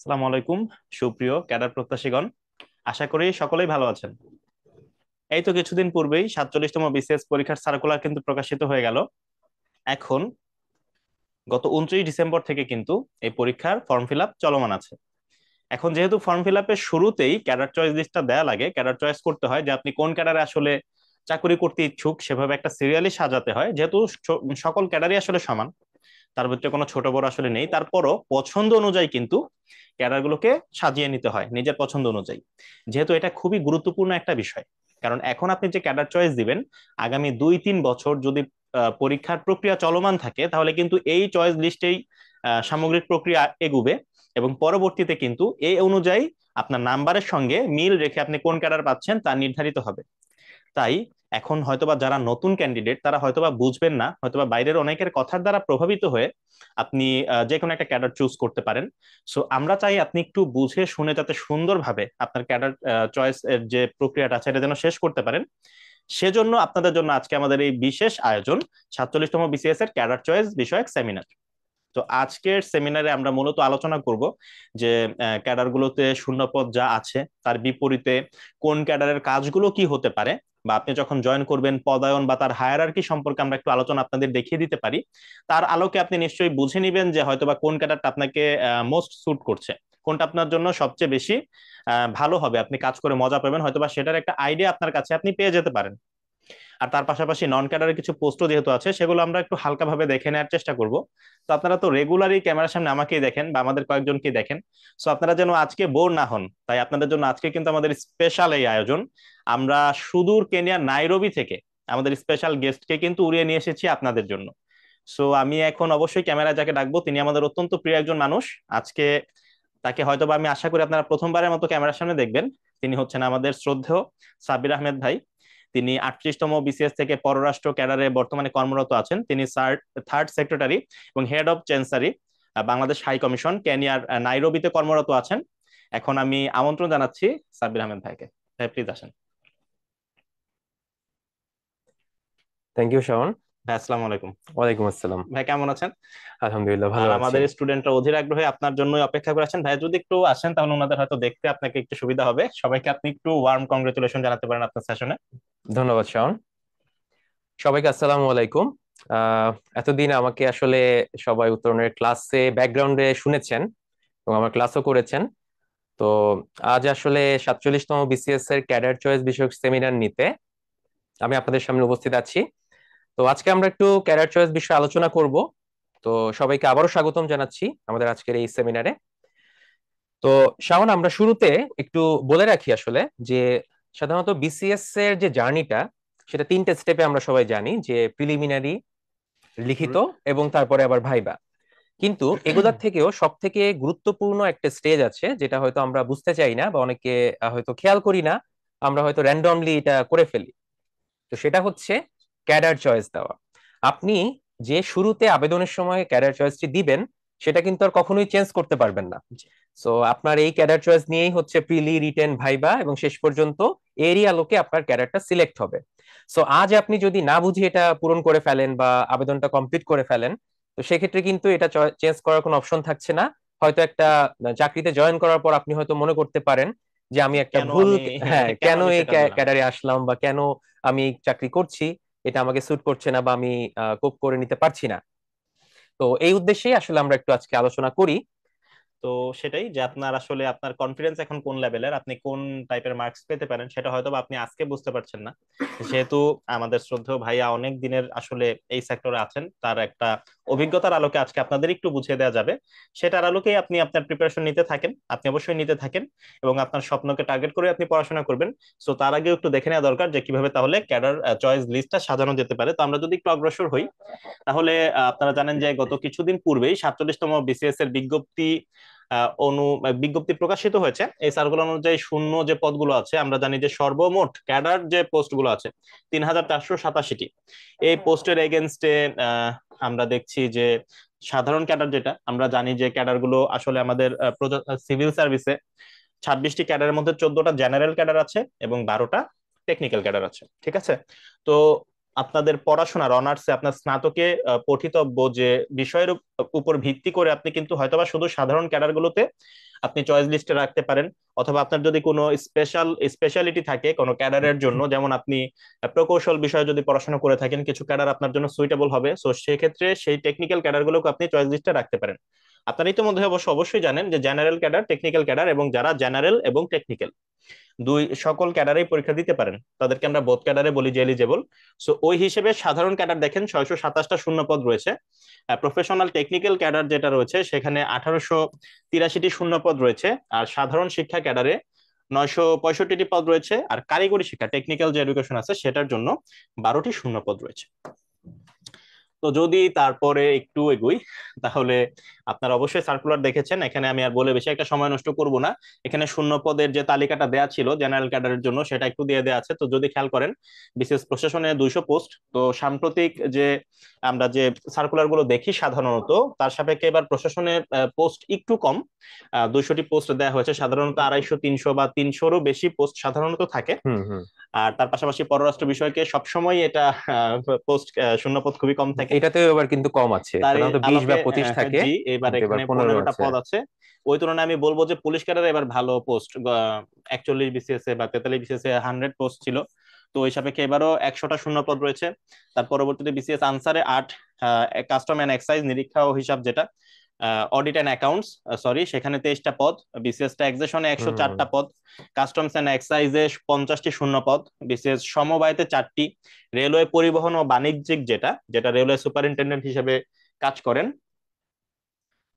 আসসালামু আলাইকুম। সুপ্রিয় ক্যাডার প্রত্যাশীগণ, আশা করি সকলেই ভালো আছেন। এই তো কিছুদিন পূর্বেই 47তম বিসিএস পরীক্ষার সার্কুলার কিন্তু প্রকাশিত হয়ে গেল। এখন গত 29 ডিসেম্বর থেকে কিন্তু এই পরীক্ষার ফর্ম ফিল আপ চলমান আছে। এখন যেহেতু ফর্ম ফিল আপের শুরুতেই ক্যাডার চয়েস লিস্টটা দেয়া লাগে, ক্যাডার চয়েস করতে হয় যে আপনি কোন ক্যাডারে আসলে চাকরি করতে ইচ্ছুক, সেভাবে একটা সিরিয়ালি সাজাতে হয়। যেহেতু সকল ক্যাডারই আসলে সমান, তার ভিতরে কোনো ছোট বড় আসলে নেই, তারপরও পছন্দ অনুযায়ী কিন্তু ক্যাডার গুলোকে সাজিয়ে নিতে হয় নিজের পছন্দ অনুযায়ী। যেহেতু এটা খুবই গুরুত্বপূর্ণ একটা বিষয়, কারণ এখন আপনি যে ক্যাডার চয়েস দিবেন, আগামী 2-3 বছর যদি পরীক্ষার প্রক্রিয়া চলমান থাকে, তাহলে কিন্তু এই চয়েস লিস্টেই সামগ্রিক প্রক্রিয়া এগুবে, এবং পরবর্তীতে কিন্তু এই অনুযায়ী আপনার নাম্বারের সঙ্গে মিল রেখে আপনি কোন ক্যাডার পাচ্ছেন তা নির্ধারিত হবে। তাই এখন হয়তোবা যারা নতুন ক্যান্ডিডেট তারা হয়তোবা বুঝবেন না, হয়তোবা বাইরের অনেকের কথার দ্বারা প্রভাবিত হয়ে আপনি যে কোনো একটা ক্যাডার চুজ করতে পারেন। সো আমরা চাই আপনি একটু বুঝে শুনে যাতে সুন্দরভাবে আপনার ক্যাডার চয়েস এর যে প্রক্রিয়াটা আছে এটা যেন শেষ করতে পারেন। সেজন্য আপনাদের জন্য আজকে আমাদের এই বিশেষ আয়োজন, 47তম বিসিএস এর ক্যাডার চয়েস বিষয়ক সেমিনার। তো আজকের সেমিনারে আমরা মূলত আলোচনা করব যে ক্যাডার গুলোতে শূন্যপদ যা আছে তার বিপরীতে কোন ক্যাডারের কাজগুলো কি হতে পারে, বা আপনি যখন জয়েন করবেন পদায়ন বা তার হায়ারার্কি সম্পর্কে আমরা একটু আলোচনা আপনাদের দেখিয়ে দিতে পারি। তার আলোকে আপনি নিশ্চয়ই বুঝে নিবেন যে হয়তোবা কোন ক্যাডারটা আপনাকে মোস্ট স্যুট করছে, কোনটা আপনার জন্য সবচেয়ে বেশি ভালো হবে, আপনি কাজ করে মজা পাবেন, হয়তোবা সেটার একটা আইডিয়া আপনার কাছে আপনি পেয়ে যেতে পারেন। আর তার পাশাপাশি নন ক্যাডারের কিছু পোস্টও যেহেতু আছে, সেগুলো আমরা একটু হালকাভাবে দেখে নেওয়ার চেষ্টা করব। তো আপনারা তো রেগুলারই ক্যামেরার সামনে আমাকেই দেখেন বা আমাদের কয়েকজনকেই দেখেন। সো আপনারা যেন আজকে বোর না হন, তাই আপনাদের জন্য আজকে কিন্তু আমাদের স্পেশাল এই আয়োজন। আমরা সুদূর কেনিয়ার নাইরোবি থেকে আমাদের স্পেশাল গেস্টকে কিন্তু উড়িয়ে নিয়ে এসেছি আপনাদের জন্য। সো আমি এখন অবশ্যই ক্যামেরায় যাকে ডাকবো, তিনি আমাদের অত্যন্ত প্রিয় একজন মানুষ। আজকে তাকে হয়তো বা আমি আশা করি আপনারা প্রথমবারের মতো ক্যামেরার সামনে দেখবেন। তিনি হচ্ছেন আমাদের শ্রদ্ধেয় সাব্বির আহমেদ ভাই। তিনি 38তম বিসিএস থেকে পররাষ্ট্র ক্যাডারে বর্তমানে কর্মরত আছেন। তিনি থার্ড সেক্রেটারি এবং head of chancery, Bangladesh high commission, কেনিয়ার নাইরোবিতে কর্মরত আছেন। এখন আমি আমন্ত্রণ জানাচ্ছি সাব্বির আহমেদ ভাইকে। ভাই প্লিজ আসেন। Thank you Shaon. ভাই আসসালামু আলাইকুম। ওয়ালাইকুম আসসালাম। ভাই কেমন আছেন? আলহামদুলিল্লাহ ভালো আর আছি। আমাদের স্টুডেন্টরা অধীর আগ্রহে আপনার জন্যই অপেক্ষা করে আছেন। ভাই যদি একটু আসেন তাহলে ওনাদের হয়তো দেখতে আপনাকে একটু সুবিধা হবে। সবাইকে আপনি একটু ওয়ার্ম কংগ্রেচুলেশন জানাতে পারেন আপনার সেশনে। ধন্যবাদ শাওন। সবাইকে আসসালামু আলাইকুম। আহ এতদিন আমাকে আসলে সবাই উত্তরণের ক্লাসে ব্যাকগ্রাউন্ডে শুনেছেন এবং আমার ক্লাসও করেছেন। তো আজ আসলে 47তম বিসিএস এর ক্যাডার চয়েস বিষয়ক সেমিনার নিতে আমি আপনাদের সামনে উপস্থিত আছি। তো আজকে আমরা একটু ক্যাডার চয়েস বিষয়ে আলোচনা করব। তো সবাইকে আবারও স্বাগতম জানাচ্ছি আমাদের আজকের এই সেমিনারে। তো শাওন, আমরা শুরুতে একটু বলে রাখি আসলে যে সাধারণত বিসিএস এর যে জার্নিটা সেটা তিনটে স্টেপে আমরা সবাই জানি, যে প্রিলিমিনারি, লিখিত এবং তারপরে আবার ভাইবা। কিন্তু এগুলার থেকেও সব থেকে গুরুত্বপূর্ণ একটা স্টেজ আছে যেটা হয়তো আমরা বুঝতে চাই না বা অনেকে হয়তো খেয়াল করি না, আমরা হয়তো র্যান্ডমলি এটা করে ফেলি। তো সেটা হচ্ছে ক্যাডার চয়েস দেওয়া। আপনি যে শুরুতে আবেদনের সময় ক্যাডার চয়েসটি দিবেন সেটা কিন্তু আর কখনোই চেঞ্জ করতে পারবেন না। জি। সো আপনার এই ক্যাডার চয়েস নিয়েই হচ্ছে প্রিলি, রিটেন, ভাইবা এবং শেষ পর্যন্ত এরই আলোকে আপনার ক্যাডারটা সিলেক্ট হবে। সো আজ আপনি যদি না বুঝে এটা পূরণ করে ফেলেন বা আবেদনটা কমপ্লিট করে ফেলেন, তো সেক্ষেত্রে কিন্তু এটা চেঞ্জ করার কোনো অপশন থাকছে না। হয়তো একটা চাকরিতে জয়েন করার পর আপনি হয়তো মনে করতে পারেন যে আমি একটা কেন ভুল, আমি হ্যাঁ, কেন কেন আমি এই সেটা দিলাম। ক্যাডারে আসলাম বা কেন আমি এই চাকরি করছি, এটা আমাকে স্যুট করছে না বা আমি কোপ করে নিতে পারছি না। তো এই উদ্দেশ্যেই আসলে আমরা একটু আজকে আলোচনা করি। তো সেটাই যে আপনার আসলে আপনার কনফিডেন্স এখন কোন লেভেলের, আপনি কোন টাইপের মার্কস পেতে পারেন সেটা হয়তো বা আপনি আজকে বুঝতে পারছেন না। যেহেতু আমাদের শ্রদ্ধেয় ভাইয়া অনেক দিনের আসলে এই সেক্টরে আছেন, তার একটা অভিজ্ঞতার আলোকে আজকে আপনাদের একটু বুঝিয়ে দেওয়া যাবে। সেটার আলোকেই আপনি আপনার প্রিপারেশন নিতে থাকেন, আপনি অবশ্যই নিতে থাকেন, এবং আপনার স্বপ্নকে টার্গেট করে আপনি পড়াশোনা করবেন। সো তার আগে একটু দেখে নেওয়া দরকার যে কিভাবে তাহলে ক্যাডার চয়েস লিস্টটা সাজানো যেতে পারে। তো আমরা যদি একটু অগ্রসর হই, তাহলে আপনারা জানেন যে গত কিছুদিন পূর্বেই 47তম বিসিএস এর বিজ্ঞপ্তি প্রকাশিত হয়েছে। এই সার্কুলার অনুযায়ী শূন্য যে পদগুলো আছে, আমরা জানি যে সর্বমোট ক্যাডার যে পোস্টগুলো আছে 3487টি। এই পোস্টের এগেনস্টে আমরা দেখছি যে সাধারণ ক্যাডার, যেটা আমরা জানি যে ক্যাডার গুলো আসলে আমাদের সিভিল সার্ভিসে 26টি ক্যাডারের মধ্যে 14টা জেনারেল ক্যাডার আছে এবং 12টা টেকনিক্যাল ক্যাডার আছে, ঠিক আছে? তো আপনাদের পড়াশোনার অনার্সে আপনার স্নাতকে পঠিতব্য যে বিষয়ের উপর ভিত্তি করে আপনি কিন্তু হয়তোবা শুধু সাধারণ ক্যাডারগুলোতে আপনি চয়েস লিস্টে রাখতে পারেন, অথবা আপনার যদি কোনো স্পেশালিটি থাকে কোনো ক্যাডারের জন্য, যেমন আপনি প্রকৌশল বিষয়ে যদি পড়াশোনা করে থাকেন, কিছু ক্যাডার আপনার জন্য সুইটেবল হবে, সো সেক্ষেত্রে সেই টেকনিক্যাল ক্যাডারগুলোকে আপনি চয়েস লিস্টে রাখতে পারেন। আপনারা ইতিমধ্যে অবশ্যই জানেন যে জেনারেল ক্যাডার, টেকনিক্যাল ক্যাডার, এবং যারা জেনারেল এবং টেকনিক্যাল দুই সকল ক্যাডারেই পরীক্ষা দিতে পারেন তাদেরকে আমরা বোথ ক্যাডারে বলি যে এলিজেবল। সো ওই হিসেবে সাধারণ ক্যাডার দেখেন 627টা শূন্যপদ রয়েছে। প্রফেশনাল টেকনিক্যাল ক্যাডার যেটা রয়েছে সেখানে 1883টি শূন্যপদ রয়েছে। আর সাধারণ শিক্ষা ক্যাডারে 965টি পদ রয়েছে। আর কারিগরি শিক্ষা টেকনিক্যাল যে এডুকেশন আছে সেটার জন্য 12টি শূন্যপদ রয়েছে। তো যদি তারপরে একটু এগুই, তাহলে আপনারা অবশ্যই সার্কুলার দেখেছেন, এখানে আমি আর বলে বেশি একটা সময় নষ্ট করব না। এখানে শূন্য পদের যে তালিকাটা দেয়া ছিল জেনারেল ক্যাডারের জন্য সেটা একটু দিয়ে দেওয়া আছে। তো যদি খেয়াল করেন বিসিএস প্রশাসনে 200 পোস্ট, তো সাম্প্রতিক যে আমরা যে সার্কুলার গুলো দেখি সাধারণত তার সাপেক্ষে এবার প্রশাসনের পোস্ট একটু কম, 200টি পোস্ট দেওয়া হয়েছে। সাধারণত 250, 300 বা 300-রও বেশি পোস্ট সাধারণত থাকে। হুম হুম। আর তার পাশাপাশি পররাষ্ট্র বিষয়কে সবসময় এটা পোস্ট শূন্যপদ খুবই কম থাকে। এটাতেও এবার কিন্তু কম আছে, তার সাধারণত 20 বা আলোকে 25 থাকে, জি এবার কিন্তু এবার এখানে 15 15টা আছে। পদ আছে। ওই তুলনায় আমি বলবো যে পুলিশ ক্যাডারে এবার ভালো পোস্ট, 41 বিসিএস এ বা 43 বিসিএস এ 100 পোস্ট ছিল, তো ওই সাপেক্ষে এবারও 100টা শূন্য পদ রয়েছে। তার পরবর্তীতে বিসিএস আনসারে 8, কাস্টম অ্যান্ড এক্সাইজ নিরীক্ষা ও হিসাব যেটা অডিট অ্যান্ড অ্যাকাউন্টস, সরি, সেখানে 23টা পদ। বিসিএস ট্যাক্সেশনে হুম 104টা পদ। কাস্টমস অ্যান্ড এক্সাইজে 50টি শূন্য পদ। বিসিএস সমবায়তে 4টি। রেলওয়ে পরিবহন ও বাণিজ্যিক যেটা যেটা রেলওয়ে সুপারিনটেন্ডেন্ট হিসেবে কাজ করেন,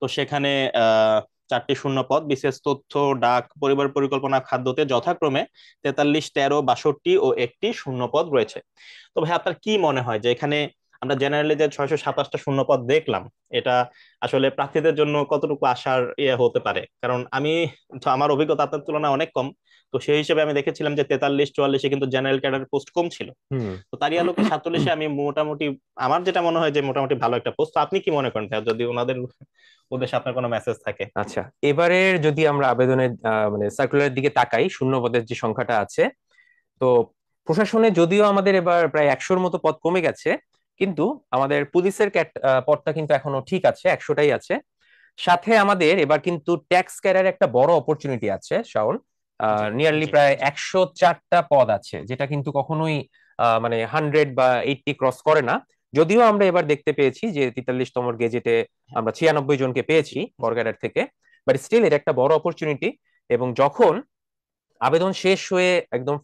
তো সেখানে আহ 4টি শূন্য পদ। বিশেষ তথ্য, ডাক, পরিবার পরিকল্পনা, খাদ্যতে যথাক্রমে 43, 13, 62 ও 1টি শূন্য পদ রয়েছে। তো ভাই আপনার কি মনে হয় যে এখানে আমরা জেনারেলি যে 627টা শূন্য পদ দেখলাম, এটা আসলে প্রার্থীদের জন্য কতটুকু আশার ইয়ে হতে পারে? কারণ আমি তো আমার অভিজ্ঞতা আপনার তুলনায় অনেক কম, তো সেই হিসেবে আমি দেখেছিলাম যে 43, 44-এ কিন্তু জেনারেল ক্যাডার পোস্ট কম ছিল। হুম। তো তারই আলোকে 47-এ আমি মোটামুটি, আমার যেটা মনে হয় যে মোটামুটি ভালো একটা পোস্ট। আপনি কি মনে করেন ভাইয়া, যদি ওনাদের উদ্দেশ্যে আপনার কোনো মেসেজ থাকে? আচ্ছা, এবারের যদি আমরা আবেদনের মানে সার্কুলারের দিকে তাকাই, শূন্য পদের যে সংখ্যাটা আছে, তো প্রশাসনে যদিও আমাদের এবার প্রায় 100-র মতো পদ কমে গেছে, কিন্তু আমাদের পুলিশের পদটা কিন্তু এখনো ঠিক আছে, 100টাই আছে। সাথে আমাদের এবার কিন্তু ট্যাক্স ক্যাডার একটা বড় অপরচুনিটি আছে, শাওন। জি নিয়ারলি জি প্রায় 104টা পদ আছে, যেটা কিন্তু কখনোই মানে 100 বা 80 ক্রস করে না। যদিও আমরা এবার দেখতে পেয়েছি যে 43তম গেজেটে আমরা 96 জনকে পেয়েছি কর ক্যাডার থেকে, বাট স্টিল এটা একটা বড় অপরচুনিটি। এবং যখন আবেদন শেষ হয়ে একদম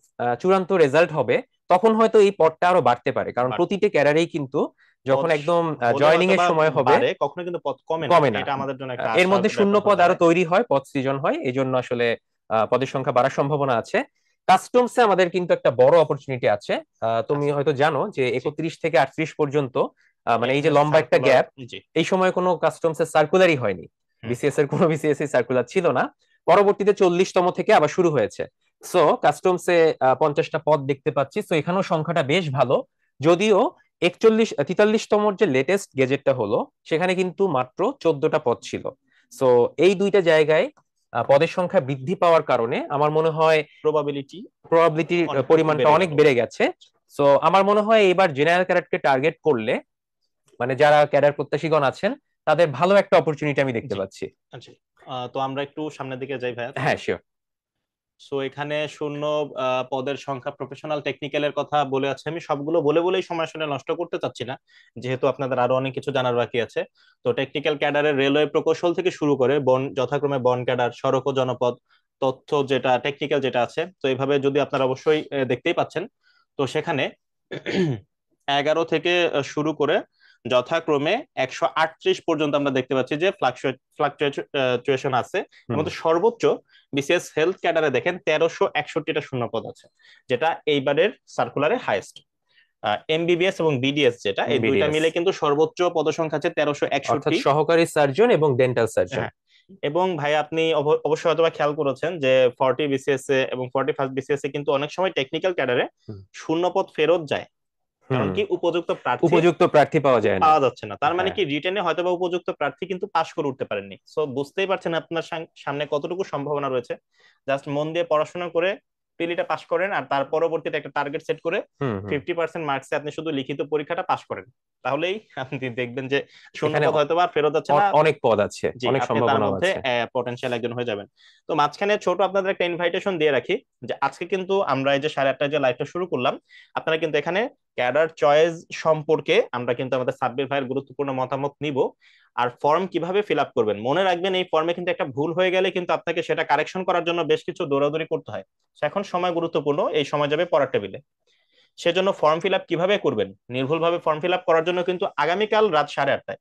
চূড়ান্ত রেজাল্ট হবে, তখন হয়তো এই পদটা আরো বাড়তে পারে, কারণ বাট প্রতিটি ক্যাডারেই কিন্তু পদ যখন একদম হলে জয়নিং হয়তো এর বা সময় হবে বাড়ে, কখনো কিন্তু পদ কমে না, কমে না। এটা আমাদের জন্য একটা এর আশার মধ্যে শূন্য ব্যাপার পদ হয়ে আরো দাঁড়ায়। তৈরি হয়, পদ সৃজন হয়, এই জন্য আসলে পদের সংখ্যা বাড়ার সম্ভাবনা আছে। কাস্টমসে আমাদের কিন্তু একটা বড় অপরচুনিটি আছে। তুমি আচ্ছা, হয়তো জানো যে জি 31 থেকে 38 পর্যন্ত, মানে এই যে এখানে লম্বা একটা সার্কুলার, গ্যাপ, জি। এই সময় কোনো কাস্টমসের সার্কুলারই হয়নি। হুম। বিসিএস এর কোনো বিসিএস সার্কুলার ছিল না। পরবর্তীতে 40তম থেকে আবার শুরু হয়েছে। সো কাস্টমসে 50টা পদ দেখতে পাচ্ছি, সো এখানেও সংখ্যাটা বেশ ভালো। যদিও 43তম যে লেটেস্ট গেজেটটা হলো, সেখানে কিন্তু মাত্র 14টা পদ ছিল। সো এই দুইটা জায়গায় পদের সংখ্যা বৃদ্ধি পাওয়ার কারণে আমার মনে হয় প্রবাবিলিটি প্রবাবিলিটির অনেকটুকু পরিমাণটা বেড়ে অনেক গেল। বেড়ে গেছে। সো আমার মনে হয় এবার জেনারেল ক্যাডারকে টার্গেট করলে, মানে যারা ক্যাডার প্রত্যাশীগণ আছেন, তাদের ভালো একটা অপরচুনিটি আমি দেখতে জি পাচ্ছি। জি। তো আমরা একটু সামনের দিকে যাই ভাইয়া তাহলে। হ্যাঁ, শিওর। সো এখানে শূন্য পদের সংখ্যা প্রফেশনাল টেকনিক্যালের কথা বলে আছে, আমি সবগুলো বলে বলেই সময় আসলে নষ্ট করতে চাচ্ছি না, যেহেতু আপনাদের আরো অনেক কিছু জানার বাকি আছে। তো টেকনিক্যাল ক্যাডারের রেলওয়ে প্রকৌশল থেকে শুরু করে বন, যথাক্রমে বন ক্যাডার, সড়ক ও জনপদ, তথ্য যেটা টেকনিক্যাল যেটা আছে, তো এইভাবে যদি আপনারা অবশ্যই দেখতেই পাচ্ছেন। তো সেখানে 11 থেকে শুরু করে যথাক্রমে 138 পর্যন্ত আমরা দেখতে পাচ্ছি যে ফ্লাকচুয়েশন আছে। এর হুম। মধ্যে সর্বোচ্চ বিসিএস হেলথ ক্যাডারে দেখেন 1361টা শূন্যপদ আছে, যেটা এইবারের সার্কুলারে হাইয়েস্ট। এমবিবিএস এবং বিডিএস যেটা, এই দুইটা বিডিএস মিলে কিন্তু সর্বোচ্চ পদসংখ্যা আছে অর্থাৎ 1361। সহকারী সার্জন এবং ডেন্টাল সার্জন। হ্যাঁ, এবং ভাই আপনি অবশ্যই হয়তো খেয়াল করেছেন যে 40 বিসিএস এ এবং 41 বিসিএস এ কিন্তু অনেক সময় টেকনিক্যাল ক্যাডারে হুম শূন্যপদ ফেরত যায়। কারণ হুম। কি উপযুক্ত প্রার্থী উপযুক্ত প্রার্থী পাওয়া যায় না। পাওয়া যাচ্ছে না, তার মানে হ্যাঁ। কি রিটেনে হয়তো বা উপযুক্ত প্রার্থী কিন্তু পাশ করে উঠতে পারেননি। সো বুঝতেই পারছেন আপনার সামনে কতটুকু সম্ভাবনা রয়েছে। জাস্ট মন দিয়ে পড়াশোনা করে প্রিলিটা পাস করেন, আর তার পরবর্তীতে একটা টার্গেট সেট করে হুম হুম 50% মার্কসে আপনি শুধু লিখিত পরীক্ষাটা পাস করেন, তাহলেই আপনি দেখবেন যে শূন্য এখানে পদ হয়তো বা ফেরত যাচ্ছে না। অনেক পদ আছে, জি, অনেক আপনি তার সম্ভাবনাও মধ্যে আছে। পটেনশিয়াল একজন হয়ে যাবেন। তো মাঝখানে ছোট আপনাদের একটা ইনভাইটেশন দিয়ে রাখি, যে আজকে কিন্তু আমরা এই যে 8:30 যে লাইভটা শুরু করলাম, আপনারা কিন্তু এখানে ক্যাডার চয়েস সম্পর্কে আমরা কিন্তু আমাদের সাব্বির ভাইয়ের গুরুত্বপূর্ণ মতামত নিব। আর ফর্ম কিভাবে ফিল আপ করবেন মনে রাখবেন, এই ফর্মে কিন্তু একটা ভুল হয়ে গেলে কিন্তু আপনাকে সেটা কারেকশন করার জন্য বেশ কিছু দৌড়াদৌড়ি করতে হয়। এখন সময় গুরুত্বপূর্ণ, এই সময় যাবে পড়ার টেবিলে। সেজন্য ফর্ম ফিল আপ কিভাবে করবেন, নির্ভুলভাবে ফর্ম ফিল আপ করার জন্য কিন্তু আগামীকাল রাত 8:30,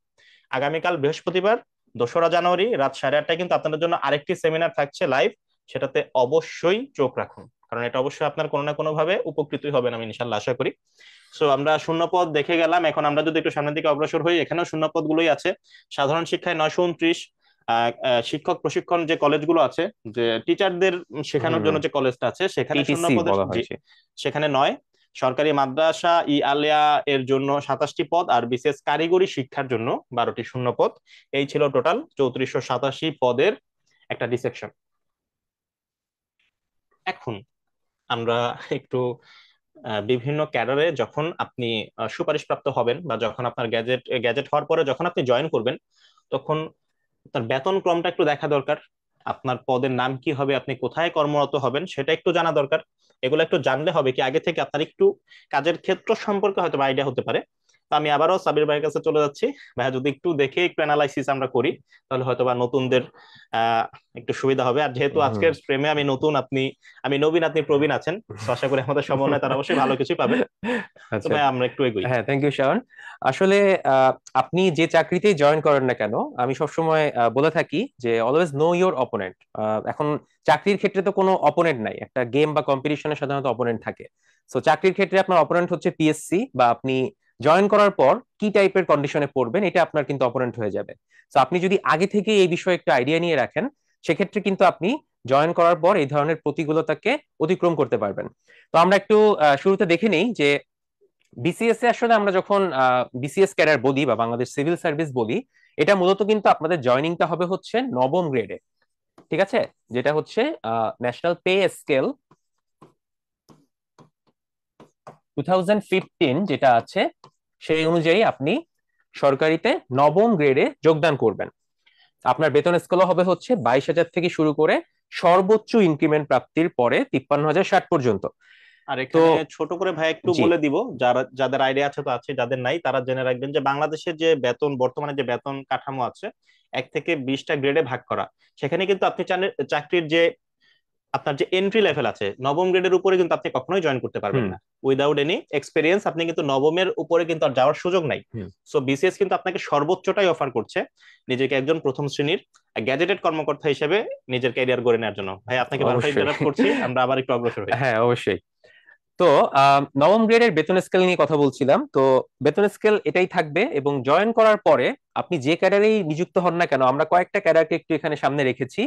আগামীকাল বৃহস্পতিবার 2রা জানুয়ারি রাত 8:30 কিন্তু আপনাদের জন্য আরেকটি সেমিনার থাকছে লাইভ। সেটাতে অবশ্যই চোখ রাখুন, কারণ এটা অবশ্যই আপনার কোনো না কোনো ভাবে উপকৃতই হবেন, আমি ইনশাল্লাহ আশা করি। সো আমরা শূন্যপদ দেখে গেলাম, এখন আমরা যদি একটু সামনের দিকে অগ্রসর হই, এখানেও শূন্যপদ গুলোই আছে। সাধারণ শিক্ষায় 929, শিক্ষক প্রশিক্ষণ যে কলেজগুলো আছে, যে টিচারদের শেখানোর হুম, জন্য যে কলেজটা আছে, সেখানে টিটিসি শূন্যপদের, বলা জি, হয়েছে। সেখানে 9। সরকারি মাদ্রাসা আলিয়া এর জন্য 27টি পদ, আর বিশেষ কারিগরি শিক্ষার জন্য 12টি শূন্যপদ। এই ছিল টোটাল 3487 পদের একটা ডিসেকশন। এখন আমরা একটু বিভিন্ন ক্যাডারে যখন আপনি সুপারিশপ্রাপ্ত হবেন, বা যখন আপনার গ্যাজেট গ্যাজেট হওয়ার পরে যখন আপনি জয়েন করবেন, তখন আপনার বেতন ক্রমটা একটু দেখা দরকার। আপনার পদের নাম কি হবে, আপনি কোথায় কর্মরত হবেন সেটা একটু জানা দরকার। এগুলো একটু জানলে হবে কি, আগে থেকে আপনার একটু কাজের ক্ষেত্র সম্পর্কে হয়তো আইডিয়া হতে পারে। তো আমি আবারও সাবির ভাইয়ের কাছে চলে যাচ্ছি। ভাইয়া, যদি একটু দেখে একটু অ্যানালাইসিস আমরা করি, তাহলে হয়তো বা নতুনদের আহ একটু সুবিধা হবে। আর যেহেতু হুম। আজকের স্ট্রিমে আমি নতুন, আমি নবীন, আপনি প্রবীণ আছেন, তো আশা করি আমাদের সমন্বয় তারা অবশ্যই ভালো কিছুই পাবেন। তো আচ্ছা। ভাই আমরা একটু এগোই। হ্যাঁ, থ্যাংক ইউ শাওন। আসলে আহ, আপনি যে চাকরিতেই জয়েন করেন না কেন, আমি সবসময় বলে থাকি যে অলওয়েজ নো ইওর অপোনেন্ট। এখন চাকরির ক্ষেত্রে তো কোনো অপোনেন্ট নাই, একটা গেম বা কম্পিটিশনে সাধারণত অপোনেন্ট থাকে। সো চাকরির ক্ষেত্রে আপনার অপোনেন্ট হচ্ছে পিএসসি, বা আপনি জয়েন করার পর কি টাইপের কন্ডিশনে পড়বেন এটা আপনার কিন্তু অপোনেন্ট হয়ে যাবে। তো আপনি যদি আগে থেকে এই বিষয়ে একটু আইডিয়া নিয়ে রাখেন, সেক্ষেত্রে কিন্তু আপনি জয়েন করার পর এই ধরনের প্রতিকূলতাকে অতিক্রম করতে পারবেন। তো আমরা একটু শুরুতে দেখে নিই যে বিসিএস এ আসলে আমরা যখন বিসিএস ক্যাডার বলি বা বাংলাদেশ সিভিল সার্ভিস বলি, এটা মূলত কিন্তু আপনাদের জয়নিংটা হবে হচ্ছে নবম গ্রেডে। ঠিক আছে? যেটা হচ্ছে ন্যাশনাল পে স্কেল 2015 যেটা আছে, সেই অনুযায়ী আপনি সরকারিতে নবম গ্রেডে যোগদান করবেন। আপনার বেতন স্কেলও হবে হচ্ছে 22,000 থেকে শুরু করে সর্বোচ্চ ইনক্রিমেন্ট প্রাপ্তির পরে 53,060 পর্যন্ত। আর তো এখানে ছোট করে ভাই একটু জি। বলে দিব, যারা যাদের আইডিয়া আছে তো আছে, যাদের নাই তারা জেনে রাখবেন যে বাংলাদেশের যে বেতন, বর্তমানে যে বেতন কাঠামো আছে 1 থেকে 20টা গ্রেডে ভাগ করা। সেখানে কিন্তু আপনি চাকরির যে আপনার যে এন্ট্রি লেভেল আছে, নবম গ্রেডের উপরে কিন্তু আপনি কখনোই জয়েন করতে পারবেন হুম না। উইদাউট এনি এক্সপিরিয়েন্স আপনি কিন্তু নবমের উপরে কিন্তু আর যাওয়ার সুযোগ নাই। হুম। সো বিসিএস কিন্তু আপনাকে সর্বোচ্চটাই অফার করছে, নিজেকে একজন প্রথম শ্রেণীর গ্যাজেটেড কর্মকর্তা হিসেবে নিজের ক্যারিয়ার গড়ে নেওয়ার জন্য। ভাই, আপনাকে বারবার অবশ্যই। ইন্টারাপ্ট করছি, আমরা আবার একটু অগ্রসর হই। হ্যাঁ, অবশ্যই। তো নবম গ্রেডের বেতন স্কেল নিয়ে কথা বলছিলাম। তো বেতন স্কেল এটাই থাকবে, এবং জয়েন করার পরে আপনি যে ক্যাডারেই নিযুক্ত হন না কেন, আমরা কয়েকটা ক্যাডারকে একটু এখানে সামনে রেখেছি।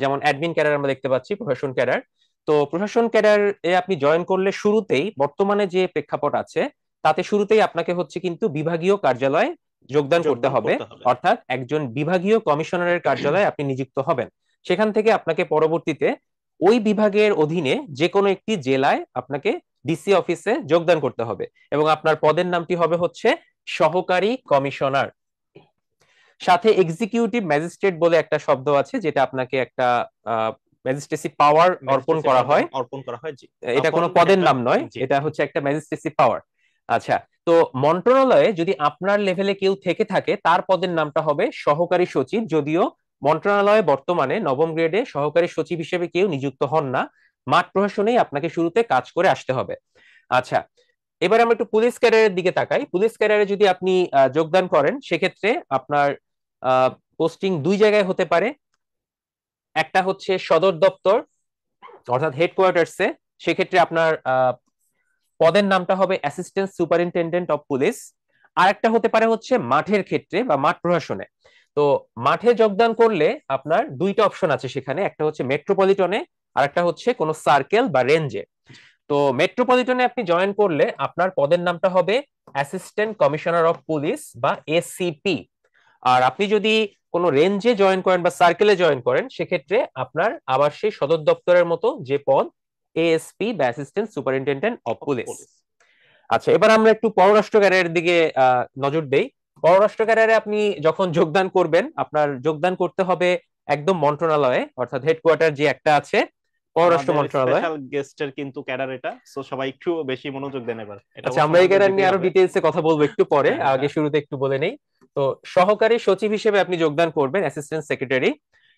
যেমন অ্যাডমিন ক্যাডার আমরা দেখতে পাচ্ছি, প্রশাসন ক্যাডার। তো প্রশাসন ক্যাডার এ আপনি জয়েন করলে শুরুতেই বর্তমানে যে প্রেক্ষাপট আছে, তাতে শুরুতেই আপনাকে হচ্ছে কিন্তু বিভাগীয় কার্যালয়ে যোগদান করতে যোগদান হবে। করতে হবে। অর্থাৎ একজন বিভাগীয় কমিশনারের কার্যালয়ে আপনি নিযুক্ত হবেন। সেখান থেকে আপনাকে পরবর্তীতে ওই বিভাগের অধীনে যে কোনো একটি জেলায় আপনাকে ডিসি অফিসে যোগদান করতে হবে, এবং আপনার পদের নামটি হবে হচ্ছে সহকারী কমিশনার। সাথে এক্সিকিউটিভ ম্যাজিস্ট্রেট বলে একটা শব্দ আছে, যেটা আপনাকে একটা ম্যাজিস্ট্রেসি পাওয়ার অর্পণ ম্যাজিস্ট্রেসি করা পাওয়ার হয়। অর্পণ করা হয়, জি। এটা তখন কোনো পদের সেটা, নাম নয়, জি। এটা হচ্ছে একটা ম্যাজিস্ট্রেসি পাওয়ার। আচ্ছা। তো মন্ত্রণালয়ে যদি আপনার লেভেলে কেউ থেকে থাকে, তার পদের নামটা হবে সহকারী সচিব, যদিও মন্ত্রণালয়ে বর্তমানে নবম গ্রেডে সহকারী সচিব হিসেবে কেউ নিযুক্ত হন না। মাঠ প্রশাসনেই আপনাকে শুরুতে কাজ করে আসতে হবে। আচ্ছা, এবার আমরা একটু পুলিশ ক্যাডারের দিকে তাকাই। পুলিশ ক্যাডারে যদি আপনি যোগদান করেন, সেক্ষেত্রে আপনার পোস্টিং দুই জায়গায় হতে পারে। একটা হচ্ছে সদর দপ্তর, অর্থাৎ হেডকোয়ার্টার্সে। সেক্ষেত্রে আপনার পদের নামটা হবে অ্যাসিস্ট্যান্ট সুপারিনটেন্ডেন্ট অফ পুলিশ। আর একটা হতে পারে হচ্ছে মাঠের ক্ষেত্রে বা মাঠ প্রশাসনে। তো মাঠে যোগদান করলে আপনার দুইটা অপশন আছে সেখানে, একটা হচ্ছে মেট্রোপলিটনে, আর একটা হচ্ছে কোনো সার্কেল বা রেঞ্জে। তো মেট্রোপলিটনে আপনি জয়েন করলে আপনার পদের নামটা হবে অ্যাসিস্ট্যান্ট কমিশনার অফ পুলিশ বা এসিপি। আর আপনি যদি কোনো রেঞ্জে জয়েন করেন বা সার্কেলে জয়েন করেন, সেক্ষেত্রে আপনার আবার সেই সদর দপ্তরের মতো যে পদ, এএসপি বা assistant superintendent of of police. Police. আচ্ছা, এবার আমরা একটু পররাষ্ট্র ক্যাডারের দিকে নজর দেই। পররাষ্ট্র ক্যাডারে আপনি যখন যোগদান করবেন, আপনার যোগদান করতে হবে একদম মন্ত্রণালয়ে, অর্থাৎ হেডকোয়ার্টার যে একটা আছে পররাষ্ট্র আমাদের মন্ত্রণালয়। স্পেশাল গেস্টের কিন্তু ক্যাডার এটা, সো সবাই একটু বেশি মনোযোগ দেন এবার, এটা আচ্ছা, অবশ্য আমরা এই মনোযোগ ক্যাডার দিতেই নিয়ে আরো হবে। ডিটেইলসে কথা বলবো একটু পরে, হ্যাঁ হ্যাঁ আগে হ্যাঁ। শুরুতে একটু বলে নেই। তো সহকারী সচিব হিসেবে আপনি যোগদান করবেন, অ্যাসিস্ট্যান্ট সেক্রেটারি।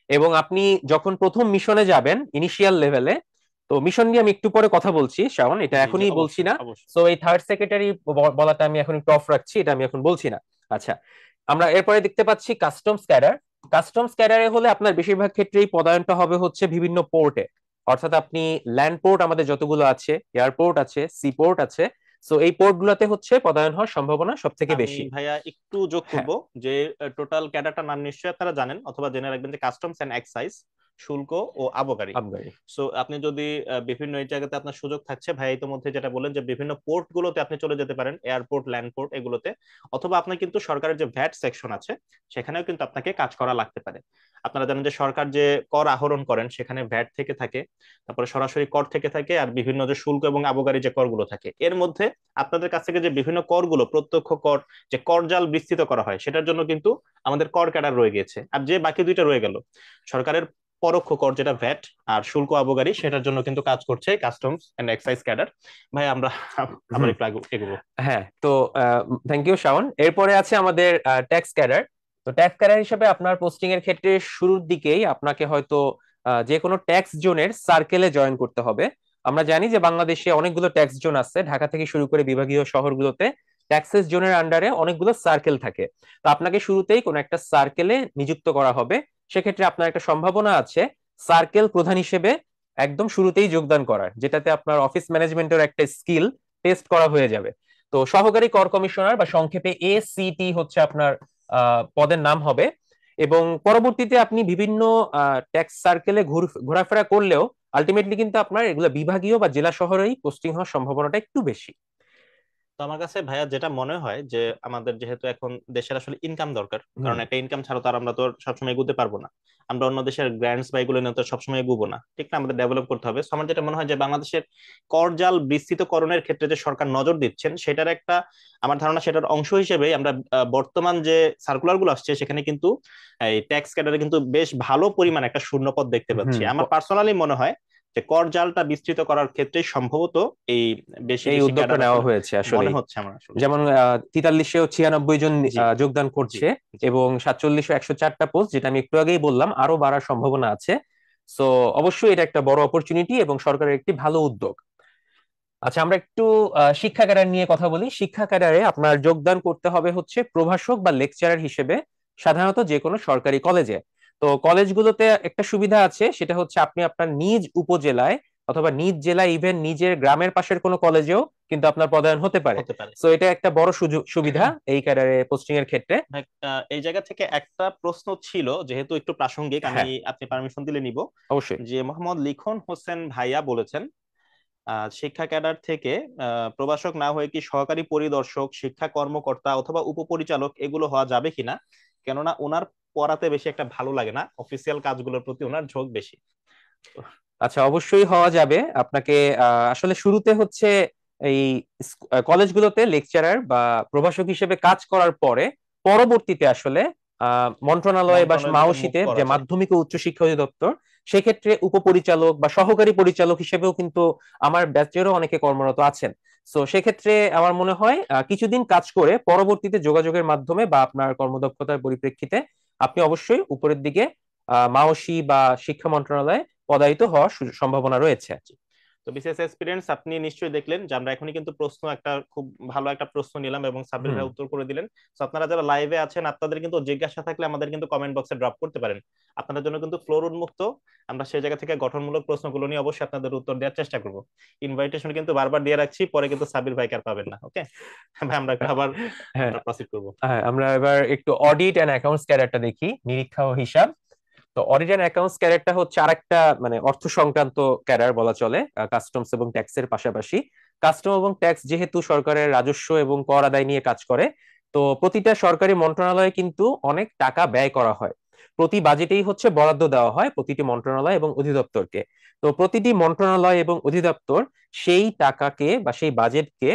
এবং আপনি যখন প্রথম মিশনে যাবেন ইনিশিয়াল লেভেলে, তো মিশন নিয়ে আমি একটু পরে কথা বলছি শাওন, এটা জি জি এখনই বলছি অবশ্যই না। অবশ্যই। সো এই থার্ড সেক্রেটারি বলাটা আমি এখন একটু অফ রাখছি, এটা আমি এখন বলছি না। আচ্ছা, আমরা এরপরে দেখতে পাচ্ছি কাস্টমস ক্যাডার। কাস্টমস ক্যাডারে হলে আপনার বেশিরভাগ ক্ষেত্রেই পদায়নটা হবে হচ্ছে বিভিন্ন পোর্টে, অর্থাৎ আপনি ল্যান্ড পোর্ট আমাদের যতগুলো আছে, এয়ারপোর্ট আছে, সি পোর্ট আছে, সো এই পোর্ট গুলাতে হচ্ছে পদায়ন হওয়ার সম্ভাবনা সব থেকে আমি বেশি। ভাইয়া একটু যোগ হ্যাঁ, করব যে টোটাল ক্যাডারটার নাম নিশ্চয়ই আপনারা জানেন অথবা জেনে রাখবেন, যে কাস্টমস এন্ড এক্সাইজ, শুল্ক ও আবগারি। আবগারি। সো আপনি যদি বিভিন্ন এই জায়গাতে আপনার সুযোগ থাকছে ভাই, ইতিমধ্যে যেটা বললেন যে বিভিন্ন পোর্ট গুলোতে আপনি চলে যেতে পারেন, এয়ারপোর্ট, ল্যান্ড পোর্ট এগুলোতে, অথবা আপনার কিন্তু সরকারের যে ভ্যাট সেকশন আছে সেখানেও কিন্তু আপনাকে কাজ করা লাগতে পারে। আপনারা জানেন যে সরকার যে কর আহরণ করেন সেখানে ভ্যাট থেকে থাকে, তারপরে সরাসরি কর থেকে থাকে, আর বিভিন্ন যে শুল্ক এবং আবগারি যে করগুলো থাকে, এর মধ্যে আপনাদের কাছ থেকে যে বিভিন্ন করগুলো, প্রত্যক্ষ কর, যে করজাল বিস্তৃত করা হয় সেটার জন্য কিন্তু আমাদের কর ক্যাডার রয়ে গেছে। আর যে বাকি দুইটা রয়ে গেল, সরকারের পরোক্ষ কর যেটা ভ্যাট আর শুল্ক আবগারি, সেটার জন্য কিন্তু কাজ করছে কাস্টমস এন্ড এক্সাইজ ক্যাডার। ভাই আমরা আবার হুম, একটু এগোবো। হ্যাঁ। তো থ্যাংক ইউ শাওন। এরপরে আছে আমাদের ট্যাক্স ক্যাডার। তো ট্যাক্স ক্যাডার হিসেবে আপনার পোস্টিং এর ক্ষেত্রে শুরুর দিকেই আপনাকে হয়তো যে কোনো ট্যাক্স জোনের সার্কেলে জয়েন করতে হবে। আমরা জানি যে বাংলাদেশে অনেকগুলো ট্যাক্স জোন আছে, ঢাকা থেকে শুরু করে বিভাগীয় শহরগুলোতে ট্যাক্সেস জোনের আন্ডারে অনেকগুলো সার্কেল থাকে। তো আপনাকে শুরুতেই কোনো একটা সার্কেলে নিযুক্ত করা হবে। সেক্ষেত্রে আপনার একটা সম্ভাবনা আছে সার্কেল প্রধান হিসেবে একদম শুরুতেই যোগদান করার, যেটাতে আপনার অফিস ম্যানেজমেন্টের একটা স্কিল টেস্ট করা হয়ে যাবে। তো সহকারী কর কমিশনার বা সংক্ষেপে এসিটি হচ্ছে আপনার পদের নাম হবে। এবং পরবর্তীতে আপনি বিভিন্ন ট্যাক্স সার্কেলে ঘোরাফেরা করলেও আলটিমেটলি কিন্তু আপনার এগুলো বিভাগীয় বা জেলা শহরেই পোস্টিং হওয়ার সম্ভাবনাটা একটু বেশি। তো আমার কাছে ভাইয়া যেটা মনে হয় যে আমাদের যেহেতু এখন দেশের আসলে ইনকাম দরকার, হুম, কারণ একটা ইনকাম ছাড়া তো আর আমরা তো সবসময় এগোতে পারবো না। আমরা অন্য দেশের গ্র্যান্ডস বা এগুলো নিয়ে তো সবসময় এগোবো না, ঠিক না? আমাদের ডেভেলপ করতে হবে। So আমার যেটা মনে হয় যে বাংলাদেশের করজাল বিস্তৃতকরণের ক্ষেত্রে যে সরকার নজর দিচ্ছেন সেটার একটা, আমার ধারণা সেটার অংশ হিসেবে আমরা বর্তমান যে সার্কুলার গুলো আসছে সেখানে কিন্তু এই ট্যাক্স ক্যাডারে কিন্তু বেশ ভালো পরিমাণ একটা শূন্যপদ দেখতে পাচ্ছি। হুম। আমার পার্সোনালি মনে হয় যে কর জালটা বিস্তৃত করার ক্ষেত্রে সম্ভবত এই বেশি এই বেশি উদ্যোগটা ক্যাডার নেওয়া আসলে হয়েছে আসলে। মনে হচ্ছে আমার আসলে। যেমন 4396 জন জি যোগদান জি করছে, জি। এবং 47,104টা পোস্ট, যেটা আমি একটু আগেই বললাম, আরো বাড়ার সম্ভাবনা আছে। সো অবশ্যই এটা একটা বড় অপরচুনিটি এবং সরকারের একটি ভালো উদ্যোগ। আচ্ছা, আমরা একটু শিক্ষা ক্যাডার নিয়ে কথা বলি। শিক্ষা ক্যাডারে আপনার যোগদান করতে হবে হচ্ছে প্রভাষক বা লেকচারার হিসেবে, সাধারণত যে কোনো সরকারি কলেজে। তো কলেজগুলোতে একটা সুবিধা আছে, সেটা হচ্ছে আপনি আপনার নিজ উপজেলায় অথবা নিজ জেলায়, ইভেন নিজের গ্রামের পাশের কোনো কলেজেও কিন্তু আপনার পদায়ন হতে পারে। হতে পারে। সো এটা একটা বড় সুযোগ সুবিধা এই ক্যাডারে পোস্টিং এর ক্ষেত্রে। ভাই, এই জায়গা থেকে একটা প্রশ্ন ছিল, যেহেতু একটু প্রাসঙ্গিক, আমি হ্যাঁ, আপনি পারমিশন দিলে নিব। অবশ্যই। যে মোহাম্মদ লিখন হোসেন ভাইয়া বলেছেন শিক্ষা ক্যাডার থেকে প্রভাষক না হয়ে কি সহকারী পরিদর্শক, শিক্ষা কর্মকর্তা অথবা উপপরিচালক এগুলো হওয়া যাবে কিনা, কেননা ওনার পড়াতে বেশি একটা ভালো লাগে না, অফিসিয়াল কাজগুলোর প্রতি ওনার ঝোঁক বেশি। তো আচ্ছা, অবশ্যই হওয়া যাবে। আপনাকে আসলে শুরুতে হচ্ছে এই কলেজগুলোতে লেকচারার বা প্রভাষক হিসেবে কাজ করার পরে পরবর্তীতে আসলে মন্ত্রণালয় বা মন্ত্রণালয়ে যেটা মুভ মাওসিতে, যে করা যায়। মাধ্যমিক ও উচ্চ শিক্ষা অধিদপ্তর, সেক্ষেত্রে উপপরিচালক বা সহকারী পরিচালক হিসেবেও কিন্তু আমার ব্যাচেরও অনেকে কর্মরত আছেন। সো সেক্ষেত্রে আমার মনে হয় কিছুদিন কাজ করে পরবর্তীতে যোগাযোগের মাধ্যমে বা আপনার কর্মদক্ষতার পরিপ্রেক্ষিতে আপনি অবশ্যই উপরের দিকে মাওসি বা শিক্ষা মন্ত্রণালয়ে পদায়িত হওয়ার সম্ভাবনা রয়েছে। তো বিসিএস এক্সপিরিয়েন্স আপনি নিশ্চয়ই দেখলেন যে আমরা এখনই কিন্তু প্রশ্ন একটা খুব ভালো একটা প্রশ্ন নিলাম এবং সাব্বির হুম। ভাই উত্তর করে দিলেন। তো আপনারা যারা লাইভে আছেন আপনাদের কিন্তু জিজ্ঞাসা থাকলে আমাদের কিন্তু কমেন্ট বক্সে ড্রপ করতে পারেন। আপনাদের জন্য কিন্তু ফ্লোর উন্মুক্ত, আমরা সেই জায়গা থেকে গঠনমূলক প্রশ্নগুলো নিয়ে অবশ্যই আপনাদের উত্তর দেওয়ার চেষ্টা করব। ইনভাইটেশন কিন্তু বারবার দিয়ে রাখছি, পরে কিন্তু সাব্বির ভাই আর পাবেন না। ওকে ভাই, আমরা একটু আবার হ্যাঁ, আমরা প্রসিড করব। হ্যাঁ, আমরা এবার একটু অডিট এন্ড অ্যাকাউন্টস ক্যাডারটা দেখি, নিরীক্ষা ও হিসাব। তো অডিট এন্ড অ্যাকাউন্টস ক্যাডারটা হচ্ছে আরেকটা মানে অর্থ সংক্রান্ত ক্যাডার বলা চলে, কাস্টমস এবং ট্যাক্সের পাশাপাশি। কাস্টম এবং ট্যাক্স যেহেতু সরকারের রাজস্ব এবং কর আদায় নিয়ে কাজ করে, তো প্রতিটা সরকারি মন্ত্রণালয়ে কিন্তু অনেক টাকা ব্যয় করা হয়। প্রতি বাজেটেই হচ্ছে বরাদ্দ দেওয়া হয় প্রতিটি মন্ত্রণালয় এবং অধিদপ্তরকে। তো প্রতিটি মন্ত্রণালয় এবং অধিদপ্তর সেই টাকাকে বা সেই বাজেটকে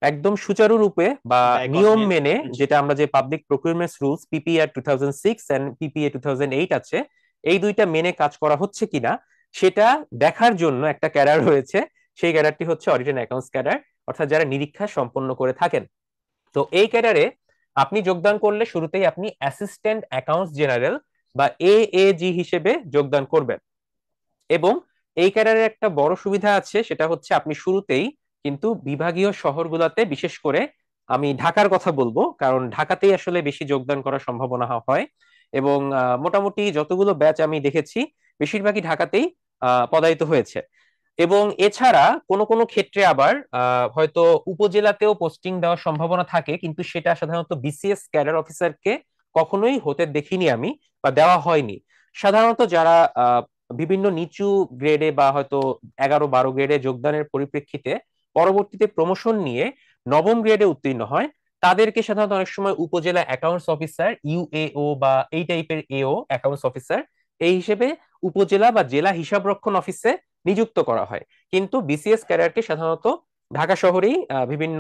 একদম সুচারুরূপে বা ব্যয় করে নিয়ম নিয়ে। মেনে, জি। যেটা আমরা যে public procurements rules PPR 2006 and PPA 2008 আছে, এই দুইটা মেনে কাজ করা হচ্ছে কিনা সেটা দেখার জন্য একটা ক্যাডার রয়েছে। সেই ক্যাডারটি হচ্ছে অডিট এন্ড অ্যাকাউন্টস ক্যাডার, অর্থাৎ যারা নিরীক্ষা সম্পন্ন করে থাকেন। তো এই ক্যাডারে আপনি যোগদান করলে শুরুতেই আপনি অ্যাসিস্ট্যান্ট অ্যাকাউন্টস জেনারেল বা এএজি হিসেবে যোগদান করবেন। এবং এই ক্যাডারের একটা বড় সুবিধা আছে, সেটা হচ্ছে আপনি শুরুতেই কিন্তু বিভাগীয় শহরগুলোতে, বিশেষ করে আমি ঢাকার কথা বলবো কারণ ঢাকাতেই আসলে বেশি যোগদান করার সম্ভাবনা হয়। এবং মোটামুটি যতগুলো ব্যাচ আমি দেখেছি বেশিরভাগই ঢাকাতেই পদায়িত হয়েছে। এবং এছাড়া কোনো কোনো ক্ষেত্রে আবার হয়তো উপজেলাতেও পোস্টিং দেওয়ার সম্ভাবনা থাকে, কিন্তু সেটা সাধারণত বিসিএস ক্যাডার অফিসারকে কখনোই হতে দেখিনি আমি, বা দেওয়া হয়নি। সাধারণত যারা বিভিন্ন নিচু গ্রেডে বা হয়তো 11-12 গ্রেডে যোগদানের পরিপ্রেক্ষিতে পরবর্তীতে প্রমোশন নিয়ে নবম গ্রেডে উত্তীর্ণ হয়, তাদেরকে সাধারণত অনেক সময় উপজেলা অ্যাকাউন্টস অফিসার ইউএও বা এই টাইপের এও অ্যাকাউন্টস অফিসার এই হিসেবে উপজেলা বা জেলা হিসাবরক্ষণ অফিসে নিযুক্ত করা হয়। কিন্তু বিসিএস ক্যাডারকে সাধারণত ঢাকা শহরেই বিভিন্ন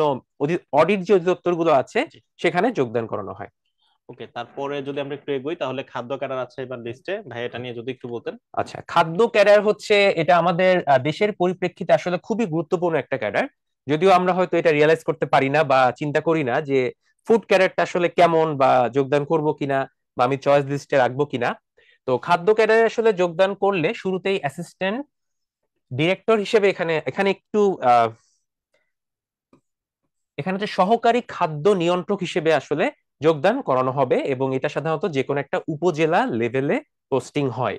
অডিট যে অধিদপ্তর গুলো আছে জি। সেখানে যোগদান করানো হয়। ওকে, তারপরে যদি আমরা একটু এগোই তাহলে খাদ্য ক্যাডার আছে এবার লিস্টে, ভাই এটা নিয়ে যদি একটু বলতেন। আচ্ছা, খাদ্য ক্যাডার হচ্ছে এটা আমাদের দেশের পরিপ্রেক্ষিতে আসলে খুবই গুরুত্বপূর্ণ একটা ক্যাডার। যদিও আমরা হয়তো এটা রিয়েলাইজ করতে পারি না বা চিন্তা করি না যে ফুড ক্যাডারটা আসলে কেমন, বা যোগদান করব কিনা, বা আমি চয়েস লিস্টে রাখবো কিনা। তো খাদ্য ক্যাডারে আসলে যোগদান করলে শুরুতেই অ্যাসিস্ট্যান্ট ডিরেক্টর হিসেবে, এখানে এখানে একটু এখানে হচ্ছে সহকারী খাদ্য নিয়ন্ত্রক হিসেবে আসলে যোগদান করানো হবে, এবং এটা সাধারণত যে কোনো একটা উপজেলা লেভেলে পোস্টিং হয়।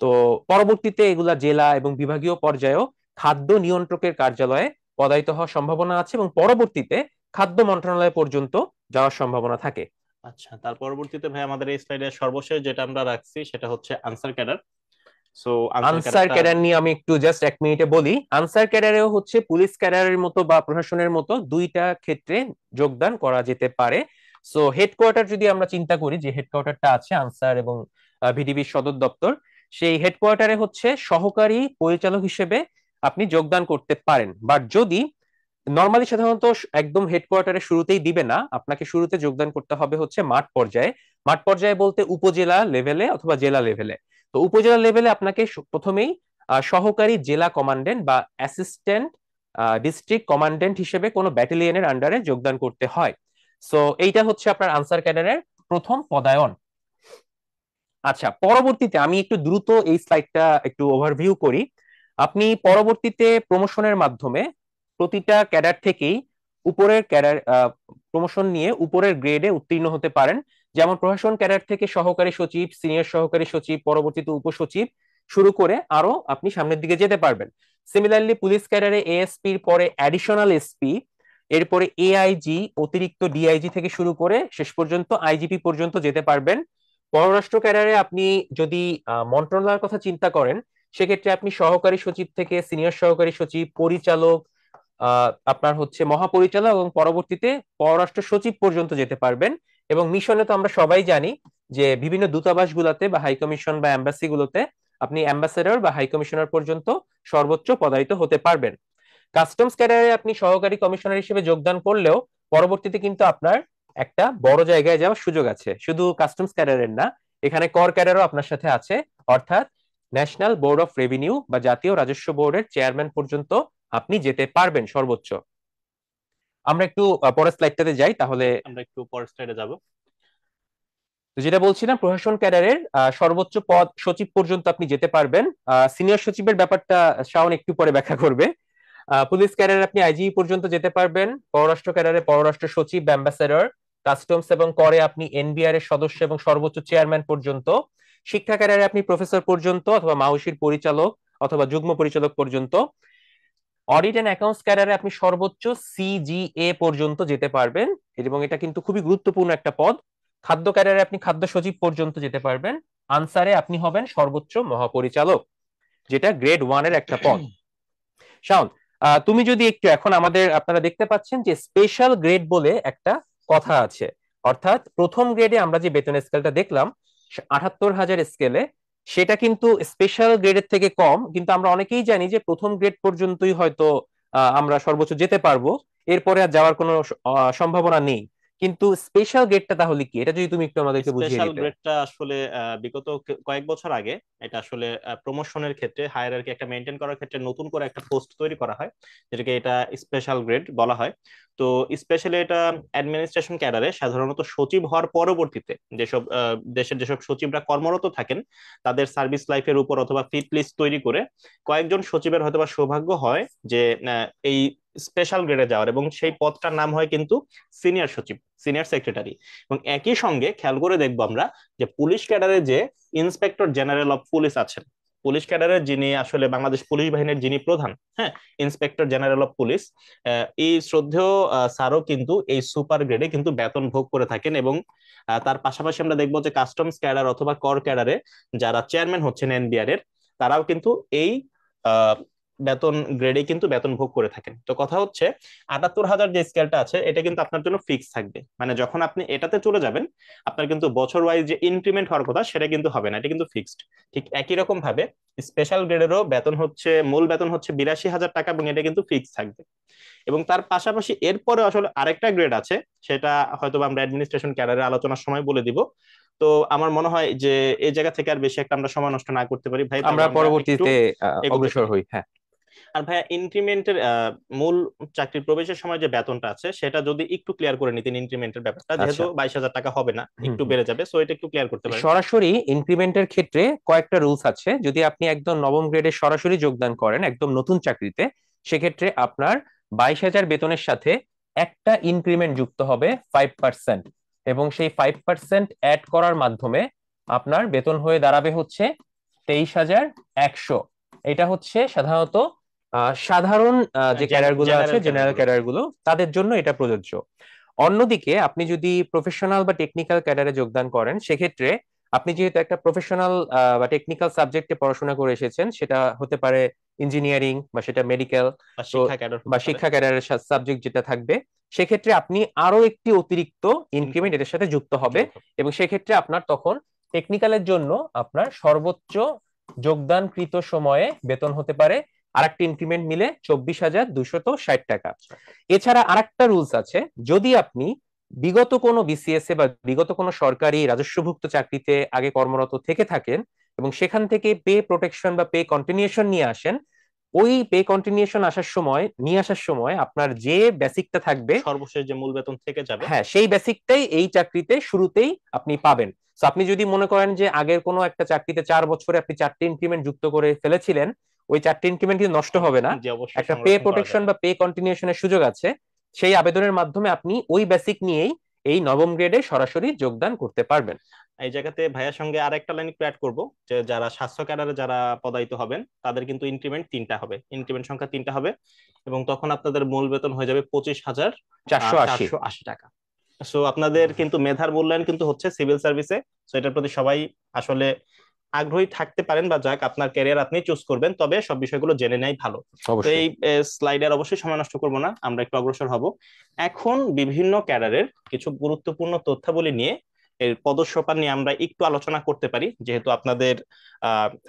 তো পরবর্তীতে এগুলা জেলা এবং বিভাগীয় পর্যায়েও খাদ্য নিয়ন্ত্রকের কার্যালয়ে পদায়িত হওয়ার সম্ভাবনা আছে, এবং পরবর্তীতে খাদ্য মন্ত্রণালয় পর্যন্ত যাওয়ার সম্ভাবনা থাকে। আচ্ছা, তার পরবর্তীতে ভাই আমাদের এই স্লাইডে সর্বশেষ যেটা আমরা রাখছি সেটা হচ্ছে আনসার ক্যাডার। সো আনসার আনসার ক্যাডারটা। ক্যাডার নিয়ে আমি একটু জাস্ট 1 মিনিটে বলি। আনসার ক্যাডারেও হচ্ছে পুলিশ ক্যাডারের মতো বা প্রশাসনের মতো দুইটা ক্ষেত্রে যোগদান করা যেতে পারে। সো হেডকোয়ার্টার যদি আমরা চিন্তা করি, যে হেডকোয়ার্টারটা আছে আনসার এবং ভিডিবির সদর দপ্তর, সেই হেডকোয়ার্টারে হচ্ছে সহকারী পরিচালক হিসেবে আপনি যোগদান করতে পারেন। বাট যদি নর্মালি সাধারণত একদম হেডকোয়ার্টারে শুরুতেই দিবে না, আপনাকে শুরুতে যোগদান করতে হবে হচ্ছে মাঠ পর্যায়ে। মাঠ পর্যায়ে বলতে উপজেলা লেভেলে অথবা জেলা লেভেলে। তো উপজেলা লেভেলে আপনাকে প্রথমেই সহকারী জেলা কমান্ডেন্ট বা অ্যাসিস্ট্যান্ট ডিস্ট্রিক্ট কমান্ডেন্ট হিসেবে কোনো ব্যাটালিয়নের আন্ডারে যোগদান করতে হয়। সো এইটা হচ্ছে আপনার আনসার ক্যাডারের প্রথম পদায়ন। আচ্ছা, পরবর্তীতে আমি একটু দ্রুত এই স্লাইডটা একটু ওভারভিউ করি। আপনি পরবর্তীতে প্রমোশনের মাধ্যমে প্রতিটা ক্যাডার থেকেই উপরের ক্যাডার প্রমোশন নিয়ে উপরের গ্রেডে উত্তীর্ণ হতে পারেন। যেমন প্রশাসন ক্যাডার থেকে সহকারী সচিব, সিনিয়র সহকারী সচিব, পরবর্তীতে উপসচিব শুরু করে আরো আপনি সামনের দিকে যেতে পারবেন। সিমিলারলি পুলিশ ক্যাডারে এএসপির পরে অ্যাডিশনাল এসপি, এরপরে এআইজি, অতিরিক্ত ডিআইজি থেকে শুরু করে শেষ পর্যন্ত আইজিপি পর্যন্ত যেতে পারবেন। পররাষ্ট্র ক্যাডারে আপনি যদি মন্ত্রণালয়ের কথা চিন্তা করেন, সেক্ষেত্রে আপনি সহকারী সচিব থেকে সিনিয়র সহকারী সচিব, পরিচালক, আপনার হচ্ছে মহাপরিচালক এবং পরবর্তীতে পররাষ্ট্র সচিব পর্যন্ত যেতে পারবেন। এবং মিশনে তো আমরা সবাই জানি যে বিভিন্ন দূতাবাস গুলাতে বা হাই কমিশন বা এম্বাসি গুলোতে আপনি অ্যাম্বাসেডর বা হাই কমিশনার পর্যন্ত সর্বোচ্চ পদায়িত হতে পারবেন। কাস্টমস ক্যাডারে আপনি সহকারী কমিশনার হিসেবে যোগদান করলেও পরবর্তীতে কিন্তু আপনার একটা বড় জায়গায় যাওয়ার সুযোগ আছে। শুধু কাস্টমস ক্যাডারের না, এখানে কর ক্যাডারও আপনার সাথে আছে, অর্থাৎ ন্যাশনাল বোর্ড অফ রেভিনিউ বা জাতীয় রাজস্ব বোর্ডের চেয়ারম্যান পর্যন্ত আপনি যেতে পারবেন সর্বোচ্চ। আমরা একটু পরের স্লাইডটাতে যাই তাহলে। আমরা একটু পরের স্লাইডে যাব। তো যেটা বলছিলাম, প্রশাসন ক্যাডারের সর্বোচ্চ পদ সচিব পর্যন্ত আপনি যেতে পারবেন। সিনিয়র সচিবের ব্যাপারটা শাওন একটু পরে ব্যাখ্যা করবে। পুলিশ ক্যাডারে আপনি আইজি পর্যন্ত যেতে পারবেন, পররাষ্ট্র ক্যাডারে পররাষ্ট্র সচিব বা অ্যাম্বাসেডর, কাস্টমস এবং করে আপনি এনবিআর এর সদস্য এবং সর্বোচ্চ চেয়ারম্যান পর্যন্ত, শিক্ষা ক্যাডারে আপনি প্রফেসর পর্যন্ত অথবা মাউসির পরিচালক অথবা যুগ্ম পরিচালক পর্যন্ত, অডিট এন্ড অ্যাকাউন্টস ক্যাডারে আপনি সর্বোচ্চ সিজিএ পর্যন্ত যেতে পারবেন, এবং এটা কিন্তু খুবই গুরুত্বপূর্ণ একটা পদ। খাদ্য ক্যাডারে আপনি খাদ্য সচিব পর্যন্ত যেতে পারবেন। আনসারে আপনি হবেন সর্বোচ্চ মহাপরিচালক, যেটা গ্রেড 1 এর একটা পদ। শাওন, তুমি যদি একটু এখন আমাদের, আপনারা দেখতে পাচ্ছেন যে স্পেশাল গ্রেড বলে একটা কথা আছে, অর্থাৎ প্রথম গ্রেডে আমরা যে বেতন স্কেলটা দেখলাম 78,000 স্কেলে, সেটা কিন্তু স্পেশাল গ্রেডের থেকে কম, কিন্তু আমরা অনেকেই জানি যে প্রথম গ্রেড পর্যন্তই হয়তো আমরা সর্বোচ্চ যেতে পারবো, এরপরে আর যাওয়ার কোনো সম্ভাবনা নেই। কিন্তু স্পেশাল গ্রেডটা তাহলে কি, এটা যদি তুমি একটু আমাদেরকে বুঝিয়ে স্পেশাল দিতে। গ্রেডটা আসলে বিগত কয়েক বছর আগে এটা আসলে প্রমোশনের ক্ষেত্রে, হায়ারার্কি একটা মেনটেন করার ক্ষেত্রে নতুন করে একটা পোস্ট তৈরি করা হয়, যেটাকে এটা স্পেশাল গ্রেড বলা হয়। তো স্পেশালি এটা অ্যাডমিনিস্ট্রেশন ক্যাডারে সাধারণত সচিব হওয়ার পরবর্তীতে যেসব দেশের যেসব সচিবরা কর্মরত থাকেন তাদের সার্ভিস লাইফের উপর অথবা ফিট লিস্ট তৈরি করে কয়েকজন সচিবের হয়তোবা সৌভাগ্য হয় যে এই স্পেশাল গ্রেডে যাওয়ার, এবং সেই পদটার নাম হয় কিন্তু সিনিয়র সচিব, সিনিয়র সেক্রেটারি। এবং একই সঙ্গে খেয়াল করে দেখবো আমরা যে পুলিশ ক্যাডারে যে ইন্সপেক্টর জেনারেল অফ পুলিশ আছেন, পুলিশ ক্যাডারের যিনি আসলে বাংলাদেশ পুলিশ বাহিনীর যিনি প্রধান, হ্যাঁ, ইন্সপেক্টর জেনারেল অফ পুলিশ, এই শ্রদ্ধেয় স্যারও কিন্তু এই সুপার গ্রেডে কিন্তু বেতন ভোগ করে থাকেন। এবং তার পাশাপাশি আমরা দেখবো যে কাস্টমস ক্যাডার অথবা কর ক্যাডারে যারা চেয়ারম্যান হচ্ছেন এনবিআর এর, তারাও কিন্তু এই আহ, বেতন গ্রেডে কিন্তু বেতন ভোগ করে থাকেন। তো কথা হচ্ছে 78,000 যে স্কেলটা আছে এটা কিন্তু আপনার জন্য ফিক্স থাকবে, মানে যখন আপনি এটাতে চলে যাবেন আপনার কিন্তু বছর ওয়াইজ যে ইনক্রিমেন্ট হওয়ার কথা সেটা কিন্তু হবে না, এটা কিন্তু ফিক্সড। ঠিক একই রকম ভাবে স্পেশাল গ্রেডেরও বেতন হচ্ছে, মূল বেতন হচ্ছে 82,000 টাকা, এবং এটা কিন্তু ফিক্স থাকবে। এবং তার পাশাপাশি এরপরে আসলে আরেকটা গ্রেড আছে, সেটা হয়তো আমরা অ্যাডমিনিস্ট্রেশন ক্যাডারের আলোচনার সময় বলে দিব। তো আমার মনে হয় যে এই জায়গা থেকে আর বেশি একটা আমরা সময় নষ্ট না করতে পারি ভাই, আমরা তাহলে আমরা একটু পরবর্তীতে এগোতে অগ্রসর পারি। হই, হ্যাঁ। আর ভাইয়া ইনক্রিমেন্টের মূল চাকরির প্রবেশের সময় যে বেতনটা আছে সেটা যদি একটু ক্লিয়ার করে নিতেন, ইনক্রিমেন্টের ব্যাপারটা, যেহেতু আচ্ছা। 22,000 টাকা হবে না, হুম একটু হুম। বেড়ে যাবে, সো এটা একটু ক্লিয়ার করতে পারেন। সরাসরি ইনক্রিমেন্টের ক্ষেত্রে কয়েকটা রুলস আছে। যদি আপনি একদম নবম গ্রেডে সরাসরি যোগদান করেন একদম নতুন চাকরিতে, সেক্ষেত্রে আপনার 22,000 বেতনের সাথে একটা ইনক্রিমেন্ট যুক্ত হবে 5%, এবং সেই 5% অ্যাড করার মাধ্যমে আপনার বেতন হয়ে দাঁড়াবে হচ্ছে 23,100। এটা হচ্ছে সাধারণত সাধারণ যে ক্যাডার গুলো আছে, জেনারেল ক্যাডার জেনারেল গুলো। ক্যাডার গুলো, তাদের জন্য এটা প্রযোজ্য। অন্যদিকে আপনি যদি প্রফেশনাল বা টেকনিক্যাল ক্যাডারে যোগদান করেন, সেক্ষেত্রে আপনি যেহেতু একটা প্রফেশনাল বা টেকনিক্যাল সাবজেক্টে পড়াশোনা করে এসেছেন, সেটা হতে পারে ইঞ্জিনিয়ারিং বা সেটা মেডিকেল, বা তো শিক্ষা ক্যাডার বা হতে পারে। শিক্ষা ক্যাডারের সাবজেক্ট যেটা থাকবে, সেক্ষেত্রে আপনি আরো একটি অতিরিক্ত ইনক্রিমেন্ট ইনক্রিমেন্ট এর সাথে যুক্ত হবে। যোগ হবে। এবং সেক্ষেত্রে আপনার তখন টেকনিক্যালের জন্য আপনার সর্বোচ্চ যোগদানকৃত সময়ে বেতন হতে পারে আরেকটি ইনক্রিমেন্ট মিলে 24,260 টাকা। এছাড়া আরেকটা রুলস আছে, যদি আপনি বিগত কোনো বিসিএস এ বা বিগত কোনো সরকারি রাজস্বভুক্ত চাকরিতে আগে কর্মরত থেকে থাকেন এবং সেখান থেকে পে প্রোটেকশন বা পে কন্টিনিউশন নিয়ে আসেন, ওই পে কন্টিনিউশন আসার সময় আপনার যে বেসিকটা থাকবে, সর্বশেষ যে মূল বেতন থেকে যাবে। হ্যাঁ, সেই বেসিকটাই এই চাকরিতে শুরুতেই আপনি পাবেন। তো আপনি যদি মনে করেন যে আগের কোনো একটা চাকরিতে 4 বছরে আপনি 4টে ইনক্রিমেন্ট যুক্ত করে ফেলেছিলেন, ওই 4টে ইনক্রিমেন্ট কিন্তু নষ্ট হবে না। যে অবশ্যই একটা পে সংরক্ষণ করা প্রোটেকশন যাবে। বা পে কন্টিনিউশনের সুযোগ আছে। সেই আবেদনের মাধ্যমে আপনি ওই বেসিক নিয়েই এই নবম গ্রেডে সরাসরি যোগদান করতে পারবেন। এই জায়গাতে ভাইয়ার সঙ্গে আর একটা লাইন একটু অ্যাড করবো, যে যারা স্বাস্থ্য ক্যাডারে যারা পদায়িত হবেন তাদের কিন্তু ইনক্রিমেন্ট 3টা হবে, ইনক্রিমেন্ট সংখ্যা 3টা হবে, এবং তখন আপনাদের মূল বেতন হয়ে যাবে 480। 25,480 টাকা। সো আপনাদের কিন্তু মেধার মূল্যায়ন কিন্তু হচ্ছে সিভিল সার্ভিসে। সো এটার প্রতি সবাই আসলে আগ্রহী থাকতে পারেন, বা যাক আপনার ক্যারিয়ার আপনি চুজ করবেন, তবে সব বিষয়গুলো জেনে নেই ভালো। তো অবশ্যই। এই স্লাইডের অবশ্যই সময় নষ্ট করবো না, আমরা একটু অগ্রসর হব। এখন বিভিন্ন ক্যাডারের কিছু গুরুত্বপূর্ণ তথ্যাবলী নিয়ে, এর পদস্যোপান নিয়ে আমরা একটু আলোচনা করতে পারি, যেহেতু আপনাদের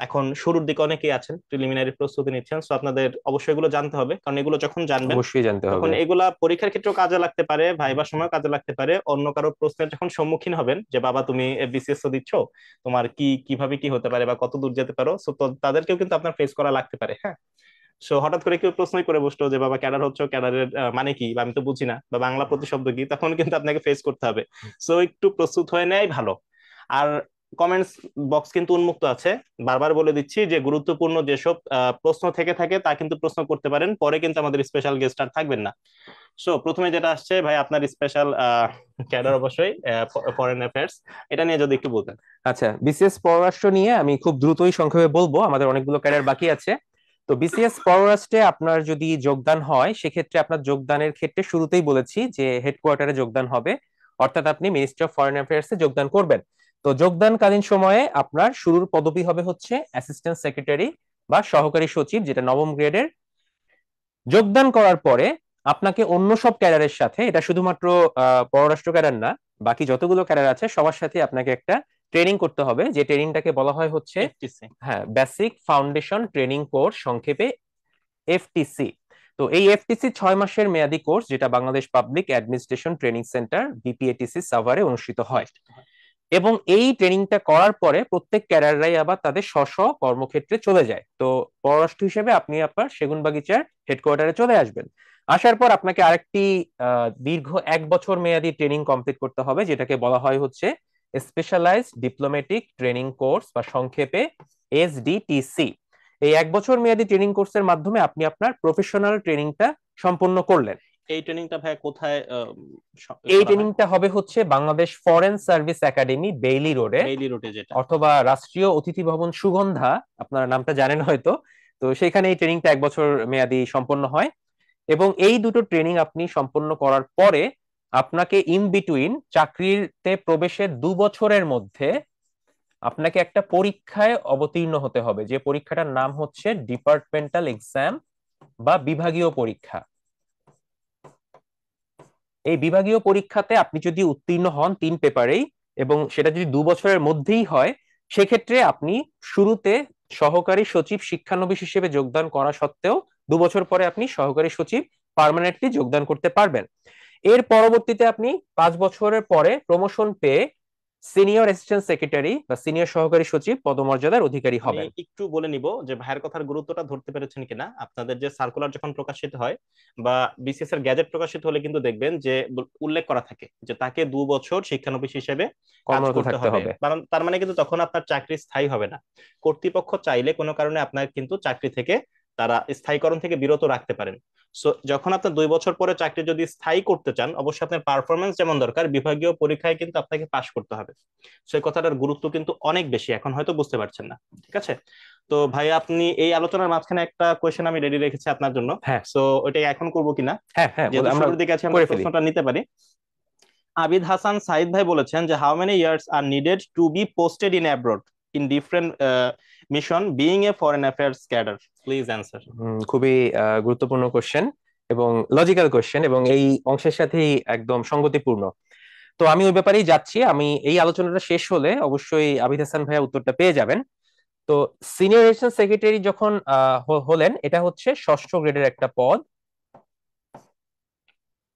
এখন শুরুর দিকে অনেকেই আছেন প্রিলিমিনারি প্রস্তুতি নিচ্ছেন, সো আপনাদের অবশ্যই এগুলো জানতে হবে, কারণ এগুলো যখন জানবেন অবশ্যই জানতে তখন হবে। এগুলা পরীক্ষার ক্ষেত্রেও কাজে লাগতে পারে, ভাইবার সময় কাজে লাগতে পারে, অন্য কারো প্রশ্নের যখন সম্মুখীন হবেন যে বাবা তুমি বিসিএস তো দিচ্ছ, তোমার কি কিভাবে কি হতে পারে বা কত দূর যেতে পারো, সো তাদেরকেও কিন্তু আপনার ফেস করা লাগতে পারে, হ্যাঁ। সো হঠাৎ করে কেউ প্রশ্নই করে বসলো যে বাবা ক্যাডার হচ্ছে, ক্যাডারের মানে কি, বা আমি তো বুঝি না, বা বাংলা প্রতিশব্দ কি, তখন কিন্তু আপনাকে ফেস করতে হবে। সো একটু প্রস্তুত হয়ে নেয় ভালো। আর কমেন্টস বক্স কিন্তু উন্মুক্ত আছে, বারবার বলে দিচ্ছি যে গুরুত্বপূর্ণ যেসব প্রশ্ন থেকে থাকে তা কিন্তু প্রশ্ন করতে পারেন, পরে কিন্তু আমাদের স্পেশাল গেস্ট আর থাকবেন না। সো প্রথমে যেটা আসছে ভাই, আপনার স্পেশাল ক্যাডার অবশ্যই ফরেন অ্যাফেয়ার্স, এটা নিয়ে যদি একটু বলতেন। আচ্ছা, বিসিএস পররাষ্ট্র নিয়ে আমি খুব দ্রুতই সংক্ষেপে বলবো, আমাদের অনেকগুলো ক্যারিয়ার বাকি আছে। তো বিসিএস পররাষ্ট্রে আপনার যদি যোগদান হয়, সেক্ষেত্রে আপনার যোগদানের ক্ষেত্রে শুরুতেই বলেছি যে হেডকোয়ার্টারে যোগদান হবে, অর্থাৎ আপনি মিনিস্ট্রি অফ ফরেন অ্যাফেয়ার্সে যোগদান করবেন। তো যোগদানকালীন সময়ে আপনার শুরুর পদবি হবে হচ্ছে অ্যাসিস্ট্যান্ট সেক্রেটারি বা সহকারী সচিব, যেটা নবম গ্রেডের। যোগদান করার পরে আপনাকে অন্য সব ক্যাডারের সাথে, এটা শুধুমাত্র পররাষ্ট্র ক্যাডার না, বাকি যতগুলো ক্যাডার আছে সবার সাথে আপনাকে একটা ট্রেনিং করতে হবে, যে ট্রেনিংটাকে বলা হয় হচ্ছে এফটিসি। হ্যাঁ বেসিক ফাউন্ডেশন ট্রেনিং কোর্স, সংক্ষেপে এফটিসি। তো এই এফটিসি 6 মাসের মেয়াদী কোর্স, যেটা Bangladesh public administration training centre BPATC সাভারে অনুষ্ঠিত হয়। এবং এই ট্রেনিংটা করার পরে প্রত্যেক ক্যাডাররাই আবার তাদের স্ব স্ব কর্মক্ষেত্রে চলে যায়। তো পররাষ্ট্র হিসেবে আপনি আপনার সেগুনবাগিচার হেডকোয়ার্টারে চলে আসবেন। আসার পর আপনাকে আরেকটি দীর্ঘ 1 বছর মেয়াদী ট্রেনিং কমপ্লিট করতে হবে, যেটাকে বলা হয় হচ্ছে স্পেশালাইজড ডিপ্লোম্যাটিক ট্রেনিং কোর্স, বা সংক্ষেপে এসডিটিসি। এই 1 বছর মেয়াদী ট্রেনিং কোর্সের মাধ্যমে আপনি আপনার প্রফেশনাল ট্রেনিংটা সম্পন্ন করলেন। এই ট্রেনিংটা ভাই কোথায় এই করা হয়? ট্রেনিংটা হবে হচ্ছে Bangladesh foreign service academy, Bailey রোডে, বেইলি রোডে যেটা। অথবা রাষ্ট্রীয় অতিথি ভবন সুগন্ধা, আপনার নামটা জানেন হয়তো। তো সেখানে এই ট্রেনিংটা 1 বছর মেয়াদী সম্পন্ন হয়। এবং এই দুটো ট্রেনিং আপনি সম্পন্ন করার পরে আপনাকে ইন বিটুইন চাকরিতে প্রবেশের 2 বছরের মধ্যে আপনাকে একটা পরীক্ষায় অবতীর্ণ হতে হবে, যে পরীক্ষাটার নাম হচ্ছে ডিপার্টমেন্টাল এক্সাম বা বিভাগীয় পরীক্ষা। এই বিভাগীয় পরীক্ষাতে আপনি যদি উত্তীর্ণ হন 3 পেপারেই, এবং সেটা যদি 2 বছরের মধ্যেই হয়, সেক্ষেত্রে আপনি শুরুতে সহকারী সচিব শিক্ষানবিশ হিসেবে যোগদান করা সত্ত্বেও 2 বছর পরে আপনি সহকারী সচিব পার্মানেন্টলি যোগদান করতে পারবেন। এর পরবর্তীতে আপনি 5 বছরের পরে প্রমোশন পেয়ে সিনিয়র অ্যাসিস্ট্যান্ট সেক্রেটারি বা সিনিয়র সহকারী সচিব পদমর্যাদার অধিকারী আমি হবেন। একটু বলে নিব যে ভাইয়ের কথার গুরুত্বটা ধরতে পেরেছেন কিনা। আপনাদের যে সার্কুলার যখন প্রকাশিত হয় বা বিসিএস এর গ্যাজেট প্রকাশিত হলে কিন্তু দেখবেন যে উল্লেখ করা থাকে যে তাকে 2 বছর শিক্ষানবিশ হিসেবে কাজ কর্মরত করতে থাকতে হবে। হবে। কারণ তার মানে কিন্তু তখন আপনার চাকরি স্থায়ী হবে না। কর্তৃপক্ষ চাইলে কোনো কারণে আপনার কিন্তু চাকরি থেকে তারা স্থায়ীকরণ থেকে বিরত রাখতে পারেন। সো যখন আপনার 2 বছর পরে চাকরি যদি স্থায়ী করতে চান, অবশ্যই আপনার পারফরমেন্স যেমন দরকার, বিভাগীয় পরীক্ষায় কিন্তু আপনাকে পাশ করতে হবে। সেই কথাটার গুরুত্ব কিন্তু অনেক বেশি, এখন হয়তো বুঝতে পারছেন না। ঠিক আছে। তো ভাই আপনি এই আলোচনার মাঝখানে একটা কোয়েশ্চেন আমি রেডি রেখেছি আপনার জন্য। হ্যাঁ সো ওইটাই এখন করব কিনা, হ্যাঁ হ্যাঁ, যেহেতু আমরা শুরুর দিকে আছি আমরা করে ফেলি। প্রশ্নটা নিতে পারি। আবিদ হাসান সাইদ ভাই বলেছেন যে how many years are needed to B posted in abroad in different mission being a foreign affairs cadre, please answer. খুবই গুরুত্বপূর্ণ কোশ্চেন এবং লজিক্যাল কোশ্চেন, এবং এই অংশের সাথেই একদম সঙ্গতিপূর্ণ। তো আমি ওই ব্যাপারেই যাচ্ছি। আমি এই আলোচনাটা শেষ হলে অবশ্যই আবিদ হাসান ভাইয়া উত্তরটা পেয়ে যাবেন। তো সিনিয়র অ্যাসিস্ট্যান্ট সেক্রেটারি যখন হলেন, এটা হচ্ছে 6ষ্ঠ গ্রেডের একটা পদ।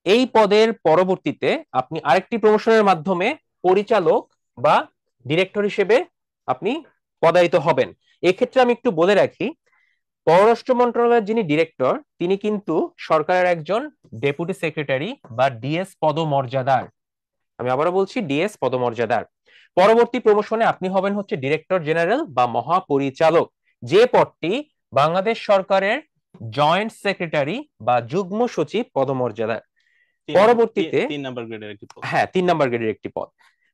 এই পদের পরবর্তীতে আপনি আরেকটি প্রমোশনের মাধ্যমে পরিচালক বা ডিরেক্টর হিসেবে আপনি পদায়িত হবেন। এক্ষেত্রে আমি একটু বলে রাখি, পররাষ্ট্র মন্ত্রণালয়ের যিনি ডিরেক্টর, তিনি কিন্তু সরকারের একজন ডেপুটি সেক্রেটারি বা ডিএস পদমর্যাদার। আমি আবারও বলছি, ডিএস পদমর্যাদার। পরবর্তী প্রমোশনে আপনি হবেন হচ্ছে ডিরেক্টর জেনারেল বা মহাপরিচালক, যে পদটি বাংলাদেশ সরকারের জয়েন্ট সেক্রেটারি বা যুগ্ম সচিব পদমর্যাদার। পরবর্তীতে 3 নম্বর গ্রেডের একটি পোস্ট। হ্যাঁ 3 নম্বর গ্রেডের একটি পদ।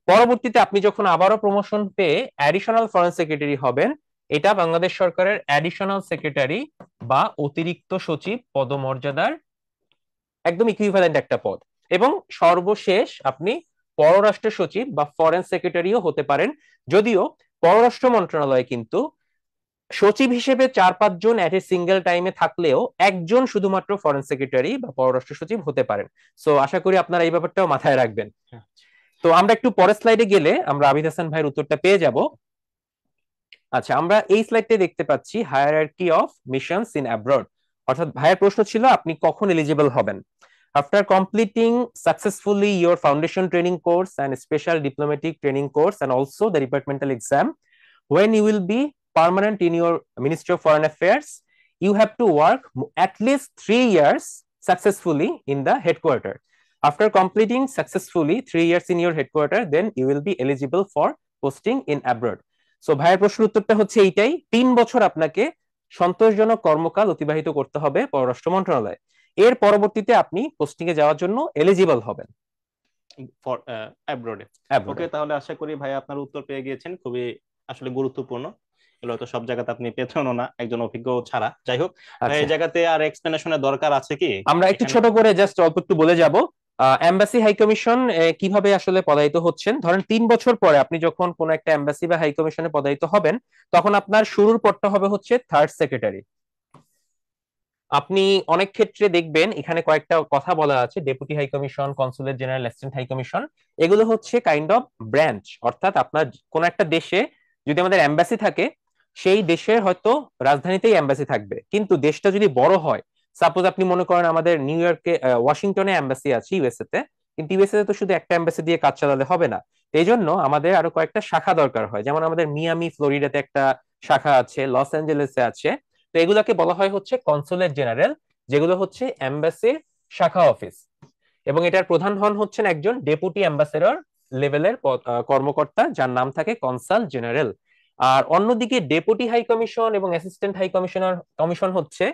পরবর্তীতে আপনি যখন আবারও প্রমোশন পেয়ে অ্যাডিশনাল ফরেন সেক্রেটারি হবেন, এটা বাংলাদেশ সরকারের অ্যাডিশনাল সেক্রেটারি বা অতিরিক্ত সচিব পদমর্যাদার একদম ইকুইভ্যালেন্ট একটা পদ। এবং সর্বশেষ আপনি পররাষ্ট্র সচিব বা ফরেন সেক্রেটারিও হতে পারেন, যদিও পররাষ্ট্র মন্ত্রণালয় কিন্তু সচিব হিসেবে 4-5 জন এট এ সিঙ্গেল টাইমে থাকলেও একজন শুধুমাত্র ফরেন সেক্রেটারি বা পররাষ্ট্র সচিব হতে পারেন। সো আশা করি আপনারা এই ব্যাপারটাও মাথায় রাখবেন। তো আমরা একটু পরের স্লাইডে গেলে আমরা আবিদ হাসান ভাইয়ের উত্তরটা পেয়ে যাব। আচ্ছা, আমরা এই স্লাইডে দেখতে পাচ্ছি hierarchy of missions in abroad. অর্থাৎ ভাইয়ের প্রশ্ন ছিল আপনি কখন এলিজিবল হবেন। After completing successfully your foundation training course and special diplomatic training course and also the departmental exam, when you will be permanent in your Ministry of Foreign Affairs, you have to work at least 3 years successfully in the headquarter. After completing successfully 3 years in your headquarter, then you will be eligible for posting in abroad. So ভাইয়ের প্রশ্নের উত্তরটা হচ্ছে এইটাই, 3 বছর আপনাকে সন্তোষজনক কর্মকাল অতিবাহিত করতে হবে পররাষ্ট্র মন্ত্রণালয়ে। এর পরবর্তীতে আপনি পোস্টিং এ যাওয়ার জন্য এলিজিবল হবেন ফর অ্যাব্রোডে। অ্যাব্রোডে। ওকে, তাহলে আশা করি ভাই আপনার উত্তর পেয়ে গিয়েছেন। খুবই আসলে গুরুত্বপূর্ণ, এগুলো হয়তো সব জায়গাতে আপনি পেতেনও না একজন অভিজ্ঞ ছাড়া। যাই হোক ভাই, আচ্ছা, এই জায়গাতে আর এক্সপ্লেনেশনের দরকার আছে কি আমরা একটু এখানে? ছোট করে জাস্ট অল্প একটু বলে যাব। এমবাসি হাই কমিশন কিভাবে আসলে পদায়িত হচ্ছেন। ধরেন 3 বছর পরে আপনি যখন কোন একটা এমবাসি বা হাই কমিশনে পদায়িত হবেন, তখন আপনার শুরুর পদটা হবে হচ্ছে থার্ড সেক্রেটারি। আপনি অনেক ক্ষেত্রে দেখবেন এখানে কয়েকটা কথা বলা আছে, deputy high commission, consulate general, assistant high commission. এগুলো হচ্ছে কাইন্ড অফ ব্রাঞ্চ, অর্থাৎ আপনার কোন একটা দেশে যদি আমাদের এম্বাসি থাকে, সেই দেশের হয়তো রাজধানীতেই এম্বাসি থাকবে, কিন্তু দেশটা যদি বড় হয়, সাপোজ আপনি মনে করেন আমাদের নিউ ইয়র্কে ওয়াশিংটনে এম্বাসি আছে ইউএসএ তে, কিন্তু ইউএসএ তে তো শুধু একটা এম্বাসি দিয়ে কাজ চালালে হবে না। এই জন্য আমাদের আরো কয়েকটা শাখা দরকার হয়, যেমন আমাদের মিয়ামি ফ্লোরিডাতে একটা শাখা আছে, লস অ্যাঞ্জেলেসে আছে। তো এগুলাকে বলা হয় হচ্ছে কনসুলেট জেনারেল, যেগুলো হচ্ছে এম্বাসির শাখা অফিস। এবং এটার প্রধান হন হচ্ছেন একজন ডেপুটি অ্যাম্বাসেডর লেভেলের কর্মকর্তা, যার নাম থাকে কনসাল জেনারেল। আর অন্যদিকে ডেপুটি হাই কমিশন এবং অ্যাসিস্ট্যান্ট হাই কমিশনার কমিশন হচ্ছে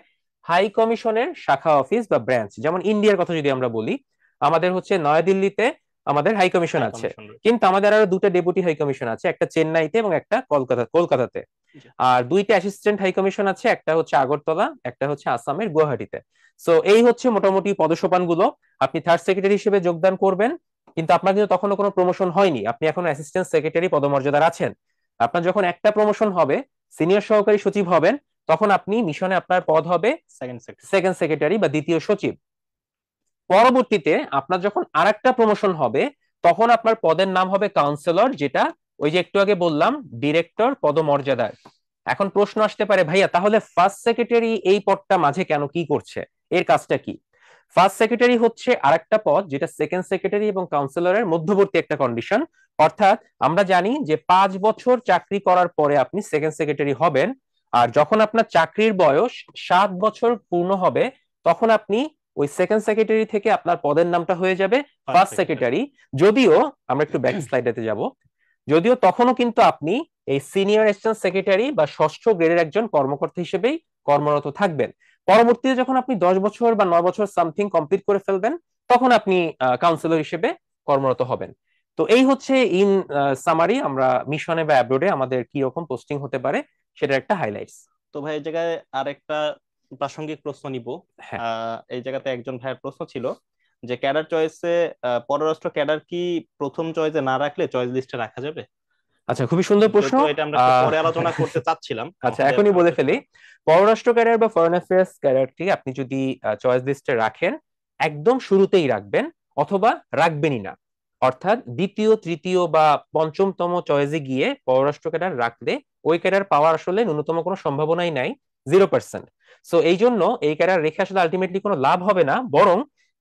হাই কমিশনের শাখা অফিস বা ব্রাঞ্চ। যেমন ইন্ডিয়ার কথা যদি আমরা বলি, আমাদের হচ্ছে নয়াদিল্লিতে আমাদের হাই কমিশন হাই আছে, কমিশন রয়েছে। কিন্তু আমাদের আরো দুটো ডেপুটি হাই কমিশন আছে, একটা চেন্নাইতে এবং একটা কলকাতাতে। জি। আর দুইটা অ্যাসিস্ট্যান্ট হাই কমিশন আছে, একটা হচ্ছে আগরতলা, একটা হচ্ছে আসামের গুয়াহাটিতে। সো এই হচ্ছে মোটামুটি পদসোপান গুলো। আপনি থার্ড সেক্রেটারি হিসেবে যোগদান করবেন, কিন্তু আপনার কিন্তু তখনও কোনো প্রমোশন হয়নি, আপনি এখন অ্যাসিস্ট্যান্ট সেক্রেটারি পদমর্যাদার আছেন। আপনার যখন একটা প্রমোশন হবে, সিনিয়র সহকারী সচিব হবেন, তখন আপনি মিশনে আপনার পদ হবে সেকেন্ড সেক্রেটারি। সেকেন্ড সেক্রেটারি বা দ্বিতীয় সচিব। পরবর্তীতে আপনার যখন আরেকটা প্রমোশন হবে, তখন আপনার পদের নাম হবে কাউন্সিলর, যেটা ওই যে একটু আগে বললাম ডিরেক্টর পদমর্যাদার। এখন প্রশ্ন আসতে পারে, ভাইয়া তাহলে ফার্স্ট সেক্রেটারি এই পদটা মাঝে কেন, কি করছে, এর কাজটা কি? ফার্স্ট সেক্রেটারি হচ্ছে আরেকটা পদ, যেটা সেকেন্ড সেক্রেটারি এবং কাউন্সিলরের মধ্যবর্তী একটা কন্ডিশন। অর্থাৎ আমরা জানি যে 5 বছর চাকরি করার পরে আপনি সেকেন্ড সেক্রেটারি হবেন, আর যখন আপনার চাকরির বয়স 7 বছর পূর্ণ হবে, তখন আপনি ওই সেকেন্ড সেক্রেটারি থেকে আপনার পদের নামটা হয়ে যাবে ফার্স্ট ফার্স্ট সেক্রেটারি। সেক্রেটারি। যদিও আমরা একটু ব্যাক স্লাইডেতে যাব, যদিও তখনও কিন্তু আপনি এই সিনিয়র অ্যাসিস্ট্যান্ট সেক্রেটারি বা ষষ্ঠ গ্রেডের একজন কর্মকর্তা হিসেবেই কর্মরত থাকবেন। পরবর্তীতে যখন আপনি 10 বছর বা 9 বছর সামথিং কমপ্লিট করে ফেলবেন, তখন আপনি কাউন্সিলর হিসেবে কর্মরত হবেন। তো এই হচ্ছে ইন সামারি আমরা মিশনে বা অ্যাব্রোডে আমাদের কি রকম পোস্টিং হতে পারে সেটার একটা হাইলাইটস। তো ভাই এই জায়গায় আরেকটা প্রাসঙ্গিক প্রশ্ন নিব। হ্যাঁ। এই জায়গাতে একজন ভাইয়ের প্রশ্ন ছিল যে ক্যাডার চয়েসে পররাষ্ট্র ক্যাডার কি প্রথম চয়েসে না রাখলে চয়েস লিস্টে রাখা যাবে? আচ্ছা, খুবই সুন্দর প্রশ্ন। যদিও এটা আমরা একটু পরে আলোচনা করতে চাচ্ছিলাম আচ্ছা, আমাদের এখনই বলে ফেলি। পররাষ্ট্র ক্যারিয়ার বা ফরেন অ্যাফেয়ার্স ক্যারিয়ারটি আপনি যদি চয়েস লিস্টে রাখেন, একদম শুরুতেই রাখবেন, অথবা রাখবেনই না। অর্থাৎ দ্বিতীয়, তৃতীয় বা পঞ্চমতম চয়েসে গিয়ে পররাষ্ট্র ক্যাডার রাখলে ওই ক্যাডার পাওয়ার আসলে ন্যূনতম কোনো সম্ভাবনাই নাই, 0%। সো এই জন্য এই ক্যাডার রেখে আসলে আলটিমেটলি কোনো লাভ হবে না, বরং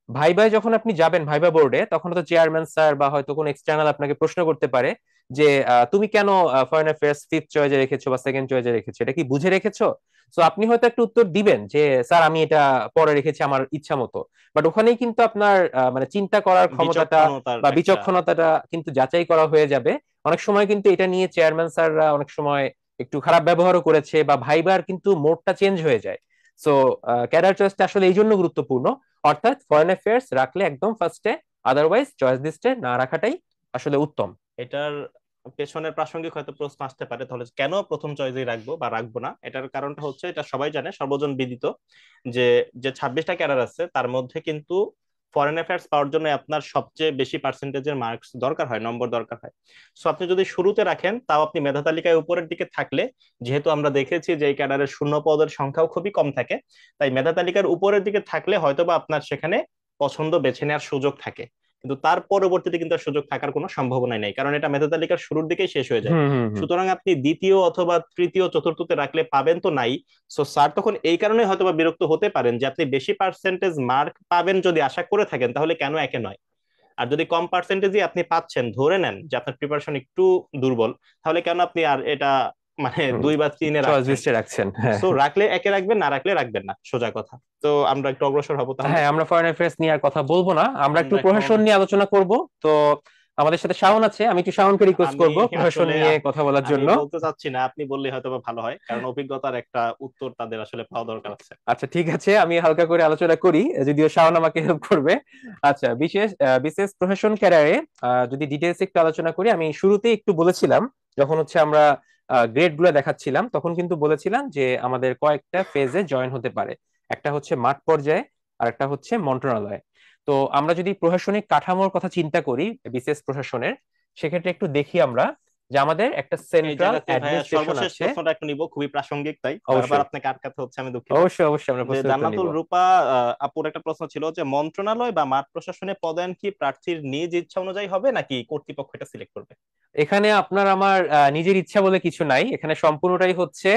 ভাইবায় যখন আপনি যাবেন ভাইবা বোর্ডে, তখন তো চেয়ারম্যান স্যার বা হয়তো কোনো এক্সটার্নাল আপনাকে প্রশ্ন করতে পারে যে তুমি কেন ফরেন অ্যাফেয়ার্স ফিফথ চয়েসে রেখেছো বা সেকেন্ড চয়েসে রেখেছো, এটা কি বুঝে রেখেছো? সো আপনি হয়তো একটা উত্তর দিবেন যে স্যার আমি এটা পরে রেখেছি আমার ইচ্ছা মতো। বাট ওখানেই কিন্তু আপনার মানে চিন্তা করার ক্ষমতাটা বিচক্ষণতার বা একটা। বিচক্ষণতাটা কিন্তু যাচাই করা হয়ে যাবে। অনেক সময় কিন্তু এটা নিয়ে চেয়ারম্যান স্যাররা অনেক সময় একটু খারাপ ব্যবহারও করেছে, বা ভাইবার কিন্তু মোডটা চেঞ্জ হয়ে যায়। সো ক্যাডার চয়েসটা আসলে এই জন্য গুরুত্বপূর্ণ। অর্থাৎ ফরেন অ্যাফেয়ার্স রাখলে একদম ফার্স্টে, আদারওয়াইজ চয়েস লিস্টে না রাখাটাই আসলে উত্তম। এটার পেছনের প্রাসঙ্গিক হয়তো প্রশ্ন আসতে পারে, তাহলে কেন প্রথম চয়েসেই রাখবো বা রাখবো না? এটার কারণটা হচ্ছে, এটা সবাই জানে, সর্বজন বিদিত, যে যে 26টা ক্যাডার আছে তার মধ্যে কিন্তু ফরেন অ্যাফেয়ার্স পাওয়ার জন্য আপনার সবচেয়ে বেশি পার্সেন্টেজের মার্কস দরকার হয়, নম্বর দরকার হয়। সো আপনি যদি শুরুতে রাখেন, তাও আপনি মেধা তালিকায় উপরের দিকে থাকলে, যেহেতু আমরা দেখেছি যে এই ক্যাডারের শূন্য পদের সংখ্যাও খুবই কম থাকে, তাই মেধা তালিকার উপরের দিকে থাকলে হয়তোবা আপনার সেখানে পছন্দ বেছে নেওয়ার সুযোগ থাকে। কিন্তু তার পরবর্তীতে কিন্তু আর সুযোগ থাকার কোনো সম্ভাবনাই নাই, কারণ এটা মেধা তালিকার শুরুর দিকেই শেষ হয়ে যায়। হুম, হুম, হুম। সুতরাং আপনি দ্বিতীয় অথবা তৃতীয় চতুর্থতে রাখলে পাবেন তো নাই। সো স্যার তখন এই কারণে হয়তোবা বিরক্ত হতে পারেন যে আপনি বেশি পার্সেন্টেজ মার্ক পাবেন যদি আশা করে থাকেন, তাহলে কেন একে নয়? আর যদি কম পার্সেন্টেজই আপনি পাচ্ছেন, ধরে নেন যে আপনার প্রিপারেশন একটু দুর্বল, তাহলে কেন আপনি আর এটা মানে দুই বা তিনে চয়েস রাখছেন? লিস্টে রাখছেন, হ্যাঁ। সো রাখলে একে রাখবেন, না রাখলে রাখবেন না, সোজা কথা। তো আমরা একটু অগ্রসর হবো তাহলে। হ্যাঁ, আমরা ফরেন অ্যাফেয়ার্স নিয়ে আর কথা বলবো না, আমরা একটু আমরা এখন, প্রশাসন নিয়ে আলোচনা করব। তো আমাদের সাথে শাওন আছে, আমি একটু শাওনকে রিকোয়েস্ট আমি করব প্রশাসন আসলে নিয়ে কথা বলার আমি জন্য। বলতে চাচ্ছি না, আপনি বললে হয়তো বা ভালো হয়, কারণ অভিজ্ঞতার একটা উত্তর তাদের আসলে পাওয়া দরকার আছে। আচ্ছা, ঠিক আছে, আমি হালকা করে আলোচনা করি, যদিও শাওন আমাকে হেল্প করবে। আচ্ছা, বিশেষ প্রশাসন ক্যারিয়ারে যদি ডিটেলস একটু আলোচনা করি, আমি শুরুতেই একটু বলেছিলাম, যখন হচ্ছে আমরা গ্রেড গুলো দেখাচ্ছিলাম, তখন কিন্তু বলেছিলাম যে আমাদের কয়েকটা ফেজে জয়েন হতে পারে। একটা হচ্ছে মাঠ পর্যায়ে, আর একটা হচ্ছে মন্ত্রণালয়ে। তো আমরা যদি প্রশাসনিক কাঠামোর কথা চিন্তা করি বিশেষ প্রশাসনের, সেক্ষেত্রে একটু দেখি আমরা যে আমাদের একটা এই সেন্ট্রাল জায়গাতে ভাইয়া অ্যাডমিনিস্ট্রেশন সর্বশেষ আছে। প্রশ্নটা একটু নিব, খুবই প্রাসঙ্গিক, তাই বারবার অবশ্যই আপনাকে আটকাতে হচ্ছে, আমি দুঃখিত। অবশ্যই অবশ্যই আমরা যে প্রশ্নের উত্তর নিব। জান্নাতুল রূপা আপুর একটা প্রশ্ন ছিল যে মন্ত্রণালয় বা মাঠ প্রশাসনে পদায়ন কি প্রার্থীর নিজ ইচ্ছা অনুযায়ী হবে নাকি কর্তৃপক্ষ এটা সিলেক্ট করবে? এখানে আপনার আমার নিজের ইচ্ছা বলে কিছু নাই, এখানে সম্পূর্ণটাই হচ্ছে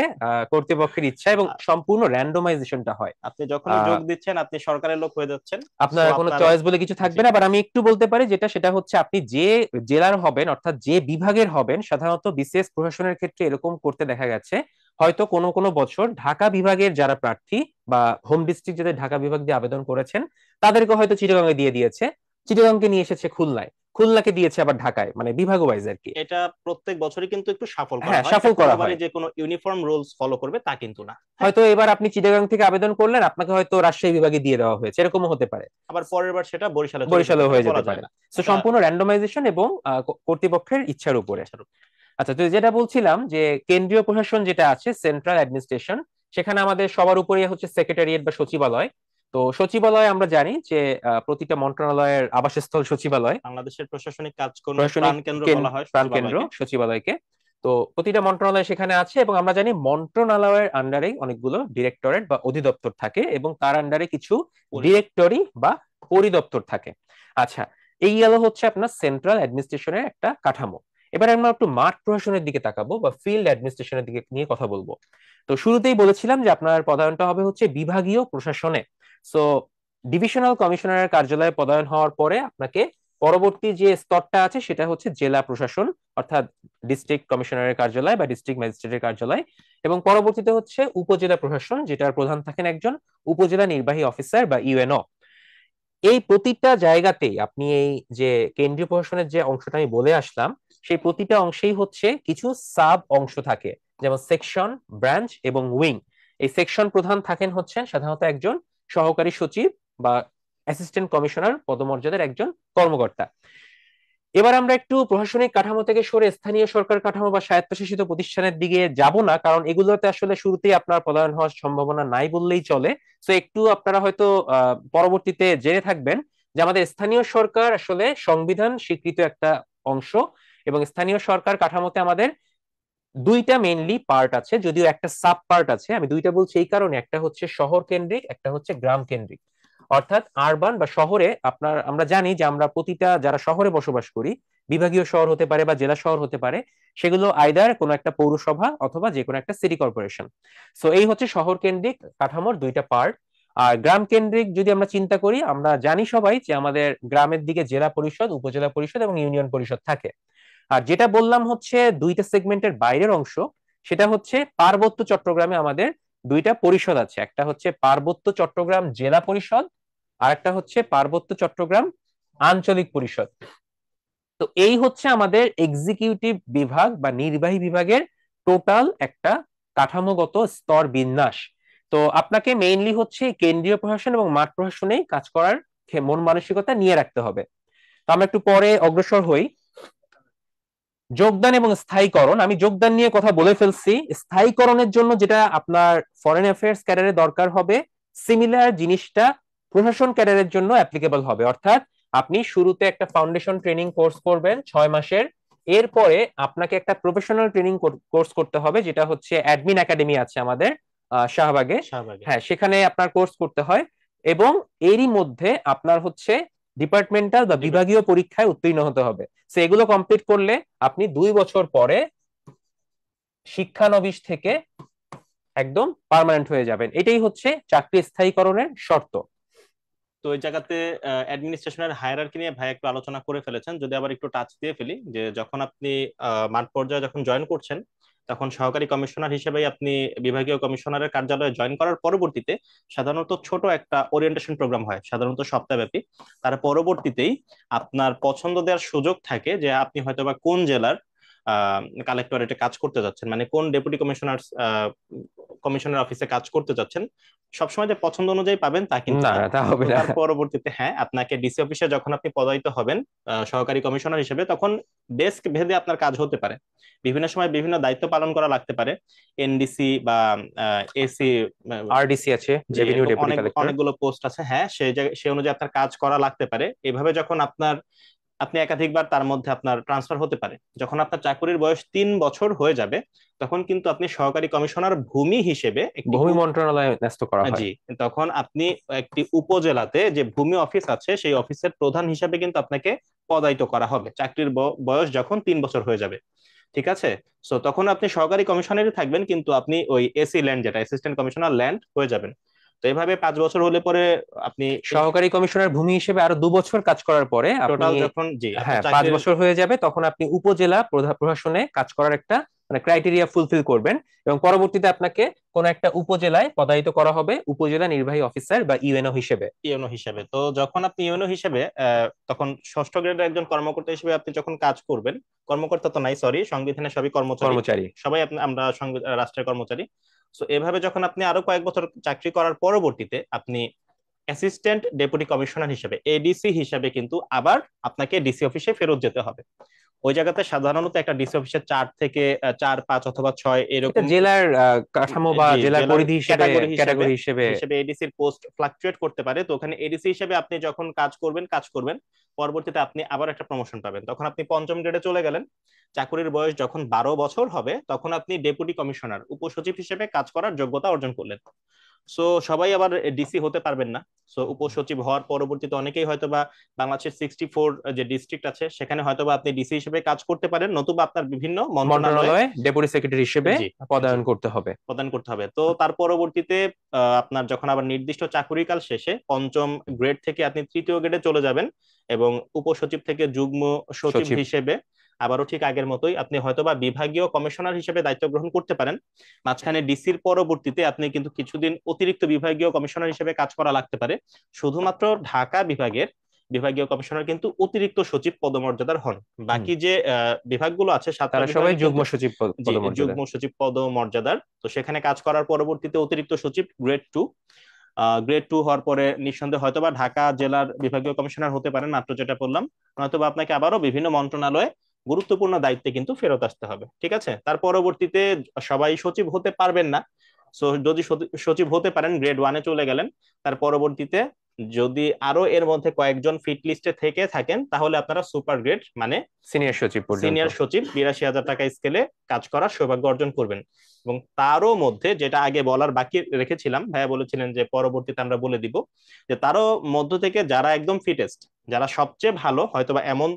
কর্তৃপক্ষের ইচ্ছা, এবং আ- সম্পূর্ণ র্যান্ডমাইজেশনটা হয়। আপনি যখনই যোগ দিচ্ছেন আপনি সরকারের লোক হয়ে যাচ্ছেন। সো আপনার কোনো আপনার, চয়েস বলে কিছু জি, থাকবে না। আবার আমি একটু বলতে পারি যেটা, সেটা হচ্ছে আপনি যে জেলার হবেন অর্থাৎ যে বিভাগের হবেন, সাধারণত বিসিএস প্রশাসনের ক্ষেত্রে এরকম করতে দেখা গেছে, হয়তো কোনো কোনো বছর ঢাকা বিভাগের যারা প্রার্থী বা হোম ডিস্ট্রিক্ট যাদের ঢাকা বিভাগ দিয়ে আবেদন করেছেন, তাদেরকে হয়তো চিটাগাঙে দিয়ে দিয়েছে, চিটাগাংকে নিয়ে এসেছে খুলনায়, খুলনাকে দিয়েছে আবার ঢাকায়, মানে বিভাগ ওয়াইজ আর কি। এটা প্রত্যেক বছরই কিন্তু একটু সাফল করা হ্যাঁ, হয়, এটা সাফল করা কোনোবারই হয়। যে কোনো ইউনিফর্ম রুলস ফলো করবে তা কিন্তু না। হ্যাঁ, হয়তো এবার আপনি চিটাগাং থেকে আবেদন করলেন, আপনাকে হয়তো রাজশাহী বিভাগে দিয়ে দেওয়া হয়েছে, এরকমও হতে পারে, আবার পরের বার সেটা বরিশালে চলে যেতে বরিশালেও পারে, হয়ে যেতে বলা যায় পারে। না। তো এটা সম্পূর্ণ র্যান্ডমাইজেশন এবং কর্তৃপক্ষের ইচ্ছার উপরে। ইচ্ছার উপর। আচ্ছা, তো যেটা বলছিলাম যে কেন্দ্রীয় প্রশাসন যেটা আছে, সেন্ট্রাল অ্যাডমিনিস্ট্রেশন, সেখানে আমাদের সবার উপরে হচ্ছে সেক্রেটারিয়েট বা সচিবালয়। তো সচিবালয় আমরা জানি যে প্রতিটা মন্ত্রণালয়ের আবাসস্থল সচিবালয়, বাংলাদেশের প্রশাসনিক কাজকর্মের প্রশাসনিক প্রাণকেন্দ্র বলা হয় প্রাণকেন্দ্র সচিবালয়কে। সচিবালয়কে। তো প্রতিটা মন্ত্রণালয় সেখানে আছে, এবং আমরা জানি মন্ত্রণালয়ের আন্ডারে অনেকগুলো ডিরেক্টরেট বা অধিদপ্তর থাকে, এবং তার আন্ডারে কিছু পরিদপ্তর। ডিরেক্টরি বা পরিদপ্তর থাকে। আচ্ছা, এই গেল হচ্ছে আপনার সেন্ট্রাল অ্যাডমিনিস্ট্রেশনের একটা কাঠামো। এবার আমরা একটু মাঠ প্রশাসনের দিকে তাকাবো বা ফিল্ড অ্যাডমিনিস্ট্রেশনের দিকে নিয়ে কথা বলবো। তো শুরুতেই বলেছিলাম যে আপনার পদায়নটা হবে হচ্ছে বিভাগীয় প্রশাসনে। সো ডিভিশনাল কমিশনারের কার্যালয়ে পদায়ন হওয়ার পরে আপনাকে পরবর্তী যে স্তরটা আছে সেটা হচ্ছে জেলা প্রশাসন, অর্থাৎ ডিস্ট্রিক্ট কমিশনারের কার্যালয় বা ডিস্ট্রিক্ট ম্যাজিস্ট্রেটের কার্যালয়, এবং পরবর্তীতে হচ্ছে উপজেলা প্রশাসন, যেটার প্রধান থাকেন একজন উপজেলা নির্বাহী অফিসার বা ইউএনও। এই প্রতিটা জায়গাতেই আপনি এই যে কেন্দ্রীয় প্রশাসনের যে অংশটা আমি বলে আসলাম, সেই প্রতিটা অংশেই হচ্ছে কিছু সাব অংশ থাকে, যেমন সেকশন, ব্রাঞ্চ এবং উইং। এই সেকশন প্রধান থাকেন হচ্ছেন সাধারণত একজন সহকারী সচিব বা অ্যাসিস্ট্যান্ট কমিশনার পদমর্যাদার একজন কর্মকর্তা। এবার আমরা একটু প্রশাসনিক কাঠামো থেকে সরে স্থানীয় সরকার কাঠামো বা স্বায়ত্তশাসিত প্রতিষ্ঠানের দিকে যাব না, কারণ এগুলোতে আসলে শুরুতেই আপনার পদায়ন হওয়ার সম্ভাবনা নাই বললেই চলে। তো একটু আপনারা হয়তো পরবর্তীতে জেনে থাকবেন যে আমাদের স্থানীয় সরকার আসলে সংবিধান স্বীকৃত একটা অংশ, এবং স্থানীয় সরকার কাঠামোতে আমাদের দুইটা মেইনলি পার্ট আছে, যদিও একটা সাব পার্ট আছে। আমি দুইটা বলছি এই কারণে, একটা হচ্ছে শহর কেন্দ্রিক, একটা হচ্ছে গ্রাম কেন্দ্রিক। অর্থাৎ আরবান বা শহরে আপনার, আমরা জানি যে আমরা প্রতিটা যারা শহরে বসবাস করি, বিভাগীয় শহর হতে পারে বা জেলা শহর হতে পারে, সেগুলো আইদার কোনো একটা পৌরসভা অথবা যে কোনো একটা সিটি কর্পোরেশন। সো এই হচ্ছে শহর কেন্দ্রিক কাঠামোর দুইটা পার্ট। আর গ্রাম কেন্দ্রিক যদি আমরা চিন্তা করি, আমরা জানি সবাই যে আমাদের গ্রামের দিকে জেলা পরিষদ, উপজেলা পরিষদ এবং ইউনিয়ন পরিষদ থাকে। আর যেটা বললাম হচ্ছে দুইটা সেগমেন্টের বাইরের অংশ, সেটা হচ্ছে পার্বত্য চট্টগ্রামে আমাদের দুইটা পরিষদ আছে, একটা হচ্ছে পার্বত্য চট্টগ্রাম জেলা পরিষদ, আর একটা হচ্ছে পার্বত্য চট্টগ্রাম আঞ্চলিক পরিষদ। তো এই হচ্ছে আমাদের এক্সিকিউটিভ বিভাগ বা নির্বাহী বিভাগের টোটাল একটা কাঠামোগত স্তর বিন্যাস। তো আপনাকে মেইনলি হচ্ছে কেন্দ্রীয় প্রশাসন এবং মাঠ প্রশাসনেই কাজ করার মন মানসিকতা নিয়ে রাখতে হবে। তো আমরা একটু পরে অগ্রসর হই। যোগদান এবং স্থায়ীকরণ, আমি যোগদান নিয়ে কথা বলে ফেলছি। স্থায়ীকরণের জন্য যেটা আপনার ফরেন অ্যাফেয়ার্স ক্যাডারে দরকার হবে, সিমিলার জিনিসটা প্রশাসন ক্যাডারের জন্য অ্যাপ্লিকেবল হবে। অর্থাৎ আপনি শুরুতে একটা ফাউন্ডেশন ট্রেনিং কোর্স করবেন 6 মাসের, এরপরে আপনাকে একটা প্রফেশনাল ট্রেনিং কোর্স করতে হবে, যেটা হচ্ছে অ্যাডমিন একাডেমি আছে আমাদের শাহবাগে। শাহবাগে। হ্যাঁ, সেখানে আপনার কোর্স করতে হয়, এবং এরই মধ্যে আপনার হচ্ছে ডিপার্টমেন্টাল বা বিভাগীয় পরীক্ষায় উত্তীর্ণ হতে হবে। তো এগুলো কমপ্লিট করলে আপনি 2 বছর পরে শিক্ষানবিশ থেকে একদম পার্মানেন্ট হয়ে যাবেন। এটাই হচ্ছে চাকরি স্থায়ীকরণের শর্ত। তো ওই জায়গাতে অ্যাডমিনিস্ট্রেশনের হায়ারার্কি নিয়ে ভাই একটু আলোচনা করে ফেলেছেন, যদি আবার একটু টাচ দিয়ে ফেলি যে যখন আপনি মাঠ পর্যায়ে যখন জয়েন করছেন, তখন সহকারী কমিশনার হিসেবেই আপনি বিভাগীয় কমিশনারের কার্যালয়ে জয়েন করার পরবর্তীতে সাধারণত ছোট একটা ওরিয়েন্টেশন প্রোগ্রাম হয়, সাধারণত সপ্তাহব্যাপী। তার পরবর্তীতেই আপনার পছন্দ দেওয়ার সুযোগ থাকে যে আপনি হয়তোবা কোন জেলার কালেক্টরেটে কাজ করতে যাচ্ছেন, মানে কোন ডেপুটি কমিশনার কমিশনার অফিসে কাজ করতে যাচ্ছেন। সবসময় যে পছন্দ অনুযায়ী পাবেন তা কিন্তু না না। না, তা হবে তো না। তার পরবর্তীতে হ্যাঁ, আপনাকে ডিসি অফিসে যখন আপনি পদায়িত হবেন সহকারী কমিশনার হিসেবে, তখন ডেস্ক ভেদে আপনার কাজ হতে পারে, বিভিন্ন সময় বিভিন্ন দায়িত্ব পালন করা লাগতে পারে। এনডিসি বা এসি, আরডিসি আছে, যে রেভিনিউ এরকম ডেপুটি কালেক্টর। অনেকগুলো পোস্ট আছে, হ্যাঁ সেই জায়গায় সেই অনুযায়ী আপনার কাজ করা লাগতে পারে। এভাবে যখন আপনার আপনি একাধিকবার তার মধ্যে আপনার ট্রান্সফার হতে পারে। যখন আপনার চাকরির বয়স 3 বছর হয়ে যাবে, তখন কিন্তু আপনি সহকারী কমিশনার ভূমি হিসেবে একটি ভূমি মন্ত্রণালয়ে ন্যস্ত করা হয়। জি, তখন আপনি একটি উপজেলাতে যে ভূমি অফিস আছে সেই অফিসের প্রধান হিসাবে কিন্তু আপনাকে পদায়িত করা হবে চাকরির বয়স যখন 3 বছর হয়ে যাবে। ঠিক আছে। সো তখন আপনি সহকারী কমিশনারই থাকবেন, কিন্তু আপনি ওই এসি ল্যান্ড, যেটা অ্যাসিস্ট্যান্ট কমিশনার ল্যান্ড হয়ে যাবেন। তো এইভাবে 5 বছর হলে পরে আপনি সহকারী কমিশনার ভূমি হিসেবে আরো 2 বছর কাজ করার পরে আপনি, টোটাল যখন জি আপনার হ্যাঁ, পাঁচ চাকরির বছর হয়ে যাবে, তখন আপনি উপজেলা প্রশাসনে কাজ করার একটা মানে ক্রাইটেরিয়া ফুলফিল করবেন, এবং পরবর্তীতে আপনাকে কোন একটা উপজেলায় পদায়িত করা হবে উপজেলা নির্বাহী অফিসার বা ইউএনও হিসেবে। ইউনো হিসেবে। তো যখন আপনি ইউনো হিসেবে তখন ষষ্ঠ গ্রেডের একজন কর্মকর্তা হিসেবে আপনি যখন কাজ করবেন, কর্মকর্তা তো নাই, সরি, সংবিধানে সবই কর্মচারী, কর্মচারী। সবাই আমরা রাষ্ট্রের কর্মচারী। তো এভাবে যখন আপনি আরো কয়েক বছর চাকরি করার পরবর্তীতে আপনি অ্যাসিস্ট্যান্ট ডেপুটি কমিশনার হিসেবে, এডিসি হিসেবে কিন্তু আবার আপনাকে ডিসি অফিসে ফেরত যেতে হবে। ওই জায়গাতে সাধারণত একটা ডিসি অফিসে 4 থেকে 4, 5 অথবা 6 এটা এরকম জেলার কাঠামো বা জি জেলার জেলার পরিধি হিসেবে, ক্যাটাগরি হিসেবে ক্যাটাগরি হিসেবে। হিসেবে এডিসির পোস্ট ফ্লাকচুয়েট করতে পারে। তো ওখানে এডিসি হিসেবে আপনি যখন কাজ করবেন পরবর্তীতে আপনি আবার একটা প্রমোশন পাবেন, তখন আপনি পঞ্চম গ্রেডে চলে গেলেন। চাকুরির বয়স যখন 12 বছর হবে তখন আপনি ডেপুটি কমিশনার উপসচিব হিসেবে কাজ করার যোগ্যতা অর্জন করলেন। সো সবাই আবার ডিসি হতে পারবেন না। সো উপসচিব হওয়ার পরবর্তীতে অনেকেই হয়তোবা বাংলাদেশের 64 যে ডিস্ট্রিক্ট আছে সেখানে হয়তোবা আপনি ডিসি হিসেবে কাজ করতে পারেন, নতুবা আপনার বিভিন্ন মন্ত্রণালয়ে মন্ত্রণালয়ে ডেপুটি সেক্রেটারি হিসেবে জি জি পদায়ন করতে হবে। প্রদান করতে হবে। তো তার পরবর্তীতে আপনার যখন আবার নির্দিষ্ট চাকুরিকাল শেষে পঞ্চম গ্রেড থেকে আপনি তৃতীয় গ্রেডে চলে যাবেন, এবং উপসচিব থেকে যুগ্ম সচিব সচিব। হিসেবে আবারও ঠিক আগের মতোই আপনি হয়তোবা বিভাগীয় কমিশনার হিসেবে দায়িত্ব গ্রহণ করতে পারেন। মাঝখানে ডিসির পরবর্তীতে আপনি কিন্তু কিছুদিন অতিরিক্ত বিভাগীয় কমিশনার হিসেবে কাজ করা লাগতে পারে। শুধুমাত্র ঢাকা বিভাগের বিভাগীয় কমিশনার কিন্তু অতিরিক্ত সচিব পদমর্যাদার হন। হুম। বাকি যে বিভাগগুলো আছে সাতটা তারা সবাই বিভাগে যুগ্ম কিন্তু সচিব জি পদমর্যাদা। যুগ্ম সচিব পদমর্যাদার। তো সেখানে কাজ করার পরবর্তীতে অতিরিক্ত সচিব গ্রেড 2, গ্রেড 2 হওয়ার পরে নিঃসন্দেহে হয়তোবা ঢাকা জেলার বিভাগীয় কমিশনার হতে পারেন, মাত্র যেটা বললাম। নয়তোবা আপনাকে আবারও বিভিন্ন মন্ত্রণালয়ে গুরুত্বপূর্ণ দায়িত্বে কিন্তু ফেরত আসতে হবে। ঠিক আছে। তার পরবর্তীতে সবাই সচিব হতে পারবেন না। সো যদি সচিব হতে পারেন গ্রেড 1-এ চলে গেলেন। তার পরবর্তীতে যদি আরো এর মধ্যে কয়েকজন ফিট লিস্টে থেকে থাকেন তাহলে আপনারা সুপার গ্রেড মানে সিনিয়র সচিব পর্যন্ত। সিনিয়র সচিব 82,000 টাকা স্কেলে কাজ করার সৌভাগ্য অর্জন করবেন। এবং তারও মধ্যে যেটা আগে বলার বাকি রেখেছিলাম, ভাইয়া বলেছিলেন যে পরবর্তীতে আমরা বলে দিব, যে তারও মধ্য থেকে যারা একদম ফিটেস্ট, যারা সবচেয়ে ভালো, হয়তোবা এমন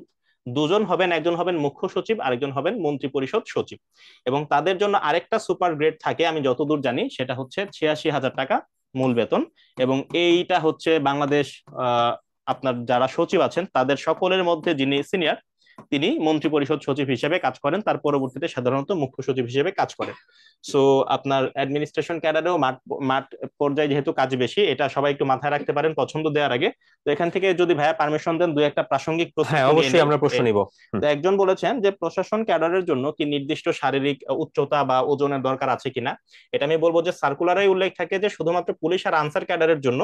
দুজন হবেন, একজন হবেন মুখ্য সচিব, আরেকজন হবেন মন্ত্রী পরিষদ সচিব। এবং তাদের জন্য আরেকটা সুপার গ্রেড থাকে, আমি যতদূর জানি সেটা হচ্ছে 86,000 টাকা মূল বেতন। এবং এইটা হচ্ছে বাংলাদেশ আপনার যারা সচিব আছেন তাদের সকলের মধ্যে যিনি সিনিয়র, তিনি মন্ত্রী পরিষদ সচিব হিসেবে কাজ করেন, তার পরবর্তীতে সাধারণত মুখ্য সচিব হিসেবে কাজ করেন। সো আপনার অ্যাডমিনিস্ট্রেশন ক্যাডারেও মাঠ মাঠ পর্যায়ে যেহেতু কাজ বেশি, এটা সবাই একটু মাথায় রাখতে পারেন পছন্দ দেওয়ার আগে। তো এখান থেকে যদি ভাইয়া পারমিশন দেন, দুই একটা প্রাসঙ্গিক প্রশ্ন হ্যাঁ, নিয়ে অবশ্যই নেই। আমরা প্রশ্ন নিব। তো একজন বলেছেন যে প্রশাসন ক্যাডারের জন্য কি নির্দিষ্ট শারীরিক উচ্চতা বা ওজনের দরকার আছে কিনা। এটা আমি বলবো যে সার্কুলারে উল্লেখ থাকে যে শুধুমাত্র পুলিশ আর আনসার ক্যাডারের জন্য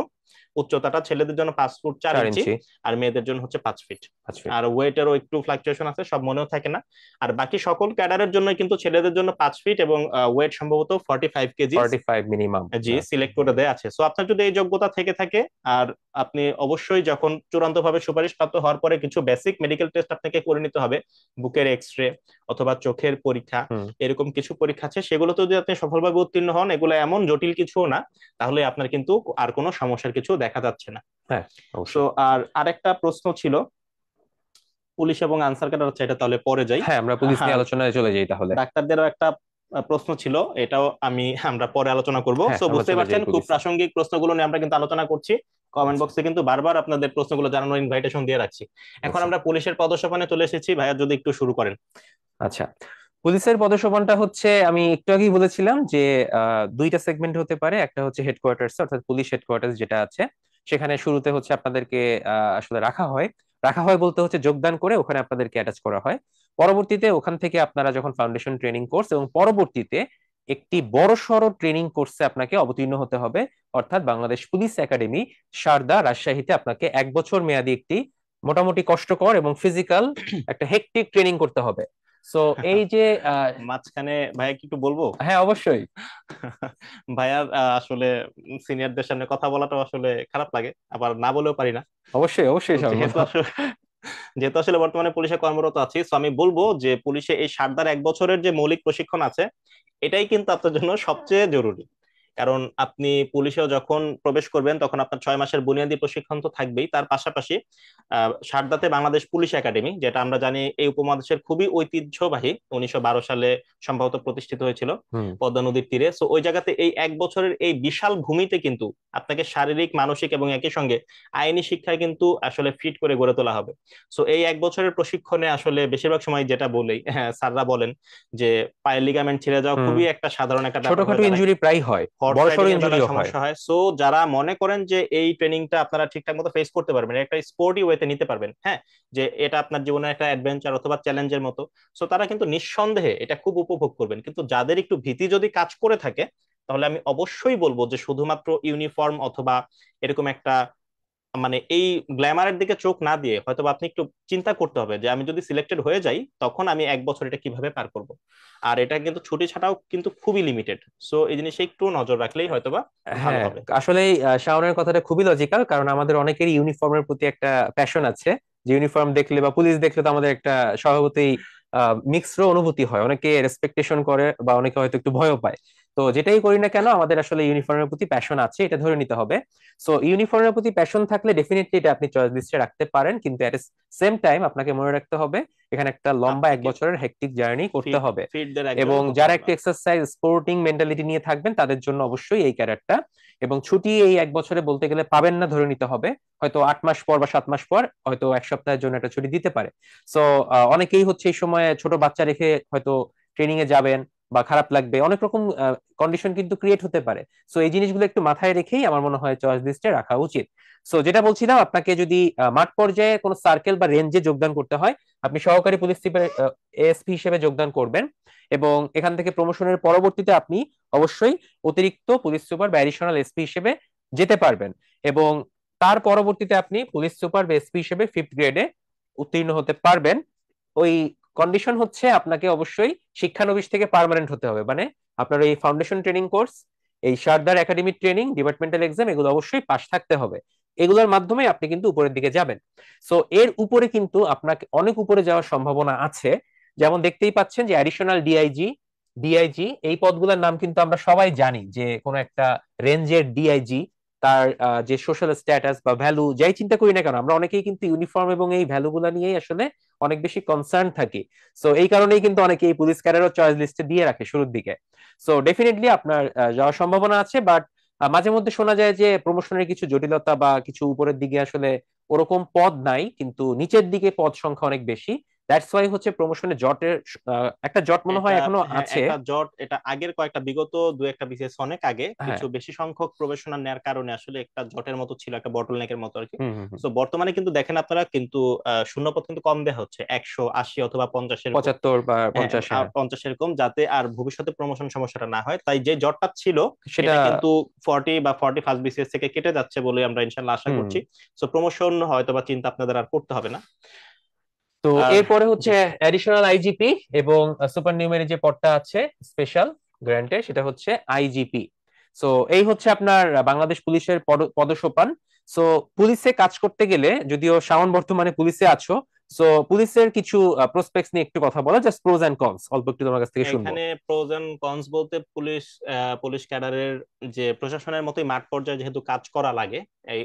উচ্চতাটা ছেলেদের জন্য 5 ফুট 4 ইঞ্চি, 4 ইঞ্চি। আর মেয়েদের জন্য হচ্ছে 5 ফিট। 5 ফিট। আর ওয়েটেরও একটু ফ্লাকচুয়েশন আছে, সব মনেও থাকে না। আর বাকি সকল ক্যাডারের জন্য কিন্তু ছেলেদের জন্য 5 ফিট এবং ওয়েট সম্ভবত 45 কেজি 45 মিনিমাম। জি সিলেক্ট করে দেয়া আছে। সো আপনার যদি এই যোগ্যতা থেকে থাকে, আর আপনি অবশ্যই যখন চূড়ান্ত ভাবে সুপারিশ প্রাপ্ত হওয়ার পরে কিছু বেসিক মেডিকেল টেস্ট আপনাকে করে নিতে হবে, বুকের এক্সরে অথবা চোখের পরীক্ষা, হুম। এরকম কিছু পরীক্ষা আছে, সেগুলোতে যদি আপনি সফলভাবে উত্তীর্ণ হন, এগুলো এমন জটিল কিছু না, তাহলে আপনার কিন্তু আর কোনো সমস্যার কিছু দেখা যাচ্ছে না। হ্যাঁ, সো অবশ্যই। আর আরেকটা প্রশ্ন ছিল পুলিশ এবং আনসার ক্যাডার, হচ্ছে এটা তাহলে পরে যাই। হ্যাঁ, আমরা পুলিশ নিয়ে আর আলোচনায় চলে যাই তাহলে। ডাক্তারদেরও একটা প্রশ্ন ছিল, এটাও আমরা পরে আলোচনা করব। হ্যাঁ, সো আমরা বুঝতে চলে যাই পারছেন খুব পুলিশে। প্রাসঙ্গিক প্রশ্নগুলো নিয়ে আমরা কিন্তু আলোচনা করছি। কমেন্ট আচ্ছা। বক্সে কিন্তু বারবার আপনাদের প্রশ্নগুলো জানানোর ইনভাইটেশন দিয়ে রাখছি। এখন আচ্ছা। আমরা পুলিশের পদসোপানে চলে এসেছি, ভাইয়া যদি একটু শুরু করেন। আচ্ছা, পুলিশের পদসোপানটা হচ্ছে, আমি একটু আগেই বলেছিলাম যে দুইটা সেগমেন্ট হতে পারে। একটা হচ্ছে হেডকোয়ার্টার্স, অর্থাৎ পুলিশ হেডকোয়ার্টার্স যেটা আছে, সেখানে শুরুতে হচ্ছে আপনাদেরকে আসলে রাখা হয়। রাখা হয় বলতে হচ্ছে যোগদান করে ওখানে আপনাদেরকে অ্যাটাচ করা হয়। পরবর্তীতে ওখান থেকে আপনারা যখন ফাউন্ডেশন ট্রেনিং কোর্স এবং পরবর্তীতে একটি বড়সড় ট্রেনিং কোর্সে আপনাকে অবতীর্ণ হতে হবে, অর্থাৎ বাংলাদেশ পুলিশ একাডেমি সারদা রাজশাহীতে আপনাকে 1 বছর মেয়াদী একটি মোটামুটি কষ্টকর এবং ফিজিক্যাল একটা হেক্টিক ট্রেনিং করতে হবে। সো এই যে মাঝখানে ভাইয়া কি একটু বলবো? হ্যাঁ, অবশ্যই। ভাইয়ার আসলে সিনিয়রদের সামনে কথা বলাটা আসলে খারাপ লাগে, আবার না বলেও পারি না। অবশ্যই, তো অবশ্যই যেহেতু সর্বদা। আসলে যেহেতু আসলে বর্তমানে পুলিশে কর্মরত আছি, তো আমি বলবো যে পুলিশে এই সারদার 1 বছরের যে মৌলিক প্রশিক্ষণ আছে, এটাই কিন্তু আপনার জন্য সবচেয়ে জরুরি। কারণ আপনি পুলিশেও যখন প্রবেশ করবেন তখন আপনার 6 মাসের বুনিয়াদী প্রশিক্ষণ তো থাকবেই, তার পাশাপাশি সারদাতে বাংলাদেশ পুলিশ একাডেমি, যেটা আমরা জানি এই উপমহাদেশের খুবই ঐতিহ্যবাহী, 1912 সালে সম্ভবত প্রতিষ্ঠিত হয়েছিল হুম। পদ্মা নদীর তীরে। সো ওই জায়গাতে এই 1 বছরের এই বিশাল ভূমিতে কিন্তু আপনাকে শারীরিক, মানসিক এবং একই সঙ্গে আইনি শিক্ষায় কিন্তু আসলে ফিট করে গড়ে তোলা হবে। সো এই 1 বছরের প্রশিক্ষণে আসলে বেশিরভাগ সময় যেটা বলেই, হ্যাঁ, স্যাররা বলেন যে পায়ের লিগামেন্ট ছিঁড়ে যাওয়া হুম। খুবই একটা সাধারণ একটা ব্যাপার ছোটখাটো হয়ে দাঁড়ায়। ইনজুরি প্রায় হয়, হর্স বড়সড় রাইডিং এর ইনজুরিও বেলায় হয়। সমস্যা হয়। সো যারা মনে করেন যে এই ট্রেনিংটা আপনারা ঠিকঠাক মতো ফেস করতে পারবেন, একটা স্পোর্টি ওয়েতে নিতে পারবেন, হ্যাঁ, যে এটা আপনার জীবনের একটা অ্যাডভেঞ্চার অথবা চ্যালেঞ্জের মতো, সো তারা কিন্তু নিঃসন্দেহে এটা খুব উপভোগ করবেন। কিন্তু যাদের একটু ভীতি যদি কাজ করে থাকে, তাহলে আমি অবশ্যই বলবো যে শুধুমাত্র ইউনিফর্ম অথবা এরকম একটা, মানে এই গ্ল্যামারের দিকে চোখ না দিয়ে হয়তো আপনি একটু চিন্তা করতে হবে যে আমি যদি সিলেক্টেড হয়ে যাই তখন আমি 1 বছর এটা কিভাবে পার করব। আর এটা কিন্তু ছুটি ছাটাও কিন্তু খুবই লিমিটেড। সো এই জিনিসে একটু নজর রাখলেই হয়তোবা ভালো হ্যাঁ, হবে। আসলে শাওনের কথাটা খুবই লজিক্যাল, কারণ আমাদের অনেকেরই ইউনিফর্মের প্রতি একটা প্যাশন আছে। যে ইউনিফর্ম দেখলে বা পুলিশ দেখলে তো আমাদের একটা স্বভাবতই মিক্সড অনুভূতি হয়, অনেকে রেসপেক্টেশন করে বা অনেকে হয়তো একটু ভয়ও পায়। তো যেটাই করি না কেন, আমাদের আসলে ইউনিফর্মের প্রতি প্যাশন আছে, এটা ধরে নিতে হবে। সো ইউনিফর্মের প্রতি প্যাশন থাকলে ডেফিনেটলি এটা আপনি চয়েস লিস্টে রাখতে পারেন, কিন্তু এট সেম টাইম আপনাকে মনে রাখতে হবে এখানে একটা লম্বা এক আপনাকে বছরের হেক্টিক জার্নি করতে ফিট হবে। ফিটদের একজন এবং হতে যারা হবে। একটু এক্সারসাইজ স্পোর্টিং মেন্টালিটি নিয়ে থাকবেন তাদের জন্য অবশ্যই এই ক্যারিয়ারটা। এবং ছুটি এই এক বছরে বলতে গেলে পাবেন না ধরে নিতে হবে, হয়তো 8 মাস পর বা 7 মাস পর হয়তো এক সপ্তাহের জন্য একটা ছুটি দিতে পারে। সো অনেকেই হচ্ছে এই সময় ছোট বাচ্চা রেখে হয়তো ট্রেনিং এ যাবেন, বা খারাপ লাগবে, অনেক রকম কন্ডিশন কিন্তু ক্রিয়েট হতে পারে। সো এই জিনিসগুলো একটু মাথায় রেখেই আমার মনে হয় চয়েস লিস্টে রাখা উচিত। সো যেটা বলছিলাম, আপনাকে যদি মাঠ পর্যায়ে কোনো সার্কেল বা রেঞ্জে যোগদান করতে হয়, আপনি সহকারী পুলিশ সুপার এএসপি হিসেবে যোগদান করবেন। এবং এখান থেকে প্রমোশনের পরবর্তীতে আপনি অবশ্যই অতিরিক্ত পুলিশ সুপার বা অ্যাডিশনাল এসপি হিসেবে যেতে পারবেন। এবং তার পরবর্তীতে আপনি পুলিশ সুপার বা এসপি হিসেবে 5th গ্রেডে উত্তীর্ণ হতে পারবেন। ওই কন্ডিশন হচ্ছে আপনাকে অবশ্যই শিক্ষানবিশ থেকে পার্মানেন্ট হতে হবে, মানে আপনার এই ফাউন্ডেশন ট্রেনিং কোর্স, এই সারদার একাডেমিক ট্রেনিং, ডিপার্টমেন্টাল এক্সাম, এগুলো অবশ্যই পাশ থাকতে হবে। এগুলোর মাধ্যমে আপনি কিন্তু উপরের দিকে যাবেন। সো এর উপরে কিন্তু আপনাকে অনেক উপরে যাওয়ার সম্ভাবনা আছে। যেমন দেখতেই পাচ্ছেন যে অ্যাডিশনাল ডিআইজি, ডিআইজি এই পদগুলোর নাম কিন্তু আমরা সবাই জানি, যে কোনো একটা রেঞ্জের ডিআইজি তার যে সোশ্যাল স্ট্যাটাস বা ভ্যালু যাই চিন্তা করি না কেন, আমরা অনেকেই কিন্তু ইউনিফর্ম এবং এই ভ্যালু গুলা নিয়েই আসলে অনেক বেশি কনসার্ন থাকি। সো এই কারণেই কিন্তু অনেকে এই পুলিশ ক্যাডারও চয়েস লিস্টে দিয়ে রাখে শুরুর দিকে। সো ডেফিনেটলি আপনার যাওয়ার সম্ভাবনা আছে, বাট মাঝে মধ্যে শোনা যায় যে প্রমোশনের কিছু জটিলতা বা কিছু উপরের দিকে আসলে ওরকম পদ নাই, কিন্তু নিচের দিকে পদ সংখ্যা অনেক বেশি। দ্যাটস ওয়াই হচ্ছে প্রমোশনে জটের একটা জট মনে এটা, হয় এখনো হ্যাঁ, আছে। একটা জট, এটা আগের কয়েকটা বিগত দু একটা বিসিএস অনেক আগে হ্যাঁ। কিছু বেশি সংখ্যক প্রবেশনার নেওয়ার কারণে আসলে একটা জটের মতো ছিল, একটা বটল নেকের মতো আর কি। হুম হুম হুম। তো বর্তমানে কিন্তু দেখেন আপনারা কিন্তু শূন্যপদ কিন্তু কম দেওয়া হচ্ছে, 180 অথবা 50 এরকম। 75 বা হ্যাঁ, 50, হ্যাঁ। 50 এরকম, যাতে আর ভবিষ্যতে প্রমোশন সমস্যাটা না হয়। তাই যে জটটা ছিল সেটা। এটা কিন্তু 40 বা 40 ফার্স্ট বিসিএস থেকে কেটে যাচ্ছে বলে আমরা ইনশাল্লাহ আশা হুম। করছি। তো প্রমোশন হয়তো বা চিন্তা আপনাদের আর করতে হবে না। তো আর এরপরে জি, হচ্ছে অ্যাডিশনাল আইজিপি, এবং সুপার নিউমেরি যে পদটা আছে স্পেশাল গ্র্যান্টে, সেটা হচ্ছে আইজিপি। সো এই হচ্ছে আপনার বাংলাদেশ পুলিশের পদসোপান। সো পুলিশে কাজ করতে গেলে, যদিও শাওন বর্তমানে পুলিশে আছো, সো পুলিশের কিছু প্রসপেক্টস নিয়ে একটু কথা বলো, জাস্ট প্রোজ এন্ড কনস অল্প একটু তোমার কাছ থেকে শুনবো। এখানে প্রোজ এন্ড কনস বলতে পুলিশ ক্যাডারের যে প্রশাসনের মতোই মাঠ পর্যায়ে যেহেতু কাজ করা লাগে,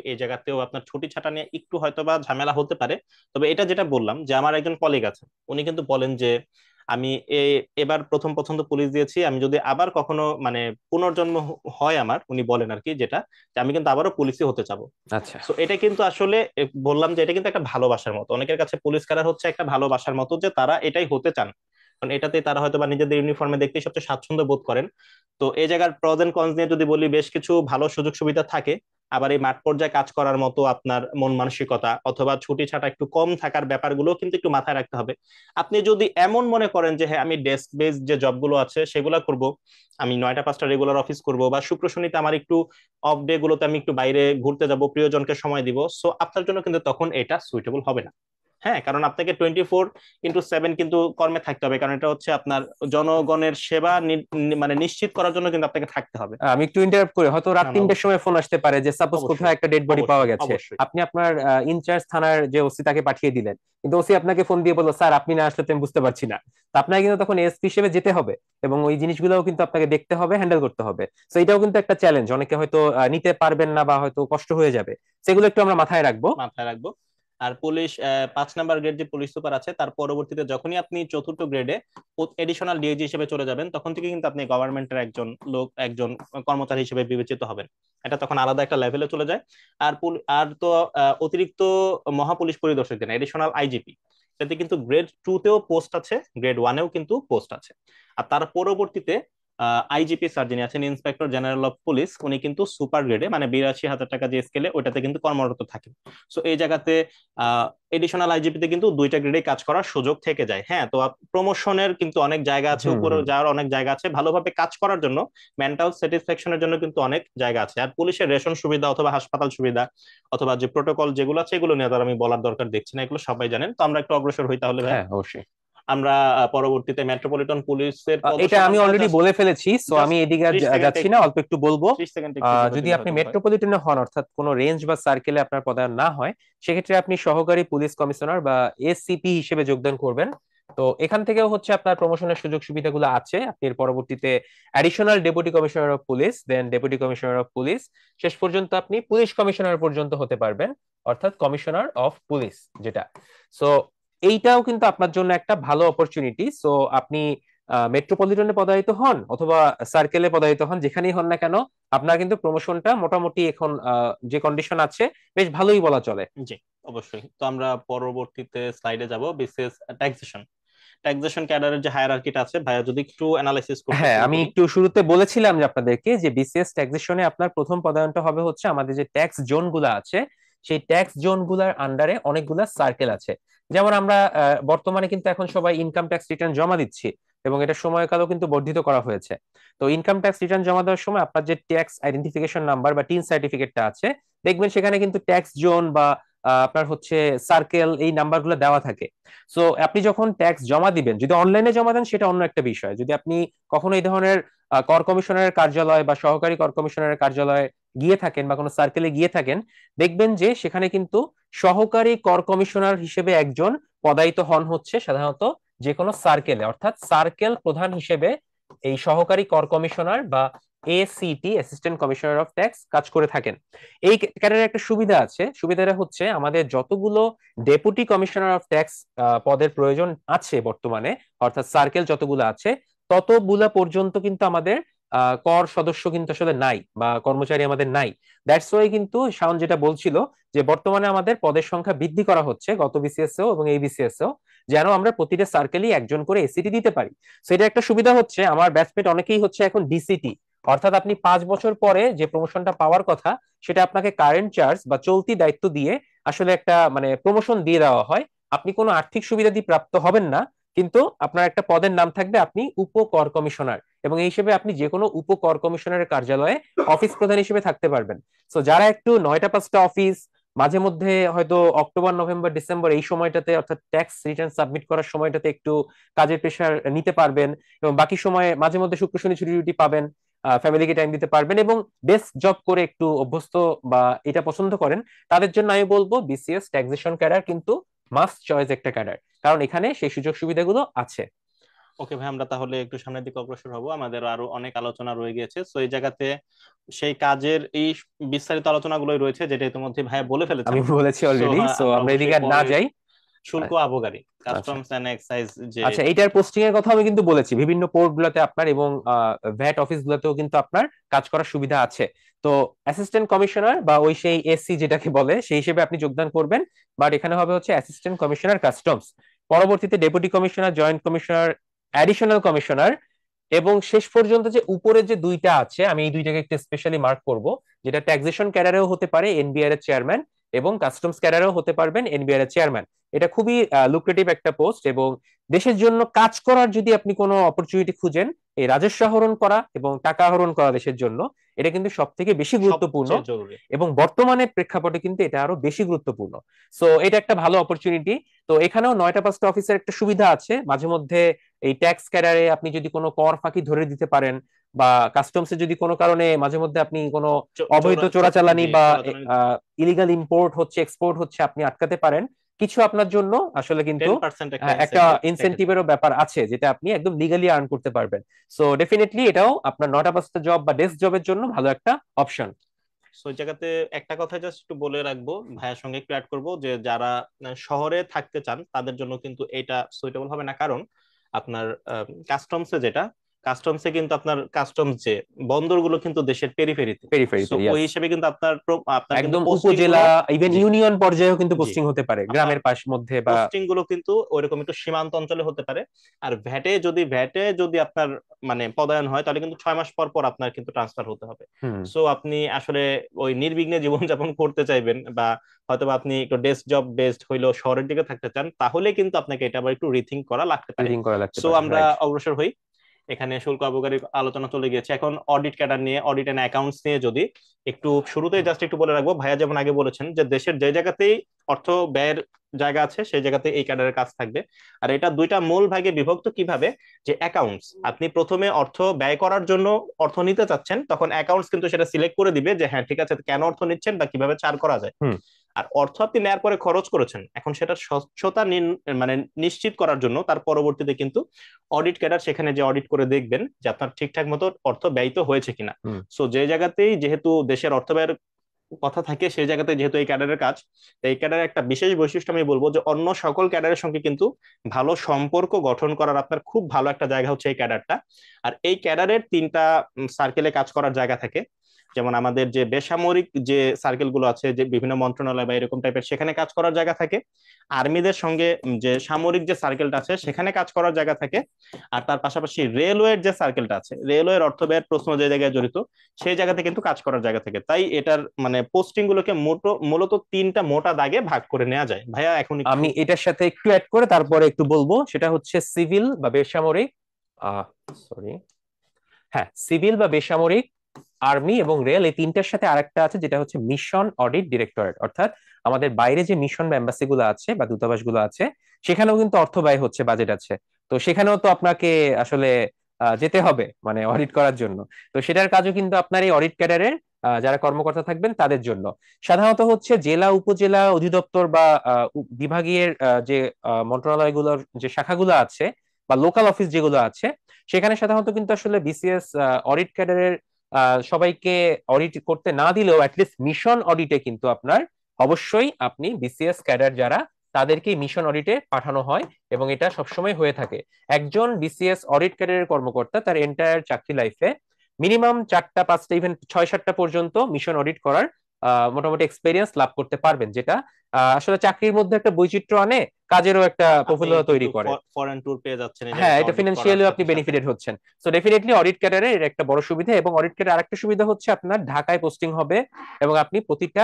এই জায়গাতেও আপনার ছুটি ছাটা নিয়ে একটু হয়তোবা ঝামেলা হতে পারে। তবে এটা যেটা বললাম যে আমার একজন কলিগ আছে, উনি কিন্তু বলেন যে আমি এবার প্রথম পছন্দ পুলিশ দিয়েছি, আমি যদি আবার কখনো মানে পুনর্জন্ম হয় আমার, উনি বলেন আর কি যেটা, যে আমি কিন্তু আবারও পুলিশই হতে চাবো। আচ্ছা। সো এটা কিন্তু আসলে বললাম যে এটা কিন্তু একটা ভালোবাসার মতো, অনেকের কাছে পুলিশ ক্যাডার হচ্ছে একটা ভালোবাসার মতো, যে তারা এটাই হতে চান, কারণ এটাতে তারা হয়তো বা নিজেদের ইউনিফর্মে দেখতেই সবচেয়ে স্বাচ্ছন্দ্য বোধ করেন। তো এই জায়গার প্রজ এন্ড কনস নিয়ে যদি বলি, বেশ কিছু ভালো সুযোগ সুবিধা থাকে। আবার এই মাঠ পর্যায়ে কাজ করার মতো আপনার মন মানসিকতা অথবা ছুটি ছাটা একটু কম থাকার ব্যাপারগুলো কিন্তু একটু মাথায় রাখতে হবে। আপনি যদি এমন মনে করেন যে হ্যাঁ আমি ডেস্ক বেস যে জবগুলো আছে সেগুলো করব, আমি 9টা 5টা রেগুলার অফিস করব, বা শুক্র শনিতে আমার একটু অফ ডে গুলোতে আমি একটু বাইরে ঘুরতে যাব, প্রিয়জনকে সময় দিব, সো আপনার জন্য কিন্তু তখন এটা সুইটেবল হবে না। হ্যাঁ, কারণ আপনাকে 24/7 কিন্তু কর্মে থাকতে হবে, কারণ এটা হচ্ছে আপনার জনগণের সেবা মানে নিশ্চিত করার জন্য কিন্তু আপনাকে থাকতে হবে। আমি একটু ইন্টারাপ্ট করি, হয়তো রাত না না, 3টের অবশ্যই সময় ফোন আসতে পারে যে সাপোজ কোথাও অবশ্যই একটা ডেড বডি পাওয়া অবশ্যই গেছে, অবশ্যই। আপনি আপনার ইনচার্জ থানার যে ওসি তাকে পাঠিয়ে দিলেন, কিন্তু ওসি আপনাকে ফোন দিয়ে বললো স্যার আপনি না আসলে তো আমি বুঝতে পারছি না। তো আপনাকে কিন্তু তখন এসপি হিসেবে যেতে হবে, এবং ওই জিনিসগুলোও কিন্তু আপনাকে দেখতে হবে, হ্যান্ডেল করতে হবে। তো এটাও কিন্তু একটা চ্যালেঞ্জ, অনেকে হয়তো নিতে পারবেন না বা হয়তো কষ্ট হয়ে যাবে, সেগুলো একটু আমরা মাথায় রাখবো। মাথায় রাখবো। আর পুলিশ 5 নাম্বার গ্রেড যে পুলিশ সুপার আছে, তার পরবর্তীতে যখনই আপনি চতুর্থ গ্রেডে এডিশনাল ডিআইজি হিসেবে চলে যাবেন, তখন থেকে কিন্তু আপনি গভর্নমেন্টের একজন লোক, একজন কর্মচারী হিসেবে বিবেচিত হবেন। এটা তখন আলাদা একটা লেভেলে চলে যায়। আর আর তো অতিরিক্ত মহাপুলিশ পরিদর্শক দেন, এডিশনাল আইজিপি, এতে কিন্তু গ্রেড 2তেও পোস্ট আছে, গ্রেড 1এও কিন্তু পোস্ট আছে। আর তার পরবর্তীতে আইজিপি স্যার যিনি আছেন, ইন্সপেক্টর জেনারেল অফ পুলিশ, উনি কিন্তু সুপার গ্রেডে মানে 82,000 টাকা যে স্কেলে ওইটাতে কিন্তু কর্মরত থাকেন। সো এই জায়গাতে এডিশনাল আইজিপিতে কিন্তু 2টা গ্রেডে কাজ করার সুযোগ থেকে যায়। হ্যাঁ, তো প্রমোশনের কিন্তু অনেক জায়গা আছে, হুম উপরে হুম। যাওয়ার অনেক জায়গা আছে, ভালোভাবে কাজ করার জন্য মেন্টাল স্যাটিসফ্যাকশনের জন্য কিন্তু অনেক জায়গা আছে। আর পুলিশের রেশন সুবিধা অথবা হাসপাতাল সুবিধা অথবা যে প্রোটোকল যেগুলো আছে, এগুলো নিয়ে তার আমি বলার দরকার দেখছি না, এগুলো সবাই জানেন। তো আমরা একটু অগ্রসর হই তাহলে ভাই। হ্যাঁ অবশ্যই। আমরা পরবর্তীতে মেট্রোপলিটন পুলিশের এটা আমি পদসংখ্যা অলরেডি জাস্ট বলে ফেলেছি, সো আমি জাস্ট এদিকে 30 সেকেন্ড যাচ্ছি না, একটু, অল্প একটু বলবো। 30 সেকেন্ড একটু বুঝাই যদি দিলে আপনি হয়তো হয়। মেট্রোপলিটনে হন, অর্থাৎ কোনো রেঞ্জ বা সার্কেলে আপনার পদায়ন না হয়, সেক্ষেত্রে আপনি সহকারী পুলিশ কমিশনার বা এসিপি হিসেবে যোগদান করবেন। তো এখান থেকেও হচ্ছে আপনার প্রমোশনের সুযোগ সুবিধাগুলো আছে। আপনি এর পরবর্তীতে additional deputy commissioner of police, then deputy commissioner of police, শেষ পর্যন্ত আপনি পুলিশ কমিশনার পর্যন্ত হতে পারবেন, অর্থাৎ কমিশনার অফ পুলিশ যেটা। সো এইটাও কিন্তু আপনার জন্য একটা ভালো অপরচুনিটি। সো আপনি মেট্রোপলিটনে পদায়িত হন অথবা সার্কেলে পদায়িত হন, যেখানেই হন না কেন, আপনার কিন্তু প্রমোশনটা মোটামুটি এখন যে কন্ডিশন আছে বেশ ভালোই বলা চলে। জি, অবশ্যই। তো আমরা পরবর্তীতে স্লাইডে যাব, বিসিএস ট্যাক্সেশন। ট্যাক্সেশন ক্যাডারের যে হায়ারার্কিটা আছে ভাইয়া, যদি একটু অ্যানালাইসিস করতে হ্যাঁ, শুরু আমি করি। একটু শুরুতে বলেছিলাম যে আপনাদেরকে যে বিসিএস ট্যাক্সেশনে আপনার প্রথম পদায়নটা হবে হচ্ছে আমাদের যে ট্যাক্স জোন গুলা আছে, সেই ট্যাক্স জোন গুলার আন্ডারে অনেকগুলা সার্কেল আছে। যেমন আমরা বর্তমানে কিন্তু এখন সবাই ইনকাম ট্যাক্স রিটার্ন জমা দিচ্ছি, এবং এটা সময়কালও কিন্তু বর্ধিত করা হয়েছে। তো ইনকাম ট্যাক্স রিটার্ন জমা দেওয়ার সময় আপনার যে ট্যাক্স আইডেন্টিফিকেশন নাম্বার বা টিন সার্টিফিকেটটা আছে, দেখবেন সেখানে কিন্তু ট্যাক্স জোন বা আপনার হচ্ছে সার্কেল, এই নাম্বারগুলো দেওয়া থাকে। সো আপনি যখন ট্যাক্স জমা দিবেন, যদি অনলাইনে জমা দেন সেটা অন্য একটা বিষয়। যদি আপনি কখনো এই ধরনের কর কমিশনারের কার্যালয় বা সহকারী কর কমিশনারের কার্যালয়ে গিয়ে থাকেন বা কোনো সার্কেলে গিয়ে থাকেন, দেখবেন যে সেখানে কিন্তু সহকারী কর কমিশনার হিসেবে একজন পদায়িত হন হচ্ছে সাধারণত যে কোনো সার্কেলে, অর্থাৎ সার্কেল প্রধান হিসেবে এই সহকারী কর কমিশনার বা এসিটি, অ্যাসিস্ট্যান্ট কমিশনার অফ ট্যাক্স, কাজ করে থাকেন। এই ক্যাডারের একটা সুবিধা আছে, সুবিধাটা হচ্ছে আমাদের যতগুলো ডেপুটি কমিশনার অফ ট্যাক্স পদের প্রয়োজন আছে বর্তমানে, অর্থাৎ সার্কেল যতগুলো আছে ততগুলা পর্যন্ত কিন্তু আমাদের কর সদস্য কিন্তু আসলে নাই বা কর্মচারী আমাদের নাই। দ্যাটস ওয়াই কিন্তু শাওন যেটা বলছিল যে বর্তমানে আমাদের পদের সংখ্যা বৃদ্ধি করা হচ্ছে গত বিসিএসও এবং এই বিসিএসও, যেন আমরা প্রতিটা সার্কেলই একজন করে এসিটি দিতে পারি। সেটা একটা সুবিধা হচ্ছে, আমার ব্যাচমেট অনেকেই হচ্ছে এখন ডিসিটি, অর্থাৎ আপনি 5 বছর পরে যে প্রমোশনটা পাওয়ার কথা, সেটা আপনাকে কারেন্ট চার্জ বা চলতি দায়িত্ব দিয়ে আসলে একটা মানে প্রমোশন দিয়ে দেওয়া হয়। আপনি কোনো আর্থিক সুবিধাদি প্রাপ্ত হবেন না, কিন্তু আপনার একটা পদের নাম থাকবে, আপনি উপকর কমিশনার, এবং এই হিসেবে আপনি যে কোনো উপকর কমিশনারের কার্যালয়ে অফিস প্রধান হিসেবে থাকতে পারবেন। তো যারা একটু 9টা 5টা অফিস, মাঝে মধ্যে হয়তো অক্টোবর নভেম্বর ডিসেম্বর এই সময়টাতে, অর্থাৎ ট্যাক্স রিটার্ন সাবমিট করার সময়টাতে একটু কাজের প্রেশার নিতে পারবেন, এবং বাকি সময়ে মাঝে মধ্যে শুক্র শনি ছুটি টুটি পাবেন, ফ্যামিলিকে টাইম দিতে পারবেন এবং ডেস্ক জব করে একটু অভ্যস্ত বা এটা পছন্দ করেন, তাদের জন্য আমি বলবো বিসিএস ট্যাক্সেশন ক্যাডার কিন্তু মাস্ট চয়েস একটা ক্যাডার, কারণ এখানে সেই সুযোগ সুবিধাগুলো আছে। ওকে ভাই, আমরা তাহলে একটু সামনের দিকে অগ্রসর হব, আমাদের আরো অনেক আলোচনা রয়ে গেছে। তো এই জায়গাতে সেই কাজের এই বিস্তারিত আলোচনাগুলোই রয়েছে, যেটা ইতিমধ্যে ভাইয়া বলে ফেলেছেন। আমি বলেছি সো অলরেডি, হ্যাঁ, সো আমরা আমরা অবশ্যই এদিকে আর না পরে যাই। শুল্ক আবগারি, আচ্ছা কাস্টমস এন্ড এক্সাইজ যে। আচ্ছা, এইটার পোস্টিং এর কথা আমি কিন্তু বলেছি, বিভিন্ন পোর্ট গুলাতে আপনার এবং ভ্যাট অফিস গুলাতেও কিন্তু আপনার কাজ করার সুবিধা আছে। তো অ্যাসিস্ট্যান্ট কমিশনার বা ওই সেই এসসি যেটাকে বলে, সেই হিসেবে আপনি যোগদান করবেন। বাট এখানে হবে হচ্ছে অ্যাসিস্ট্যান্ট কমিশনার কাস্টমস, পরবর্তীতে deputy commissioner, joint commissioner, additional commissioner, এবং শেষ পর্যন্ত যে উপরের যে দুইটা আছে, আমি এই দুইটাকে একটু স্পেশালি মার্ক করব, যেটা ট্যাক্সেশন ক্যাডারেও হতে পারে এনবিআর এর চেয়ারম্যান, এবং কাস্টমস ক্যাডারও হতে পারবেন এনবিআর এর চেয়ারম্যান। এটা খুবই লুক্রেটিভ একটা পোস্ট, এবং দেশের জন্য কাজ করার যদি আপনি কোনো অপরচুনিটি খুঁজেন, এই রাজস্ব আহরণ করা এবং টাকা আহরণ করা দেশের জন্য, এটা কিন্তু সব থেকে বেশি গুরুত্বপূর্ণ, সবচেয়ে জরুরি। এবং বর্তমানে প্রেক্ষাপটে কিন্তু এটা আরো বেশি গুরুত্বপূর্ণ। সো এটা একটা ভালো অপরচুনিটি। তো এখানেও 9টা 5টা অফিসের একটা সুবিধা আছে, মাঝে মধ্যে এই ট্যাক্স ক্যাডারে আপনি যদি কোনো কর ফাঁকি ধরে দিতে পারেন, বা কাস্টমসে যদি কোনো কারণে মাঝে মধ্যে আপনি কোনো অবৈধ চোরাচালানি জি, বা চোরাচালানি ইলিগাল ইম্পোর্ট হচ্ছে, এক্সপোর্ট হচ্ছে, আপনি আটকাতে পারেন। কিছু আপনার জন্য আসলে কিন্তু 10% একটা একটা ইনসেনটিভ থেকে যায়। ইনসেন্টিভেরও ব্যাপার আছে, যেটা আপনি একদম লিগালি আর্ন করতে পারবেন। সো ডেফিনেটলি এটাও আপনার 9টা 5টা জব বা ডেস্ক জবের জন্য ভালো একটা অপশন। সো ওই জায়গাতে একটা কথা জাস্ট একটু বলে রাখবো, ভাইয়ার সঙ্গে একটু অ্যাড করবো, যে যারা শহরে থাকতে চান তাদের জন্য কিন্তু এটা সুইটেবল হবে না। কারণ আপনার কাস্টমসে যেটা, কাস্টমসে কিন্তু আপনার কাস্টমস যে বন্দরগুলো কিন্তু দেশের পেরিফেরিতে। সো পেরিফেরিতে, ওই ইয়াস। হিসেবে কিন্তু আপনার আপনার কিন্তু একদম পোস্টিং উপজেলা, গুলো, ইভেন জি ইউনিয়ন পর্যায়েও কিন্তু জি, পোস্টিং হতে পারে, আপনার গ্রামের পাশ মধ্যে বা। পোস্টিং গুলো কিন্তু ওইরকম একটু সীমান্ত অঞ্চলে হতে পারে। আর ভ্যাটে যদি আপনার মানে পদায়ন হয়, তাহলে কিন্তু 6 মাস পর পর আপনার কিন্তু ট্রান্সফার হতে হবে। হুম। সো আপনি আসলে ওই নির্বিঘ্নে জীবনযাপন করতে চাইবেন, বা হয়তোবা আপনি একটু ডেস্ক জব বেসড হইলেও শহরের দিকে থাকতে চান, তাহলে কিন্তু আপনাকে এটা আবার একটু রিথিঙ্ক করা লাগতে পারে। রিডিং করা লাগতে সো পারে, আমরা রাইট। অগ্রসর হই। এখানে শুল্ক আবগারি আলোচনা চলে গিয়েছে, এখন অডিট ক্যাডার নিয়ে, অডিট এন্ড অ্যাকাউন্টস নিয়ে যদি একটু শুরুতেই জাস্ট একটু বলে রাখবো। ভাইয়া যেমন আগে বলেছেন যে দেশের যে জায়গাতেই অর্থ ব্যয়ের জায়গা আছে সেই জায়গাতে এই ক্যাডারের কাজ থাকবে। আর এটা দুইটা মূল ভাগে বিভক্ত। কিভাবে? যে অ্যাকাউন্টস, আপনি প্রথমে অর্থ ব্যয় করার জন্য অর্থ নিতে চাচ্ছেন, তখন অ্যাকাউন্টস কিন্তু সেটা সিলেক্ট করে দিবে যে হ্যাঁ ঠিক আছে, কেন অর্থ নিচ্ছেন বা কিভাবে ছাড় করা যায়। হুম। আর অর্থ আপনি নেয়ার পরে খরচ করেছেন, এখন সেটার স্বচ্ছতা মানে নিশ্চিত করার জন্য তার পরবর্তীতে কিন্তু অডিট ক্যাডার সেখানে যে অডিট করে দেখবেন যে আপনার ঠিকঠাক মতো অর্থ ব্যয়িত হয়েছে কিনা। হুম। সো যে জায়গাতেই যেহেতু দেশের অর্থ ব্যয়ের কথা থাকে, সেই জায়গাতে যেহেতু এই ক্যাডারের কাজ, তো এই ক্যাডারের একটা বিশেষ বৈশিষ্ট্য আমি বলবো যে অন্য সকল ক্যাডারের সঙ্গে কিন্তু ভালো সম্পর্ক গঠন করার আপনার খুব ভালো একটা জায়গা হচ্ছে এই ক্যাডারটা। আর এই ক্যাডারের 3টা সার্কেলে কাজ করার জায়গা থাকে। যেমন আমাদের যে বেসামরিক যে সার্কেল গুলো আছে, যে বিভিন্ন মন্ত্রণালয় বা এরকম টাইপের, সেখানে কাজ করার জায়গা থাকে। আর্মিদের সঙ্গে যে সামরিক যে সার্কেলটা আছে সেখানে কাজ করার জায়গা থাকে। আর তার পাশাপাশি রেলওয়ের যে সার্কেলটা আছে, রেলওয়ের অর্থ ব্যয়ের প্রশ্ন যে জায়গায় জড়িত, সেই জায়গাতে কিন্তু কাজ করার জায়গা থাকে। তাই এটার মানে পোস্টিং গুলোকে মূলত 3টা মোটা দাগে ভাগ করে নেওয়া যায়। ভাইয়া এখন একটু আমি এটার সাথে একটু অ্যাড করে তারপরে একটু বলবো, সেটা হচ্ছে সিভিল বা বেসামরিক, সরি, হ্যাঁ, সিভিল বা বেসামরিক, আর্মি এবং রেল, এই তিনটার সাথে আরেকটা আছে যেটা হচ্ছে মিশন অডিট ডিরেক্টরেট। অর্থাৎ আমাদের বাইরে যে মিশন বা এম্বাসি গুলো আছে বা দূতাবাস গুলো আছে, সেখানেও কিন্তু অর্থ ব্যয় হচ্ছে, বাজেট আছে। তো সেখানেও তো আপনাকে আসলে যেতে হবে মানে অডিট করার জন্য। তো সেটার কাজও কিন্তু আপনার এই অডিট ক্যাডারের যারা কর্মকর্তা থাকবেন তাদের জন্য। সাধারণত হচ্ছে জেলা, উপজেলা, অধিদপ্তর বা বিভাগীয় যে মন্ত্রণালয়গুলোর যে শাখাগুলো আছে বা লোকাল অফিস যেগুলো আছে, সেখানে সাধারণত কিন্তু আসলে বিসিএস অডিট ক্যাডারের সবাইকে অডিট করতে না দিলেও অ্যাটলিস্ট মিশন অডিটে কিন্তু আপনার অবশ্যই আপনি বিসিএস ক্যাডার যারা, তাদেরকে মিশন অডিটে পাঠানো হয়, এবং এটা সবসময় হয়ে থাকে। একজন বিসিএস অডিট ক্যাডারের কর্মকর্তা তার এন্টায়ার চাকরি লাইফে মিনিমাম 4টা 5টা ইভেন 6 7টা পর্যন্ত মিশন অডিট করার মোটামুটি এক্সপেরিয়েন্স লাভ করতে পারবেন, যেটা আসলে চাকরির মধ্যে একটা বৈচিত্র্য আনে, কাজেরও একটা আপনি প্রফুল্লতা তৈরি কিন্তু করে। ফরেন ট্যুর পেয়ে যাচ্ছেন এই হ্যাঁ, জায়গাতে এটা অডিট করার ফিনান্সিয়ালিও আপনি সাথে সাথে। বেনিফিটেড হচ্ছেন। সো ডেফিনেটলি অডিট ক্যাডারের এর একটা বড় সুবিধা, এবং অডিট ক্যাডার আরেকটা সুবিধা হচ্ছে আপনার ঢাকায় পোস্টিং হবে, এবং আপনি প্রতিটা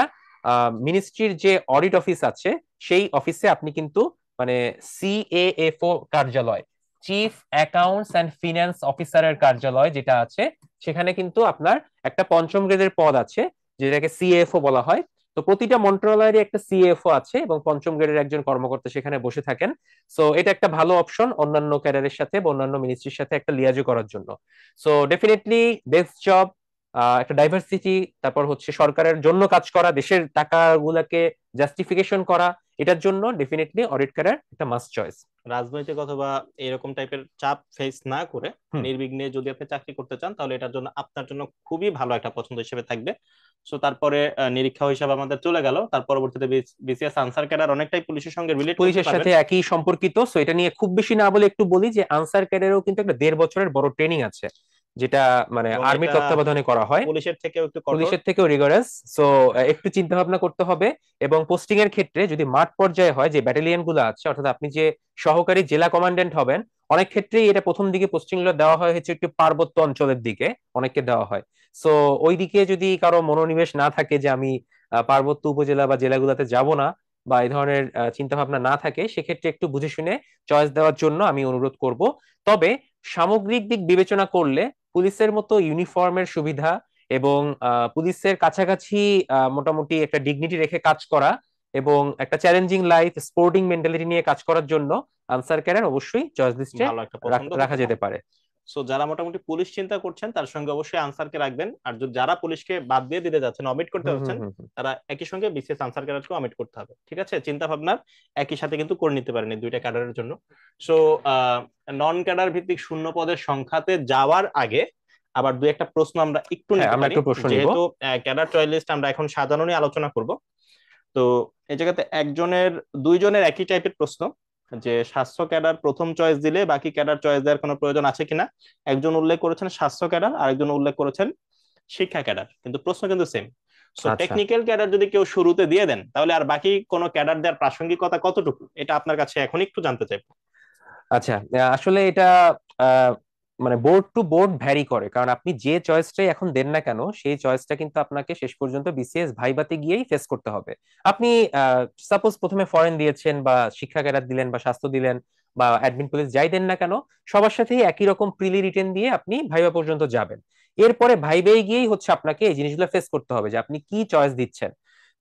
মিনিস্ট্রির যে অডিট অফিস আছে সেই অফিসে আপনি কিন্তু মানে সিএএফও কার্যালয়, চিফ অ্যাকাউন্টস অ্যান্ড ফিনান্স অফিসারের কার্যালয় যেটা আছে, সেখানে কিন্তু আপনার একটা 5ম গ্রেডের পদ আছে, যেটাকে সিএএফও বলা হয়। তো প্রতিটা মন্ত্রণালয়েরই একটা সিএফও আছে, এবং 5ম গ্রেডের একজন কর্মকর্তা সেখানে বসে থাকেন। সো এটা একটা ভালো অপশন অন্যান্য ক্যাডারের সাথে বা অন্যান্য মিনিস্ট্রির সাথে একটা লিয়াজু করার জন্য। সো ডেফিনেটলি বেস্ট জব, একটা ডাইভার্সিটি, তারপর হচ্ছে সরকারের জন্য কাজ করা, দেশের টাকাগুলোকে জাস্টিফিকেশন করা, এটার জন্য ডেফিনেটলি অডিট ক্যাডার একটা মাস্ট চয়েস। রাজনৈতিক অথবা এরকম টাইপের চাপ ফেস না করে হুম। নির্বিঘ্নে যদি আপনি চাকরি করতে চান, তাহলে এটার জন্য আপনার জন্য খুবই ভালো একটা পছন্দ হিসেবে থাকবে। সো তারপরে নিরীক্ষা হিসাবে আমাদের চলে গেল, তার পরবর্তীতে বিসিএস আনসার ক্যাডার অনেকটাই পুলিশের সঙ্গে রিলেট করতে পুলিশের পারবেন। সাথে একই সম্পর্কিত। সো এটা নিয়ে খুব বেশি না বলে একটু বলি যে আনসার ক্যাডারেও কিন্তু একটা 1.5 বছরের বড় ট্রেনিং আছে, যেটা মানে এবং আর্মির এটা তত্ত্বাবধানে করা হয়। পুলিশের থেকেও একটু কঠোর। পুলিশের থেকেও রিগরাস। সো একটু চিন্তা ভাবনা করতে হবে। এবং পোস্টিং এর ক্ষেত্রে যদি মাঠ পর্যায়ে হয়, যে ব্যাটালিয়ন গুলো আছে, অর্থাৎ আপনি যে সহকারী জেলা কমান্ড্যান্ট হবেন, অনেক ক্ষেত্রেই এটা প্রথম দিকে পোস্টিং গুলো দেওয়া হয় হচ্ছে একটু পার্বত্য অঞ্চলের দিকে অনেককে দেওয়া হয়। সো ওই দিকে যদি কারো মনোনিবেশ না থাকে যে আমি পার্বত্য উপজেলা বা জেলাগুলোতে যাব না, বা এই ধরনের চিন্তা ভাবনা না থাকে, সেক্ষেত্রে একটু বুঝে শুনে চয়েস দেওয়ার জন্য আমি অনুরোধ করব। তবে সামগ্রিক দিক বিবেচনা করলে পুলিশের মতো ইউনিফর্মের সুবিধা এবং পুলিশের কাছাকাছি মোটামুটি একটা ডিগনিটি রেখে কাজ করা এবং একটা চ্যালেঞ্জিং লাইফ স্পোর্টিং মেন্টালিটি নিয়ে কাজ করার জন্য আনসার ক্যাডার অবশ্যই চয়েস লিস্টে ভালো একটা পছন্দ রাখা হতে যেতে পারে। পারে। সো যারা মোটামুটি পুলিশ চিন্তা করছেন তার সঙ্গে অবশ্যই আনসারকে রাখবেন, আর যারা পুলিশকে বাদ দিয়ে দিতে যাচ্ছেন, অমিট করতে হুম হুম যাচ্ছেন, হুম হুম। তারা একই সঙ্গে বিসিএস আনসার ক্যাডারকেও অমিট করতে হবে। ঠিক আছে, চিন্তা ভাবনা একই সাথে কিন্তু করে নিতে পারেন এই দুইটা ক্যাডারের জন্য। সো নন ক্যাডার ভিত্তিক শূন্য পদের সংখ্যাতে যাওয়ার আগে আবার দুই একটা প্রশ্ন আমরা একটু হ্যাঁ, নিতে আমরা পারি, একটু প্রশ্ন নিব। যেহেতু ক্যাডার চয়েস লিস্ট আমরা এখন সাজানো নিয়ে আলোচনা করব। তো এই জায়গাতে দুইজনের একই টাইপের প্রশ্ন, যে স্বাস্থ্য ক্যাডার প্রথম চয়েস দিলে বাকি ক্যাডার চয়েস দেওয়ার কোনো প্রয়োজন আছে কিনা। একজন উল্লেখ করেছেন স্বাস্থ্য ক্যাডার, আরেকজন উল্লেখ করেছেন শিক্ষা ক্যাডার, কিন্তু প্রশ্ন কিন্তু সেম। সো আচ্ছা টেকনিক্যাল ক্যাডার যদি কেউ শুরুতে দিয়ে দেন, তাহলে আর বাকি কোনো ক্যাডার দেওয়ার প্রাসঙ্গিকতা কতটুকু, এটা আপনার কাছে এখন একটু জানতে চাই। আচ্ছা, আসলে এটা আহ, মানে বোর্ড টু বোর্ড ভ্যারি করে, কারণ আপনি যে চয়েসটাই এখন দেন না কেন সেই চয়েসটা কিন্তু আপনাকে শেষ পর্যন্ত বিসিএস ভাইবাতে গিয়েই ফেস করতে হবে। আপনি সাপোজ প্রথমে ফরেন দিয়েছেন বা শিক্ষা ক্যাডার দিলেন বা স্বাস্থ্য দিলেন বা অ্যাডমিন পুলিশ যাই দেন না কেন, সবার সাথেই একই রকম প্রিলি রিটেন দিয়ে আপনি ভাইবা পর্যন্ত যাবেন। এরপরে ভাইবে গিয়েই হচ্ছে আপনাকে এই জিনিসগুলো ফেস করতে হবে যে আপনি কি চয়েস দিচ্ছেন।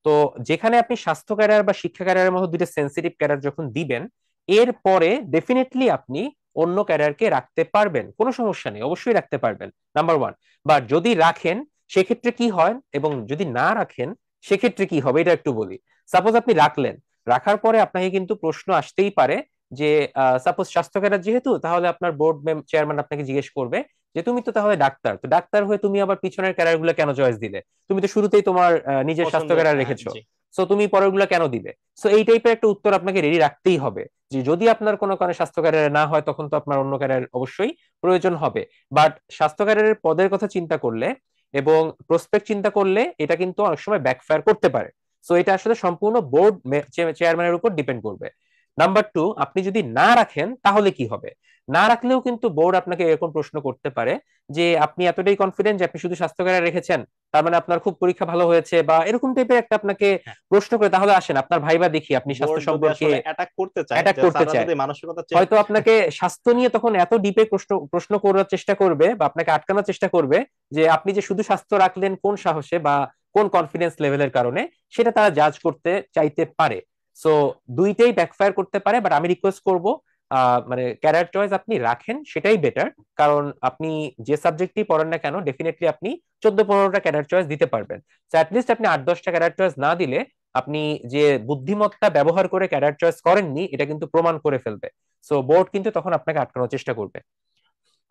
তো যেখানে আপনি স্বাস্থ্য ক্যাডার বা শিক্ষা ক্যাডারের মতো দুটো সেন্সিটিভ ক্যাডার যখন দিবেন, এরপরে ডেফিনেটলি আপনি অন্য ক্যাডারকে রাখতে পারবেন, কোনো সমস্যা নেই, অবশ্যই রাখতে পারবেন, নাম্বার ওয়ান। বা যদি রাখেন সেক্ষেত্রে কি হয়, এবং যদি না রাখেন সেক্ষেত্রে কি হবে, এটা একটু বলি। সাপোজ আপনি রাখলেন, রাখার পরে আপনাকে কিন্তু প্রশ্ন আসতেই পারে যে সাপোজ স্বাস্থ্য ক্যাডার যেহেতু, তাহলে আপনার বোর্ড চেয়ারম্যান আপনাকে জিজ্ঞেস করবে যে তুমি তো তাহলে ডাক্তার, তো ডাক্তার হয়ে তুমি আবার পিছনের ক্যাডার গুলো কেন চয়েস দিলে, তুমি তো শুরুতেই তোমার নিজের স্বাস্থ্য পছন্দের, ক্যাডার হ্যাঁ রেখেছো, জি। সো তুমি পরেরগুলো কেন দিলে। সো এই টাইপের একটা উত্তর আপনাকে রেডি রাখতেই হবে, যে যদি আপনার কোনো কারণে স্বাস্থ্য ক্যাডারে না হয় তখন তো আপনার অন্য ক্যাডার অবশ্যই প্রয়োজন হবে। বাট স্বাস্থ্য ক্যাডারের পদের কথা চিন্তা করলে এবং প্রসপেক্ট চিন্তা করলে এটা কিন্তু অনেক সময় ব্যাকফায়ার করতে পারে। সো এটা আসলে সম্পূর্ণ বোর্ড চেয়ারম্যানের উপর ডিপেন্ড করবে। নাম্বার টু, আপনি যদি না রাখেন তাহলে কি হবে। না রাখলেও কিন্তু বোর্ড আপনাকে এরকম প্রশ্ন করতে পারে যে আপনি এতটাই কনফিডেন্ট যে আপনি শুধু স্বাস্থ্য ক্যাডার রেখেছেন, তার মানে আপনার খুব পরীক্ষা ভালো হয়েছে, বা এরকম টাইপের একটা আপনাকে হ্যাঁ, প্রশ্ন করে, তাহলে আসেন আপনার ভাইবা দেখি আপনি স্বাস্থ্য বোর্ড যদি সম্পর্কে আসলে অ্যাটাক করতে চায়, অ্যাটাক যে করতে স্যাররা চায়, যদি মানসিকতা চেঞ্জ। হয়তো আপনাকে স্বাস্থ্য নিয়ে তখন এত ডিপে প্রশ্ন প্রশ্ন করার চেষ্টা করবে বা আপনাকে আটকানোর চেষ্টা করবে যে আপনি যে শুধু স্বাস্থ্য রাখলেন কোন সাহসে বা কোন কনফিডেন্স লেভেলের কারণে, সেটা তারা জাজ করতে চাইতে পারে। সো দুইটাই ব্যাকফায়ার করতে পারে, বাট আমি রিকোয়েস্ট করব মানে ক্যারিয়ার চয়েস আপনি রাখেন, সেটাই বেটার। কারণ আপনি যে সাবজেক্টই পড়েন না কেন ডেফিনেটলি আপনি 14-15টা ক্যারিয়ার চয়েস দিতে পারবেন। সো অ্যাটলিস্ট আপনি 8-10টা ক্যারিয়ার চয়েস না দিলে আপনি যে বুদ্ধিমত্তা ব্যবহার করে ক্যারিয়ার চয়েস করেননি এটা কিন্তু প্রমাণ করে ফেলবে। সো বোর্ড কিন্তু তখন আপনাকে আটকানোর চেষ্টা করবে।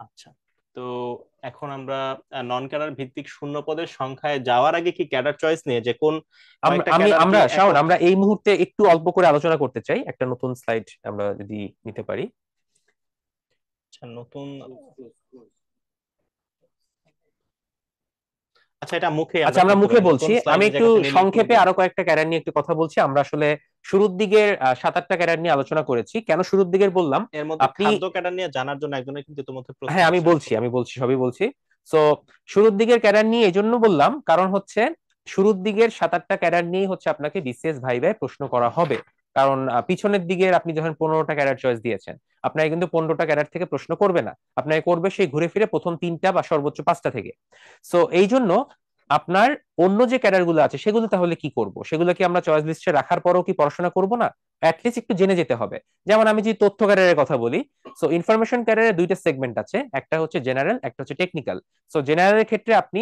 আচ্ছা, তো এখন আমরা নন ক্যাডার ভিত্তিক শূন্য পদের সংখ্যায় যাওয়ার আগে কি ক্যাডার চয়েস নিয়ে যে কোন কয়েকটা ক্যাডার কি আমরা শাওন, একক। আমরা এই মুহূর্তে একটু অল্প করে আলোচনা করতে চাই, একটা নতুন স্লাইড আমরা যদি নিতে পারি। আচ্ছা, নতুন। আচ্ছা, এটা মুখে আচ্ছা, আমরা আমরা করতে মুখে পারি, নতুন বলছি, স্লাইড আমি এই একটু জায়গাতে নিলে একটু সংক্ষেপে বেশ। আরো কয়েকটা ক্যারিয়ার নিয়ে একটু কথা বলছি। আমরা আসলে শুরুর দিকের 7-8টা ক্যারিয়ার নিয়ে আলোচনা করেছি, কেন শুরুর দিকের বললাম। এর মধ্যে আপনি, খাদ্য ক্যাডার নিয়ে জানার জন্য একজনের কিন্তু ইতিমধ্যে প্রশ্ন হ্যাঁ আমি আসছে। বলছি, সবই বলছি। সো শুরুর দিকের ক্যারিয়ার নিয়ে এই জন্য বললাম কারণ হচ্ছে শুরুর দিকের 7-8টা ক্যারিয়ার নিয়ে হচ্ছে আপনাকে বিসিএস ভাইভায় প্রশ্ন করা হবে। কারণ পিছনের দিকের আপনি যখন 15টা ক্যারিয়ার চয়েস দিয়েছেন, আপনাকে কিন্তু 15টা ক্যারিয়ার থেকে প্রশ্ন করবে না, আপনাকে করবে সেই ঘুরে ফিরে প্রথম 3টা বা সর্বোচ্চ 5টা থেকে। সো এই জন্য আপনার অন্য যে ক্যাডার গুলো আছে সেগুলো তাহলে কি করব, সেগুলো কি আমরা চয়েস লিস্টে রাখার পরেও কি পড়াশোনা করব না, অ্যাটলিস্ট একটু জেনে যেতে হবে। যেমন আমি যে তথ্য ক্যাডারের কথা বলি, সো ইনফরমেশন ক্যাডারে দুইটা সেগমেন্ট আছে, একটা হচ্ছে জেনারেল, একটা হচ্ছে টেকনিক্যাল। সো জেনারেলের ক্ষেত্রে আপনি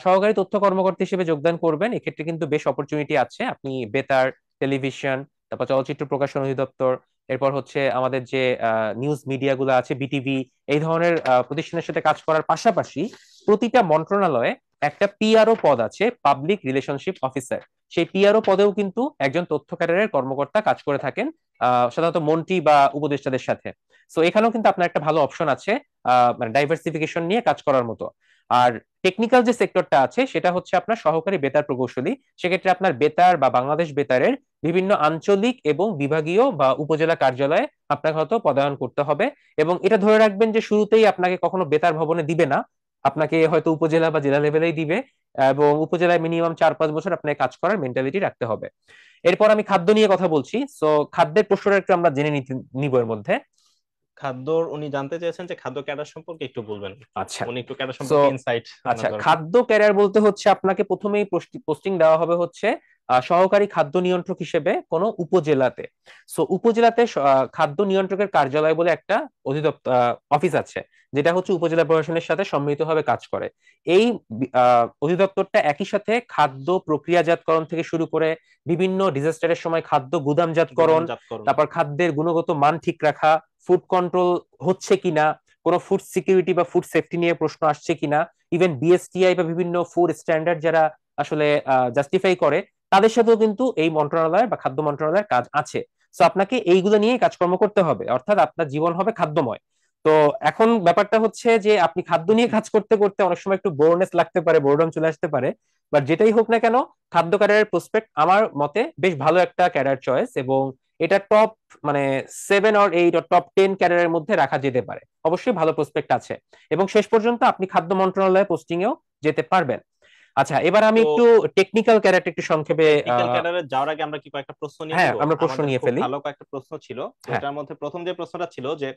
সহকারী তথ্য কর্মকর্তা হিসেবে যোগদান করবেন, এক্ষেত্রে কিন্তু বেশ অপরচুনিটি আছে। আপনি বেতার, টেলিভিশন, তারপর চলচ্চিত্র প্রকাশন অধিদপ্তর, এরপর হচ্ছে আমাদের যে নিউজ মিডিয়া গুলো আছে বিটিভি, এই ধরনের প্রতিষ্ঠানের সাথে কাজ করার পাশাপাশি প্রতিটা মন্ত্রণালয়ে একটা পিআরও পদ আছে, পাবলিক রিলেশনশিপ অফিসার। সেই পিআরও পদেও কিন্তু একজন তথ্য ক্যাডারের কর্মকর্তা কাজ করে থাকেন, সাধারণত মন্ত্রী বা উপদেষ্টাদের সাথে। সো এখানেও কিন্তু আপনার একটা ভালো অপশন আছে মানে ডাইভার্সিফিকেশন নিয়ে কাজ করার মতো। আর টেকনিক্যাল যে সেক্টরটা আছে সেটা হচ্ছে আপনার সহকারী বেতার প্রকৌশলী। সেক্ষেত্রে আপনার বেতার বা বাংলাদেশ বেতারের বিভিন্ন আঞ্চলিক এবং বিভাগীয় বা উপজেলা কার্যালয়ে আপনাকে হয়তো পদায়ন করতে হবে। এবং এটা ধরে রাখবেন যে শুরুতেই আপনাকে কখনো বেতার ভবনে দিবে না, আপনাকে হয়তো উপজেলা বা জেলা লেভেলেই দিবে। এবং উপজেলায় মিনিমাম 4-5 বছর আপনাকে কাজ করার মেন্টালিটি রাখতে হবে। এরপর আমি খাদ্য নিয়ে কথা বলছি। সো খাদ্যের প্রশ্নটা একটু আমরা জেনে নিব এর মধ্যে। খাদ্য, উনি জানতে চেয়েছেন যে খাদ্য ক্যাডার সম্পর্কে একটু বলবেন। আচ্ছা। উনি একটু ক্যাডার সো সম্পর্কে ইনসাইট আচ্ছা, ওনার দরকার। খাদ্য ক্যারিয়ার বলতে হচ্ছে আপনাকে প্রথমেই পোস্টিং দেওয়া হবে হচ্ছে সহকারী খাদ্য নিয়ন্ত্রক হিসেবে কোন উপজেলাতে। সো উপজেলাতে খাদ্য নিয়ন্ত্রকের কার্যালয় বলে একটা অধিদপ্তর অফিস আছে, যেটা হচ্ছে উপজেলা প্রশাসনের সাথে সম্মিলিতভাবে কাজ করে। এই অধিদপ্তরটা একই সাথে খাদ্য প্রক্রিয়াজাতকরণ থেকে শুরু করে বিভিন্ন ডিজাস্টারের সময় খাদ্য গুদামজাতকরণ, গুদামজাতকরণ। তারপর খাদ্যের গুণগত মান ঠিক রাখা, ফুড কন্ট্রোল হচ্ছে কিনা, কোনো ফুড সিকিউরিটি বা ফুড সেফটি নিয়ে প্রশ্ন আসছে কিনা, ইভেন বিএসটিআই বা বিভিন্ন ফুড স্ট্যান্ডার্ড যারা আসলে জাস্টিফাই করে, তাদের সাথেও কিন্তু এই মন্ত্রণালয় বা খাদ্য মন্ত্রণালয়ের কাজ আছে। সো আপনাকে এইগুলো নিয়ে কাজকর্ম করতে হবে, অর্থাৎ আপনার জীবন হবে খাদ্যময়। তো এখন ব্যাপারটা হচ্ছে যে আপনি খাদ্য নিয়ে কাজ করতে করতে অনেক সময় একটু বোরনেস লাগতে পারে, বোরডম চলে আসতে পারে, বাট যেটাই হোক না কেন, খাদ্য ক্যারিয়ারের প্রসপেক্ট আমার মতে বেশ ভালো একটা ক্যারিয়ার চয়েস, এবং এটা টপ মানে 7 or 8 or টপ 10 ক্যারিয়ারের মধ্যে রাখা যেতে পারে। অবশ্যই ভালো প্রসপেক্ট আছে, এবং শেষ পর্যন্ত আপনি খাদ্য মন্ত্রণালয়ে পোস্টিং এও যেতে পারবেন। আচ্ছা, এবার আমি তো একটু টেকনিক্যাল ক্যারিয়ারটা একটু সংক্ষেপে টেকনিক্যাল ক্যাডারে যাওয়ার আগে আমরা কি কয়েকটা প্রশ্ন নিয়ে হ্যাঁ, নিব? আমরা প্রশ্ন আমাদের নিয়ে খুব ফেলি। ভালো কয়েকটা প্রশ্ন ছিল। তো হ্যাঁ, এটার মধ্যে প্রথম যে প্রশ্নটা ছিল যে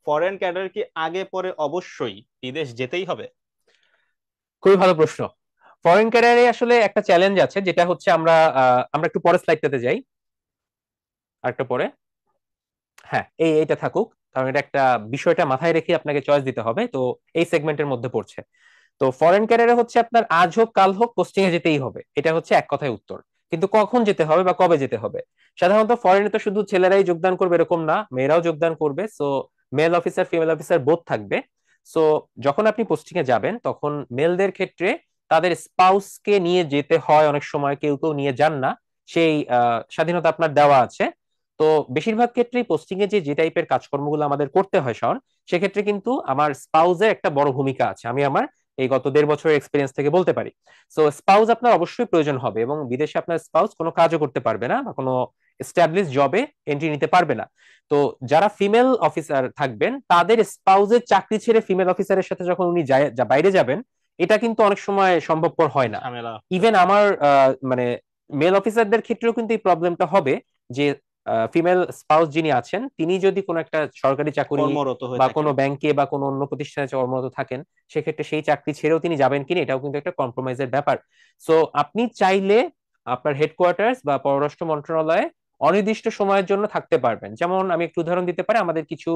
ফরেন ক্যাডার কি আগে পরে অবশ্যই বিদেশ যেতেই হবে? খুবই ভালো প্রশ্ন। ফরেন ক্যারিয়ারে আসলে একটা চ্যালেঞ্জ আছে, যেটা হচ্ছে আমরা একটু পরে স্লাইডটাতে যাই, আরেকটা পরে। হ্যাঁ, এইটা থাকুক, কারণ এটা একটা বিষয়টা মাথায় রেখে আপনাকে চয়েস দিতে হবে, তো এই সেগমেন্টের মধ্যে পড়ছে। তো ফরেন ক্যারিয়ারে হচ্ছে আপনার আজ হোক কাল হোক পোস্টিং এ যেতেই হবে, এটা হচ্ছে এক কথায় উত্তর। কিন্তু কখন যেতে হবে বা কবে যেতে হবে? সাধারণত ফরেনে তো শুধু ছেলেরাই যোগদান করবে এরকম না, মেয়েরাও যোগদান করবে। So male officer female officer both থাকবে। সো যখন আপনি পোস্টিং এ যাবেন তখন মেলদের ক্ষেত্রে তাদের স্পাউস কে নিয়ে যেতে হয়, অনেক সময় কেউ কেউ নিয়ে যান না, সেই স্বাধীনতা আপনার দেওয়া আছে। তো বেশিরভাগ ক্ষেত্রেই পোস্টিং এ যে টাইপের কাজকর্মগুলো আমাদের করতে হয় শোন, সেক্ষেত্রে কিন্তু আমার স্পাউসের একটা বড় ভূমিকা আছে, আমি আমার এই গত 1.5 বছরের এক্সপিরিয়েন্স থেকে বলতে পারি। সো স্পাউস আপনার অবশ্যই প্রয়োজন হবে, এবং বিদেশে আপনার স্পাউস কোনো কাজও করতে পারবে না বা কোনো এস্টাবলিশ জবে এন্ট্রি নিতে পারবে না। তো যারা ফিমেল অফিসার থাকবেন তাদের স্পাউসের চাকরি ছেড়ে ফিমেল অফিসারের সাথে যখন উনি বাইরে যাবেন, এটা কিন্তু অনেক সময় সম্ভবপর হয় না। ঝামেলা হতে ইভেন পারে। আমার মানে মেল অফিসারদের ক্ষেত্রেও কিন্তু এই প্রবলেমটা হবে, যে ফিমেল স্পাউস যিনি আছেন তিনি যদি কোনো একটা সরকারি চাকরি কর্মরত হয়ে বা থাকেন। কোনো ব্যাংকে বা কোনো অন্য প্রতিষ্ঠানে কর্মরত থাকেন, সেক্ষেত্রে সেই চাকরি ছেড়েও তিনি যাবেন কিনা এটাও কিন্তু একটা কম্প্রোমাইজের ব্যাপার। সো আপনি চাইলে আপনার হেডকোয়ার্টার্স বা পররাষ্ট্র মন্ত্রণালয়ে অনির্দিষ্ট সময়ের জন্য থাকতে পারবেন। যেমন আমি একটু উদাহরণ দিতে পারি, আমাদের কিছু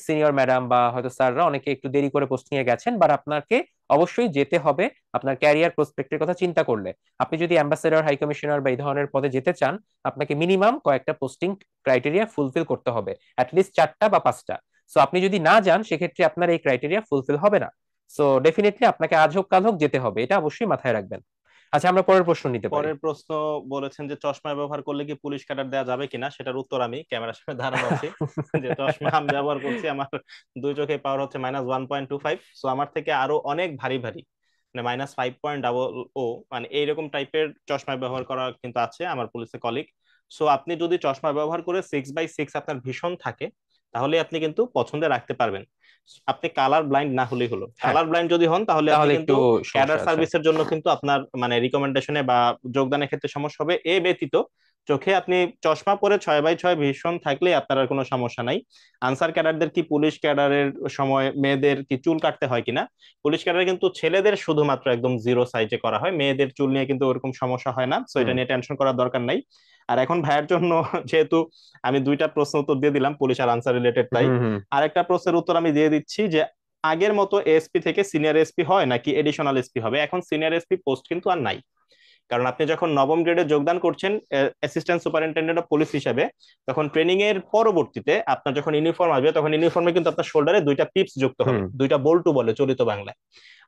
সিনিয়র ম্যাডাম বা হয়তো স্যাররা অনেকে একটু দেরি করে পোস্টিং এ গেছেন, বাট আপনাকে অবশ্যই যেতে হবে আপনার ক্যারিয়ার প্রসপেক্টের কথা চিন্তা করলে। আপনি যদি অ্যাম্বাসেডর, হাই কমিশনার বা এই ধরনের পদে যেতে চান, আপনাকে মিনিমাম কয়েকটা পোস্টিং ক্রাইটেরিয়া ফুলফিল করতে হবে, অ্যাটলিস্ট 4টা বা 5টা। সো আপনি যদি না যান সেক্ষেত্রে আপনার এই ক্রাইটেরিয়া ফুলফিল হবে না। সো ডেফিনেটলি আপনাকে আজ হোক কাল হোক যেতে হবে, এটা অবশ্যই মাথায় রাখবেন। আচ্ছা, আমরা পরের প্রশ্ন নিতে পারি। পরের প্রশ্ন বলেছেন যে চশমা ব্যবহার করলে কি পুলিশ ক্যাডার দেওয়া যাবে কিনা, সেটার উত্তর আমি ক্যামেরার সামনে দাঁড়ানো আছি। যে চশমা আমি ব্যবহার করছি, আমার দুই চোখে পাওয়ার হচ্ছে -1.25। সো আমার থেকে আরো অনেক ভারী ভারী, মানে -5.00, মানে এইরকম টাইপের চশমা ব্যবহার করা কিন্তু আছে আমার পুলিশের কলিগ। সো আপনি যদি চশমা ব্যবহার করে 6/6 আপনার ভীষণ থাকে, তাহলে আপনি কিন্তু পছন্দে রাখতে পারবেন। আপনি কালার ব্লাইন্ড না হলেই হলো। হ্যাঁ, কালার ব্লাইন্ড যদি হন তাহলে আপনি তাহলে কিন্তু একটু ক্যাডার সমস্যা আছে। সার্ভিসের জন্য কিন্তু আপনার মানে রিকমেন্ডেশনে বা যোগদানের ক্ষেত্রে সমস্যা হবে। এ ব্যতীত চোখে আপনি চশমা পরে 6/6 ভিশন থাকলে আপনার আর কোনো সমস্যা নাই। আনসার ক্যাডারদের কি পুলিশ ক্যাডারের সময় মেয়েদের কি চুল কাটতে হয় কিনা? পুলিশ ক্যাডারে কিন্তু ছেলেদের শুধুমাত্র একদম জিরো সাইজে করা হয়, মেয়েদের চুল নিয়ে কিন্তু ওরকম সমস্যা হয় না। সো এটা হুম। নিয়ে টেনশন করার দরকার নাই। আর এখন ভাইয়ের জন্য যেহেতু আমি দুইটা প্রশ্ন উত্তর দিয়ে দিলাম পুলিশ আর আনসার রিলেটেড, তাই হুম। হুম। আরেকটা প্রশ্নের উত্তর আমি দিয়ে দিচ্ছি যে আগের মতো এসপি থেকে সিনিয়র এসপি হয় নাকি এডিশনাল এসপি হবে? এখন সিনিয়র এসপি পোস্ট কিন্তু আর নাই, কারণ আপনি যখন নবম গ্রেডে যোগদান করছেন অ্যাসিস্ট্যান্ট সুপারিনটেন্ডেন্ট অফ পুলিশ হিসেবে, তখন ট্রেনিং এর পরবর্তীতে আপনার যখন ইউনিফর্ম আসবে, তখন ইউনিফর্মে কিন্তু আপনার শোল্ডারে দুইটা পিপস যুক্ত হবে, হুম। দুইটা বল্টু বলে চলিত বাংলায়।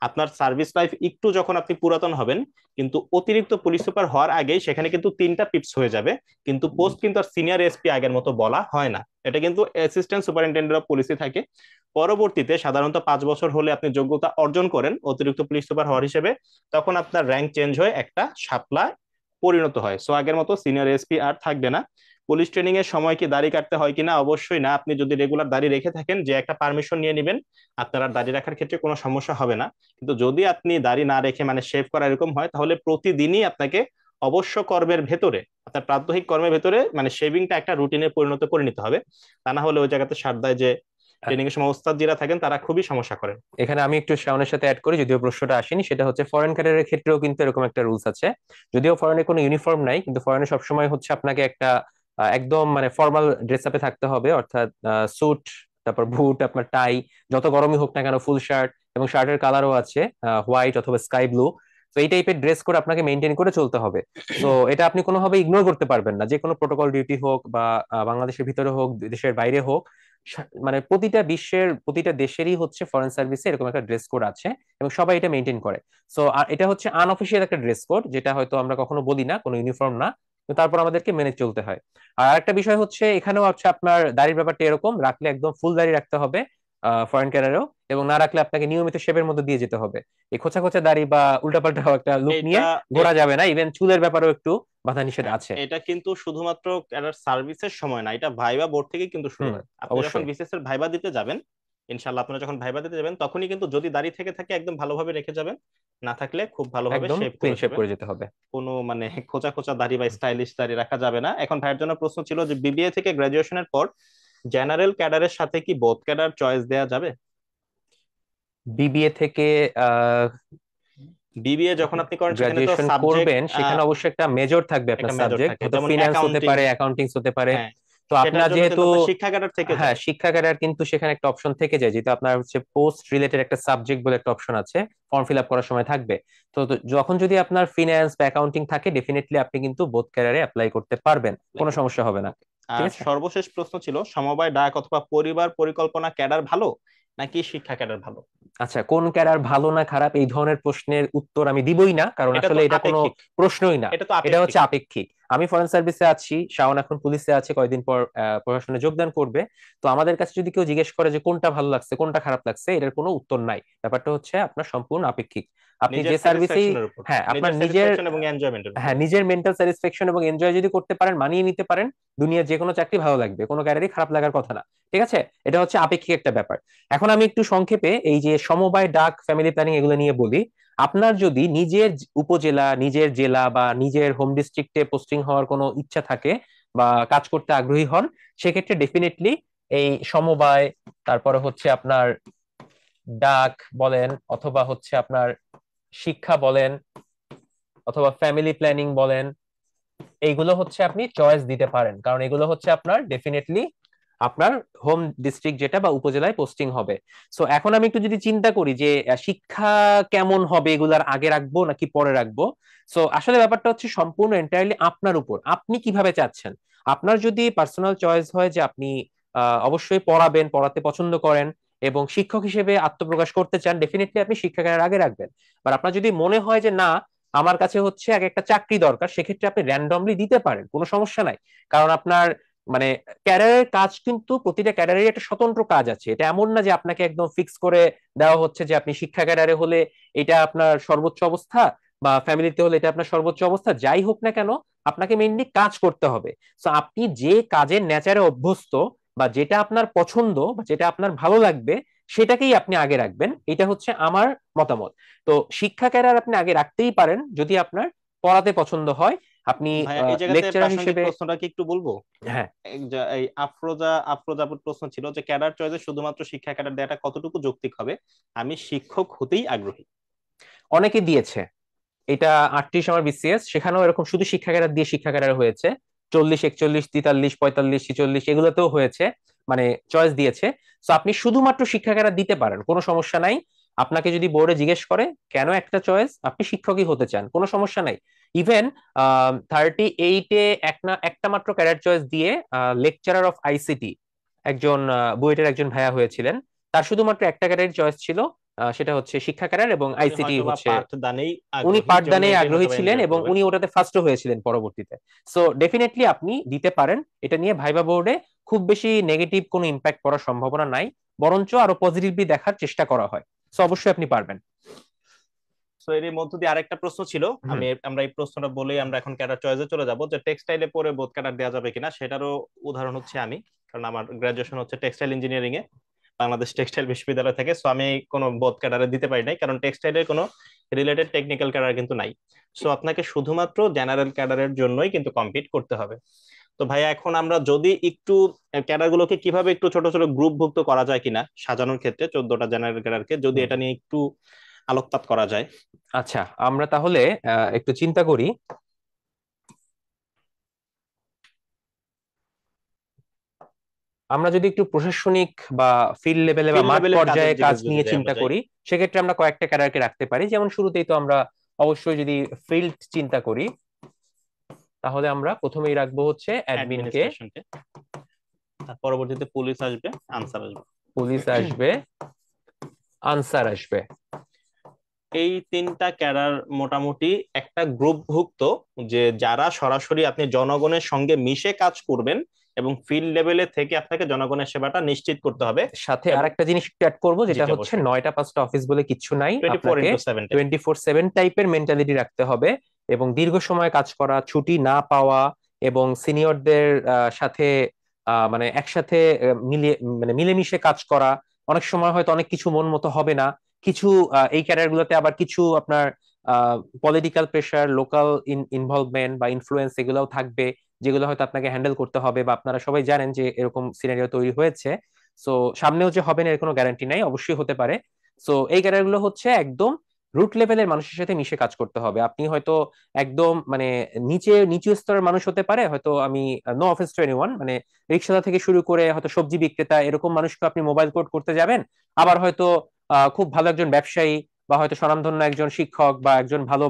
আপনার সার্ভিস লাইফ একটু যখন আপনি পুরাতন হবেন, কিন্তু অতিরিক্ত পুলিশ সুপার হওয়ার আগেই সেখানে কিন্তু 3টা পিপস হয়ে যাবে। কিন্তু পোস্ট কিন্তু আর সিনিয়র এসপি আগের মতো বলা হয় না, এটা কিন্তু অ্যাসিস্ট্যান্ট সুপারিনটেন্ডেন্ট অফ পুলিশই থাকে। পরবর্তীতে সাধারণত 5 বছর হলে আপনি যোগ্যতা অর্জন করেন অতিরিক্ত পুলিশ সুপার হওয়ার হিসেবে, তখন আপনার র্যাঙ্ক চেঞ্জ হয়ে একটা শাপলা পরিণত হয়। সো আগের মতো সিনিয়র এসপি আর থাকবে না। পুলিশ ট্রেনিং এর সময় কি দাড়ি কাটতে হয় কিনা? অবশ্যই না। আপনি যদি রেগুলার দাড়ি রেখে থাকেন, যে একটা পারমিশন নিয়ে নেবেন, আপনার আর দাড়ি রাখার ক্ষেত্রে কোনো সমস্যা হবে না। কিন্তু যদি আপনি দাড়ি না রেখে মানে শেভ করা এরকম হয়, তাহলে প্রতিদিনই আপনাকে অবশ্য কর্মের ভেতরে, আপনার প্রাত্যহিক কর্মের ভেতরে মানে শেভিংটা একটা রুটিনে পরিণত করে নিতে হবে। তা না হলে ওই জায়গাতে সার দেয় যে ট্রেনিং এর সময় ওস্তাদ যারা থাকেন তারা খুবই সমস্যা করেন। এখানে আমি একটু শাওনের সাথে অ্যাড করি, যদিও প্রশ্নটা আসেনি, সেটা হচ্ছে ফরেন ক্যাডারের ক্ষেত্রেও কিন্তু এরকম একটা রুলস আছে। যদিও ফরেনে কোনো ইউনিফর্ম নাই, কিন্তু ফরেনে সবসময় হচ্ছে আপনাকে একটা একদম মানে ফর্মাল ড্রেস আপে থাকতে হবে, অর্থাৎ স্যুট, তারপর বুট, আপনার টাই, যত গরমই হোক না কেন ফুল শার্ট, এবং শার্টের কালারও আছে হোয়াইট অথবা স্কাই ব্লু। তো এই টাইপের ড্রেস কোড আপনাকে মেনটেন করে চলতে হবে। তো এটা আপনি কোনোভাবে ইগনোর করতে পারবেন না, যে কোনো প্রোটোকল ডিউটি হোক বা বাংলাদেশের ভিতরে হোক দেশের বাইরে হোক। মানে প্রতিটা বিশ্বের প্রতিটা দেশেরই হচ্ছে ফরেন সার্ভিসে এরকম একটা ড্রেস কোড আছে, এবং সবাই এটা মেনটেন করে। সো এটা হচ্ছে আনঅফিসিয়াল একটা ড্রেস কোড, যেটা হয়তো আমরা কখনো বলি না, কোনো ইউনিফর্ম না, তো তারপর আমাদেরকে মেনে চলতে হয়। আর একটা বিষয় হচ্ছে এখানেও হচ্ছে আপনার দাড়ির ব্যাপারটা এরকম, রাখলে একদম ফুল দাড়ি রাখতে হবে ফরেন ক্যাডারেও, এবং না রাখলে আপনাকে নিয়মিত শেপের মধ্যে দিয়ে যেতে হবে। এই খোঁচা খোঁচা দাড়ি বা উল্টাপাল্টা একটা লুক নিয়ে এটা ঘোরা যাবে না। ইভেন চুলের ব্যাপারেও একটু বাধা নিষেধ হ্যাঁ, আছে। এটা কিন্তু শুধুমাত্র ক্যাডার সার্ভিসের সময় না, এটা ভাইবা বোর্ড থেকে কিন্তু শুরু হুম, হয়। আপনি যখন অবশ্যই। বিসিএস এর ভাইবা দিতে যাবেন, ইনশাল্লাহ আপনারা যখন ভাইবা দিতে যাবেন, তখনই কিন্তু যদি দাড়ি থেকে থাকে একদম ভালোভাবে রেখে যাবেন, না থাকলে খুব ভালোভাবে একদম শেভ ক্লিন করে শেপ যাবেন। করে যেতে হবে। কোনো মানে খোঁচা খোঁচা দাড়ি বা স্টাইলিশ দাড়ি রাখা যাবে না। এখন ভাইয়ের জন্য প্রশ্ন ছিল যে বিবিএ থেকে গ্রাজুয়েশনের পর জেনারেল ক্যাডারের সাথে কি বোথ ক্যাডার চয়েস দেওয়া যাবে? বিবিএ থেকে আহ বিবিএ যখন আপনি করেন সেখানে তো গ্রাজুয়েশন সাবজেক্ট করবেন, সেখানে অবশ্যই একটা মেজর থাকবে একটা আপনার মেজর সাবজেক্ট, থাকে, হয়তো যেমন ফিনান্স হতে অ্যাকাউন্টিং। পারে, অ্যাকাউন্টিংস হতে পারে। হ্যাঁ, তো সেটার আপনার জন্য কিন্তু যেহেতু, আপনার শিক্ষা ক্যাডার থেকে হ্যাঁ, যায়। শিক্ষা ক্যাডার কিন্তু সেখানে একটা অপশন থেকে যায়, যেহেতু আপনার হচ্ছে পোস্ট রিলেটেড একটা সাবজেক্ট বলে একটা অপশন আছে, ফর্ম ফিল আপ করার সময় থাকবে। তো যখন যদি আপনার ফিনান্স বা অ্যাকাউন্টিং থাকে, ডেফিনেটলি আপনি কিন্তু বোথ ক্যাডারে অ্যাপ্লাই করতে পারবেন, অ্যাপ্লাই কোনো করতে সমস্যা পারবেন। হবে না। ওকে। ঠিক আর আছে। সর্বশেষ প্রশ্ন ছিল সমবায় ডাক অথবা পরিবার পরিকল্পনা ক্যাডার ভালো নাকি শিক্ষা ক্যাডার ভালো? আচ্ছা, কোন ক্যাডার ভালো না খারাপ এই ধরনের প্রশ্নের উত্তর আমি দিবই না, কারণ এটা তো আসলে এটা কোনো আপেক্ষিক। প্রশ্নই না। এটা তো এটা আপেক্ষিক। হচ্ছে আপেক্ষিক। আমি ফরেন সার্ভিসে আছি, শাওন এখন পুলিশে আছে, কয়দিন পর প্রশাসনে যোগদান করবে। তো আমাদের কাছে যদি কেউ জিজ্ঞেস করে যে কোনটা ভালো লাগছে কোনটা খারাপ লাগছে, এটার কোনো উত্তর নাই। ব্যাপারটা হচ্ছে আপনার সম্পূর্ণ আপেক্ষিক। আপনি নিজের যে সার্ভিসেই, স্যাটিসফ্যাকশনের উপর, হ্যাঁ, আপনার নিজের নিজের, স্যাটিসফ্যাকশন এবং এনজয়মেন্টের হ্যাঁ, উপরে। নিজের মেন্টাল স্যাটিসফ্যাকশন এবং এনজয় যদি করতে পারেন, মানিয়ে নিতে পারেন, দুনিয়ার যে কোনো চাকরি ভালো লাগবে, কোনো ক্যারিয়ারই খারাপ লাগার কথা না। ঠিক আছে। এটা হচ্ছে আপেক্ষিক একটা ব্যাপার। এখন আমি একটু সংক্ষেপে এই যে সমবায় ডাক ফ্যামিলি প্ল্যানিং এগুলো নিয়ে বলি। আপনার যদি নিজের উপজেলা, নিজের জেলা বা নিজের হোম ডিস্ট্রিক্টে পোস্টিং হওয়ার কোনো ইচ্ছা থাকে বা কাজ করতে আগ্রহী হন, সেক্ষেত্রে ডেফিনেটলি এই সমবায়, তারপরে হচ্ছে আপনার ডাক বলেন, অথবা হচ্ছে আপনার শিক্ষা বলেন, অথবা ফ্যামিলি প্ল্যানিং বলেন, এইগুলো হচ্ছে আপনি চয়েস দিতে পারেন, কারণ এগুলো হচ্ছে আপনার ডেফিনেটলি আপনার হোম ডিস্ট্রিক্ট যেটা বা উপজেলায় পোস্টিং হবে। সো এখন আমি একটু যদি চিন্তা করি যে শিক্ষা কেমন হবে, এগুলার আগে রাখবো নাকি পরে রাখবো। সো আসলে ব্যাপারটা হচ্ছে সম্পূর্ণ এন্টায়ারলি আপনার উপর, আপনি কিভাবে চাচ্ছেন। আপনার যদি পার্সোনাল চয়েস হয় যে আপনি অবশ্যই পড়াবেন, পড়াতে পছন্দ করেন এবং শিক্ষক হিসেবে আত্মপ্রকাশ করতে চান, ডেফিনেটলি আপনি শিক্ষাকে আগে রাখবেন। আর আপনার যদি মনে হয় যে না, আমার কাছে হচ্ছে আগে একটা চাকরি দরকার, সেক্ষেত্রে আপনি র্যান্ডমলি দিতে পারেন, কোনো সমস্যা নাই। কারণ আপনার মানে ক্যারিয়ারের কাজ কিন্তু প্রতিটা ক্যারিয়ারের একটা স্বতন্ত্র কাজ আছে। এটা এমন না যে আপনাকে একদম ফিক্স করে দেওয়া হচ্ছে যে আপনি শিক্ষা ক্যারিয়ারে হলে এটা আপনার সর্বোচ্চ অবস্থা, বা ফ্যামিলিতে হলে এটা আপনার সর্বোচ্চ অবস্থা। যাই হোক না কেন, আপনাকে মেইনলি কাজ করতে হবে। তো আপনি যে কাজের নেচারে অভ্যস্ত, বা যেটা আপনার পছন্দ, বা যেটা আপনার ভালো লাগবে, সেটাকেই আপনি আগে রাখবেন। এটা হচ্ছে আমার মতামত। তো শিক্ষা ক্যারিয়ার আপনি আগে রাখতেই পারেন যদি আপনার পড়াতে পছন্দ হয়। আপনি ভাইয়া এই জায়গাতে লেকচারার প্রাসঙ্গিক হিসেবে, প্রশ্নটা কি একটু বলবো? হ্যাঁ, এই আফরোজাপুর প্রশ্ন ছিল যে ক্যাডার চয়েসে শুধুমাত্র শিক্ষা ক্যাডার দেওয়াটা কতটুকু যৌক্তিক হবে? আমি শিক্ষক হতেই আগ্রহী। অনেকে দিয়েছে। এটা 38 আমার বিসিএস, সেখানেও এরকম শুধু শিক্ষা ক্যাডার দিয়ে শিক্ষা ক্যাডার হয়েছে। 40, 41, 43, 45, 46 এগুলোতেও হয়েছে, মানে চয়েস দিয়েছে। তো আপনি শুধুমাত্র শিক্ষা ক্যাডার দিতে পারেন, কোনো সমস্যা নাই। আপনাকে যদি বোর্ডে জিজ্ঞেস করে কেন একটা চয়েস, আপনি শিক্ষকই হতে চান, কোনো সমস্যা নাই। ইভেন 38-এ একটা মাত্র ক্যাডার চয়েস দিয়ে লেকচারার অফ আইসিটি একজন বুয়েটের একজন ভাইয়া হয়েছিলেন। তার শুধুমাত্র একটা ক্যাডার চয়েস ছিল, সেটা হচ্ছে শিক্ষা ক্যাডার, এবং উনি আইসিটি হয়তোবা হচ্ছে পাঠদানেই উনি আগ্রহী, জন্য পাঠদানে এটাই আগ্রহী হয়তোবা ছিলেন, এনজয় এবং করবেন। উনি ওটাতে ফার্স্টও হয়েছিলেন পরবর্তীতে। সো ডেফিনেটলি আপনি দিতে পারেন। এটা নিয়ে ভাইবা বোর্ডে খুব বেশি নেগেটিভ কোনো ইম্প্যাক্ট পড়ার সম্ভাবনা নাই, বরঞ্চ আরো পজিটিভলি দেখার চেষ্টা করা হয়। সো অবশ্যই আপনি পারবেন। তো এর মধ্য দিয়ে আরেকটা প্রশ্ন ছিল, হুম। আমরা এই প্রশ্নটা বলেই আমরা এখন ক্যাডার চয়েসে চলে যাব, যে টেক্সটাইলে পরে বোথ ক্যাডার দেওয়া যাবে কিনা। সেটারও উদাহরণ হচ্ছে আমি, কারণ আমার গ্রাজুয়েশন হচ্ছে টেক্সটাইল ইঞ্জিনিয়ারিং এ বাংলাদেশ টেক্সটাইল বিশ্ববিদ্যালয় থেকে। সো আমি কোনো বোথ ক্যাডারে দিতে পারি নাই, কারণ টেক্সটাইলের কোনো রিলেটেড টেকনিক্যাল ক্যাডার কিন্তু নাই। সো আপনাকে শুধুমাত্র জেনারেল ক্যাডারের জন্যই কিন্তু কম্পিট করতে হবে। তো ভাইয়া এখন আমরা যদি একটু ক্যাডার গুলোকে কিভাবে একটু ছোট ছোট গ্রুপভুক্ত করা যায় কিনা সাজানোর ক্ষেত্রে 14টা জেনারেল ক্যাডারকে, যদি হুম। এটা নিয়ে একটু আলোকপাত করা যায়। আচ্ছা, আমরা তাহলে একটু চিন্তা করি। আমরা যদি একটু প্রশাসনিক বা ফিল্ড লেভেলে বা ফিল্ড মাঠ লেভেলের কাজের পর্যায়ে দিকে কাজ যদি নিয়ে যাই আমরা চিন্তা যাই। করি, সেক্ষেত্রে আমরা কয়েকটা ক্যাডারকে রাখতে পারি। যেমন শুরুতেই তো আমরা অবশ্যই যদি ফিল্ড চিন্তা করি, তাহলে আমরা প্রথমেই রাখবো হচ্ছে অ্যাডমিনকে। অ্যাডমিনিস্ট্রেশনকে, তার পরবর্তীতে পুলিশ আসবে, আনসার আসবে। পুলিশ আসবে, আনসার আসবে। এই তিনটা ক্যাডার মোটামুটি একটা গ্রুপভুক্ত, যে যারা সরাসরি আপনি জনগণের সঙ্গে মিশে কাজ করবেন এবং ফিল্ড লেভেলে থেকে আপনাকে জনগণের সেবাটা নিশ্চিত করতে হবে। সাথে এবং আরেকটা জিনিস একটু অ্যাড করবো, জি যেটা জি হচ্ছে অবশ্যই, 9টা 5টা অফিস বলে কিচ্ছু নাই। 24 আপনাকে ইন্টু 7 টাইপ। 24/7 টাইপের মেন্টালিটি রাখতে হবে, এবং দীর্ঘ সময় কাজ করা, ছুটি না পাওয়া, এবং সিনিয়রদের সাথে মানে একসাথে মিলিয়ে মানে মিলেমিশে কাজ করা। অনেক সময় হয়তো অনেক কিছু মন মতো হবে না। কিছু এই ক্যারিয়ার গুলোতে আবার কিছু আপনার পলিটিক্যাল প্রেশার, লোকাল ইনভলভমেন্ট বা ইনফ্লুয়েন্স এগুলোও থাকবে, যেগুলো হয়তো আপনাকে হ্যান্ডেল করতে হবে, বা আপনারা সবাই জানেন যে এরকম সিনারিও তৈরি হয়েছে। সো সামনেও যে হবে না এর কোনো গ্যারান্টি নাই, অবশ্যই হতে পারে। সো এই ক্যারিয়ার গুলো হচ্ছে একদম রুট লেভেলের মানুষের সাথে মিশে কাজ করতে হবে। আপনি হয়তো একদম মানে নিচু স্তরের মানুষ হতে পারে, হয়তো আমি নো অফেন্স টু এনিওয়ান, মানে রিক্সাওয়ালা থেকে শুরু করে হয়তো সবজি বিক্রেতা, এরকম মানুষকে আপনি মোবাইল কোড করতে যাবেন। আবার হয়তো খুব ভালো একজন ব্যবসায়ী, বা হয়তো স্বনামধন্য একজন শিক্ষক, বা একজন ভালো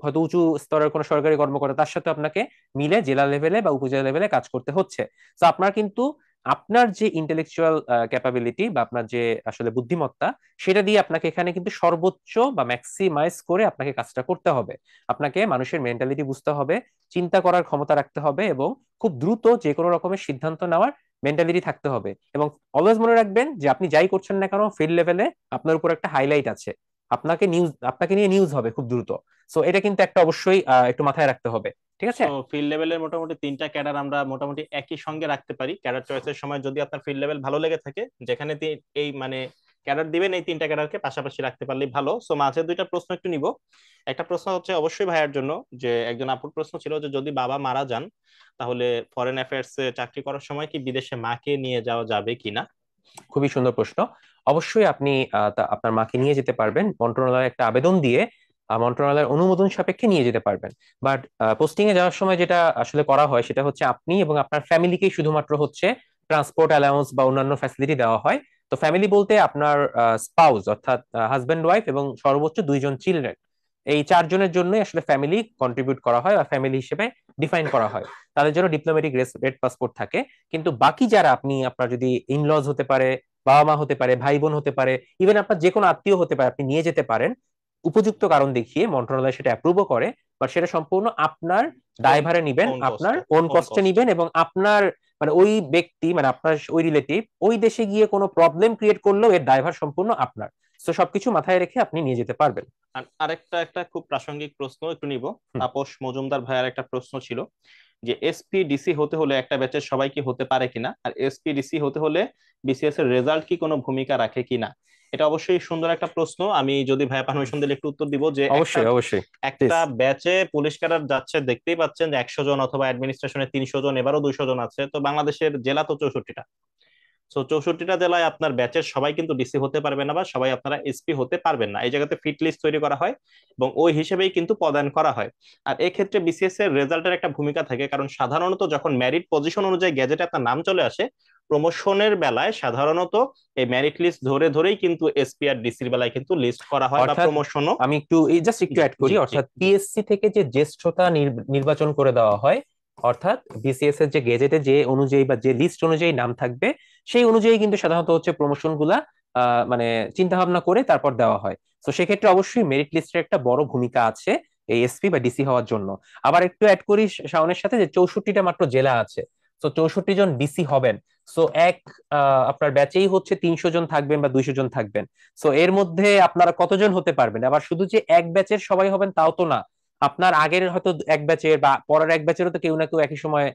হয়তো উঁচু স্তরের কোনো সরকারি কর্মকর্তা, তার সাথে আপনাকে মিলে জেলা লেভেলে বা উপজেলা লেভেলে কাজ করতে হচ্ছে। তো আপনার কিন্তু আপনার যে ইন্টেলেকচুয়াল ক্যাপাবিলিটি বা আপনার যে আসলে বুদ্ধিমত্তা, সেটা দিয়ে আপনাকে এখানে কিন্তু সর্বোচ্চ বা ম্যাক্সিমাইজ করে আপনাকে কাজটা করতে হবে। আপনাকে মানুষের মেন্টালিটি বুঝতে হবে, চিন্তা করার ক্ষমতা রাখতে হবে, এবং খুব দ্রুত যে কোনো রকমের সিদ্ধান্ত নেওয়ার মেন্টালিটি থাকতে হবে। এবং অলওয়েজ মনে রাখবেন যে আপনি যাই করছেন না কেন, ফিল্ড লেভেলে আপনার উপর একটা হাইলাইট আছে, আপনাকে নিয়ে নিউজ হবে খুব দ্রুত। সো এটা কিন্তু একটা অবশ্যই একটু মাথায় রাখতে হবে। ঠিক আছে। সো ফিল্ড লেভেলের মোটামুটি তিনটা ক্যাডার আমরা মোটামুটি একই সঙ্গে রাখতে পারি ক্যাডার চয়েসের সময়, যদি আপনার ফিল্ড লেভেল ভালো লেগে থাকে, যেখানে এই মানে ক্যাডার দিবেন এই তিনটা ক্যাডারকে পাশাপাশি রাখতে পারলেই ভালো। সো মাঝে দুইটা প্রশ্ন একটু নিব। একটা প্রশ্ন হচ্ছে অবশ্যই ভাইয়ার জন্য, যে একজন আপুর প্রশ্ন ছিল যে যদি বাবা মারা যান, তাহলে ফরেন অ্যাফেয়ার্স এ চাকরি করার সময় কি বিদেশে মাকে নিয়ে যাওয়া যাবে কিনা। খুবই সুন্দর প্রশ্ন। অবশ্যই আপনি আপনার মাকে নিয়ে যেতে পারবেন, মন্ত্রণালয়ে একটা আবেদন দিয়ে মন্ত্রণালয়ের অনুমোদন সাপেক্ষে নিয়ে যেতে পারবেন। বাট পোস্টিং এ যাওয়ার সময় যেটা আসলে করা হয়, সেটা হচ্ছে আপনি এবং আপনার ফ্যামিলিকেই শুধুমাত্র হচ্ছে ট্রান্সপোর্ট অ্যালাউন্স বা অন্যান্য ফ্যাসিলিটি দেওয়া হয়। তো ফ্যামিলি বলতে আপনার স্পাউস, অর্থাৎ হাজবেন্ড ওয়াইফ এবং সর্বোচ্চ 2জন চিলড্রেন, এই 4জনের জন্যই আসলে ফ্যামিলি কন্ট্রিবিউট করা হয় বা ফ্যামিলি হিসেবে ডিফাইন করা হয়। তাদের জন্য ডিপ্লোম্যাটিক রেড পাসপোর্ট থাকে। কিন্তু বাকি যারা, আপনি আপনার যদি ইনলজ হতে পারে, বাবা মা হতে পারে, ভাই বোন হতে পারে, ইভেন আপনার যে কোনো আত্মীয় হতে পারে, আপনি নিয়ে যেতে পারেন উপযুক্ত কারণ দেখিয়ে। মন্ত্রণালয় সেটা অ্যাপ্রুভও করে, বাট সেটা সম্পূর্ণ আপনার ওন দায়ভারে নিবেন, ওন আপনার কস্টে। On on কস্টে কস্টে। নিবেন, এবং আপনার মানে ওই ব্যক্তি, মানে আপনার ওই রিলেটিভ ওই দেশে গিয়ে কোনো প্রবলেম ক্রিয়েট করলেও এর দায়ভার সম্পূর্ণ আপনার। তো সবকিছু মাথায় রেখে আপনি নিয়ে যেতে পারবেন। আর আরেকটা একটা খুব প্রাসঙ্গিক প্রশ্ন একটু নিব। হুম। তাপস মজুমদার ভাইয়ার একটা প্রশ্ন ছিল, যে এসপি ডিসি হতে হলে একটা ব্যাচের সবাই কি হতে পারে কিনা, আর এসপি ডিসি হতে হলে বিসিএস এর রেজাল্ট কি কোনো ভূমিকা রাখে কিনা। এটা অবশ্যই সুন্দর একটা প্রশ্ন। আমি যদি ভাইয়া পারমিশন দিলে একটু উত্তর দিব, যে একটা অবশ্যই, অবশ্যই, প্লিজ। একটা ব্যাচে পুলিশ ক্যাডার যাচ্ছে, দেখতেই পাচ্ছেন যে 100 জন, অথবা অ্যাডমিনিস্ট্রেশনে 300 জন, এবারও 200 জন আছে। তো বাংলাদেশের জেলা তো 64টা। তো 64টা জেলায় আপনার ব্যাচের সবাই কিন্তু ডিসি হতে পারবে না, বা সবাই আপনারা এসপি হতে পারবেন না। এই জায়গাতে ফিট লিস্ট তৈরি করা হয় এবং ওই হিসেবেই কিন্তু পদায়ন করা হয়। আর এক্ষেত্রে বিসিএস এর রেজাল্টের একটা ভূমিকা থাকে, কারণ সাধারণত যখন মেরিট পজিশন অনুযায়ী গ্যাজেটে আপনার নাম চলে আসে, প্রমোশনের বেলায় সাধারণত এই মেরিট লিস্ট ধরে ধরেই কিন্তু এসপি আর ডিসির বেলায় কিন্তু লিস্ট করা হয়, বা অর্থাৎ প্রমোশনও। আমি জাস্ট একটু জি অ্যাড জি করি, জি অর্থাৎ জি। পিএসসি থেকে যে জ্যেষ্ঠতা নির্বাচন করে দেওয়া হয়, অর্থাৎ বিসিএস এর যে গেজেটে যে অনুযায়ী বা যে লিস্ট অনুযায়ী নাম থাকবে, সেই অনুযায়ী কিন্তু সাধারণত হচ্ছে প্রমোশন গুলা মানে চিন্তা ভাবনা করে তারপর দেওয়া হয়। তো সেক্ষেত্রে অবশ্যই মেরিট লিস্টের একটা বড় ভূমিকা আছে এই এসপি বা ডিসি হওয়ার জন্য। আবার একটু অ্যাড করি শাওনের সাথে, যে 64টা মাত্র জেলা আছে। তো 64 জন ডিসি হবেন। সো আপনার ব্যাচেই হচ্ছে 300 জন থাকবেন বা 200 জন থাকবেন। সো এর মধ্যে আপনারা কতজন হতে পারবেন? আবার শুধু যে এক ব্যাচের সবাই হবেন তাও তো না, আপনার আগের হয়তো এক ব্যাচের বা পরের এক ব্যাচেরও তো কেউ না কেউ একই সময়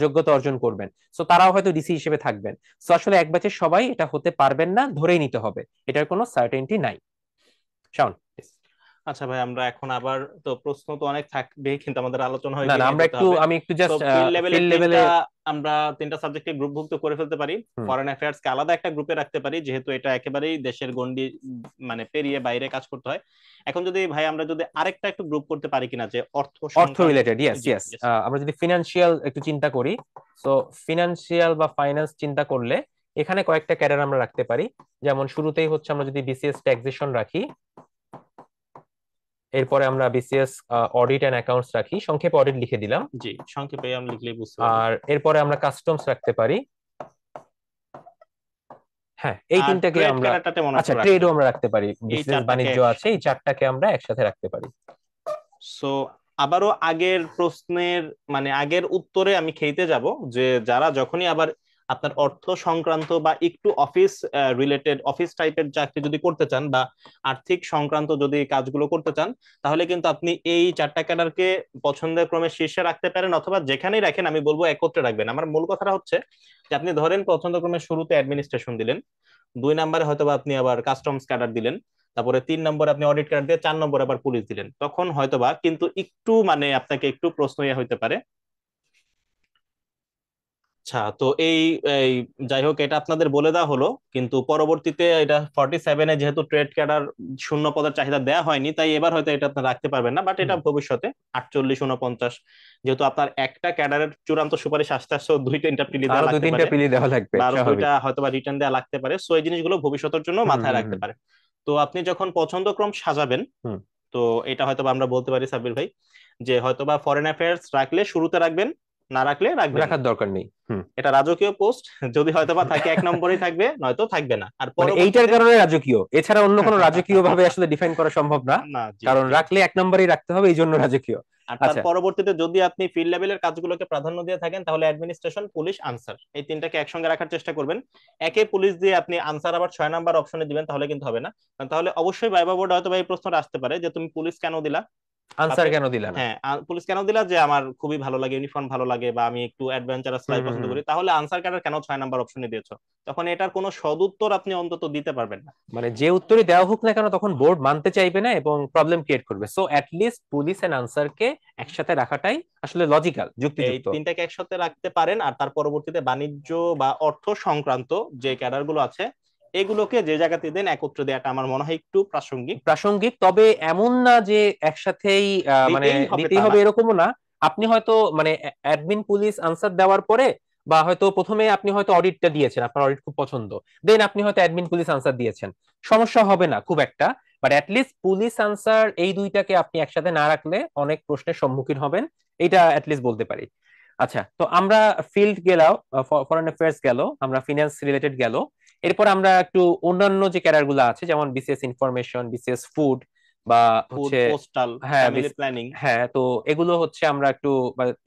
যোগ্যতা অর্জন করবেন। সো তারাও হয়তো ডিসি হিসেবে থাকবেন। সো আসলে এক ব্যাচের সবাই এটা হতে পারবেন না, ধরেই নিতে হবে, এটার কোনো সার্টেনটি নাই। শাওন, please। আচ্ছা ভাই, আমরা এখন আবার, তো প্রশ্ন তো অনেক থাকবে কিন্তু আমাদের আলোচনা হয় না কি না, নিয়ে আমরা করতে একটু হবে। আমি একটু সো জাস্ট ফিল্ড লেভেলের ফিল্ড লেভেলে। তিনটা, আমরা তিনটা সাবজেক্টে গ্রুপভুক্ত করে ফেলতে পারি। ফরেন অ্যাফেয়ার্স কে আলাদা একটা গ্রুপে রাখতে পারি, যেহেতু এটা একেবারেই দেশের গণ্ডি মানে পেরিয়ে বাইরে কাজ করতে হয়। এখন যদি ভাই আমরা যদি আরেকটা একটু গ্রুপ করতে পারি কিনা, যে অর্থ অর্থ সংক্রান্ত। রিলেটেড, ইয়েস জি ইয়েস। yes। আমরা যদি ফিনান্সিয়াল একটু চিন্তা করি, তো ফিনান্সিয়াল বা ফাইন্যান্স চিন্তা করলে এখানে কয়েকটা ক্যাডার আমরা রাখতে পারি। যেমন শুরুতেই হচ্ছে আমরা যদি বিসিএস ট্যাক্সেশন রাখি, এরপরে আমরা বিসিএস অডিট এন্ড অ্যাকাউন্টস রাখি, সংক্ষেপে অডিট লিখে দিলাম। জি, সংক্ষেপে আমি লিখলেই বুঝতে পারবো। আর এরপরে আমরা কাস্টমস রাখতে পারি। হ্যাঁ, এই আর তিনটাকে ট্রেড আমরা। ক্যাডারটাতে মনে হয় আচ্ছা, একটু রাখতে ট্রেডও হবে। আমরা রাখতে পারি, এই বিসিএস চারটাকে বাণিজ্য আছে, এই চারটাকে আমরা একসাথে রাখতে পারি। সো আবারও আগের প্রশ্নের মানে আগের উত্তরে আমি খেইতে যাব, যে যারা যখনই আবার আপনার অর্থ সংক্রান্ত বা একটু অফিস রিলেটেড অফিস টাইপের চাকরি যদি করতে চান, বা আর্থিক সংক্রান্ত যদি কাজগুলো করতে চান, তাহলে কিন্তু আপনি এই চারটা ক্যাডারকে পছন্দের ক্রমে শীর্ষে রাখতে পারেন, অথবা যেখানেই রাখেন আমি বলবো একত্রে রাখবেন। আমার মূল কথাটা হচ্ছে যে আপনি ধরেন পছন্দ ক্রমে শুরুতে অ্যাডমিনিস্ট্রেশন দিলেন, 2 নম্বরে হয়তো বা আপনি আবার কাস্টমস ক্যাডার দিলেন, তারপরে 3 নম্বরে আপনি অডিট ক্যাডার দিয়ে 4 নম্বরে আবার পুলিশ দিলেন, তখন হয়তোবা কিন্তু একটু মানে আপনাকে একটু প্রশ্ন ইয়ে হইতে পারে। আচ্ছা, তো এই এই যাই হোক, এটা আপনাদের বলে দেওয়া হলো, কিন্তু পরবর্তীতে এটা 47-এ যেহেতু ট্রেড ক্যাডার শূন্য পদের চাহিদা দেওয়া হয়নি, তাই এবার হয়তো এটা আপনি রাখতে পারবেন না, বাট এটা হুম। ভবিষ্যতে 48, 49, যেহেতু আপনার একটা ক্যাডারের চূড়ান্ত সুপারিশ আসতে আসতে 2-3টা প্রিলি আরো দেওয়া দুই লাগতে তিনটা পারে, পিলি দেওয়া লাগবে, বা আরো স্বাভাবিক। 2টা হয়তো বা রিটার্ন দেওয়া লাগতে পারে। সো এই জিনিসগুলো ভবিষ্যতের জন্য হুম মাথায় হুম রাখতে হুম পারে। তো আপনি যখন পছন্দক্রম সাজাবেন, হুম। তো এটা হয়তো বা আমরা বলতে পারি সাব্বির ভাই, যে হয়তোবা ফরেন অ্যাফেয়ার্স রাখলে শুরুতে রাখবেন, না রাখলে রাখবেন না। রাখার দরকার নেই। হুম। এটা রাজকীয় পোস্ট, যদি হয়তোবা থাকে 1 নম্বরেই থাকবে, নয়তো থাকবে না। আর মানে এইটার পরবর্তীতে কারণে রাজকীয়, এছাড়া অন্য কোনো রাজকীয় ভাবে আসলে ডিফাইন করা সম্ভব না। না, জি কারণ জি। রাখলে এক নম্বরেই রাখতে হবে, এই জন্য রাজকীয়। আর তার আচ্ছা। পরবর্তীতে যদি আপনি ফিল্ড লেভেলের কাজগুলোকে প্রাধান্য দিয়ে থাকেন, তাহলে অ্যাডমিনিস্ট্রেশন, পুলিশ, আনসার, এই তিনটাকে একসঙ্গে রাখার চেষ্টা করবেন। একে পুলিশ দিয়ে আপনি আনসার আবার 6 নম্বর অপশনে দিবেন, তাহলে কিন্তু হবে না। কারণ তাহলে অবশ্যই ভাইবা বোর্ড হয়তো বা এই প্রশ্নটা আসতে পারে যে তুমি পুলিশ কেন দিলা। আনসার আপনি, কেন দিলা না? হ্যাঁ, পুলিশ কেন দিলা, যে আমার খুবই ভালো লাগে, ইউনিফর্ম ভালো লাগে, বা আমি একটু অ্যাডভেঞ্চারাস হুম লাইফ হুম পছন্দ হুম। করি, তাহলে আনসার ক্যাডার কেন 6 নম্বর অপশনে দিয়েছো? তখন এটার কোনো সদুত্তর আপনি অন্তত দিতে পারবেন না। মানে যে উত্তরই দেওয়া হোক না কেন তখন বোর্ড মানতে চাইবে না এবং প্রবলেম ক্রিয়েট করবে। সো লিস্ট পুলিশ এন্ড আনসারকে একসাথে রাখাটাই আসলে লজিক্যাল, এই যুক্তিযুক্ত। তিনটাকে একসাথে রাখতে পারেন, আর তার পরবর্তীতে বাণিজ্য বা অর্থ সংক্রান্ত যে ক্যাডার গুলো আছে, এগুলোকে যে জায়গাতে দেন একত্রে দেওয়াটা আমার মনে হয় একটু প্রাসঙ্গিক। প্রাসঙ্গিক, তবে এমন না যে একসাথেই মানে দিতেই হবে তা দিতেই না। হবে এরকমও না। আপনি হয়তো মানে অ্যাডমিন পুলিশ আনসার দেওয়ার পরে, বা হয়তো প্রথমে আপনি হয়তো অডিটটা দিয়েছেন, আপনার অডিট খুব পছন্দ, দেন আপনি হয়তো অ্যাডমিন পুলিশ আনসার দিয়েছেন, সমস্যা হবে না খুব একটা। বাট অ্যাটলিস্ট পুলিশ আনসার এই দুইটাকে আপনি একসাথে না রাখলে অনেক প্রশ্নের সম্মুখীন হবেন, এটা অ্যাটলিস্ট বলতে পারি। আচ্ছা, তো আমরা ফিল্ড গেলাম, ফরেন অ্যাফেয়ার্স গেল, আমরা ফিনান্স রিলেটেড গেল। এরপর আমরা একটু অন্যান্য যে ক্যাডার গুলো আছে, যেমন বিসিএস ইনফরমেশন, বিসিএস ফুড, বা ফুড, হচ্ছে। পোস্টাল, হ্যাঁ ফ্যামিলি প্ল্যানিং। হ্যাঁ, তো এগুলো হচ্ছে আমরা একটু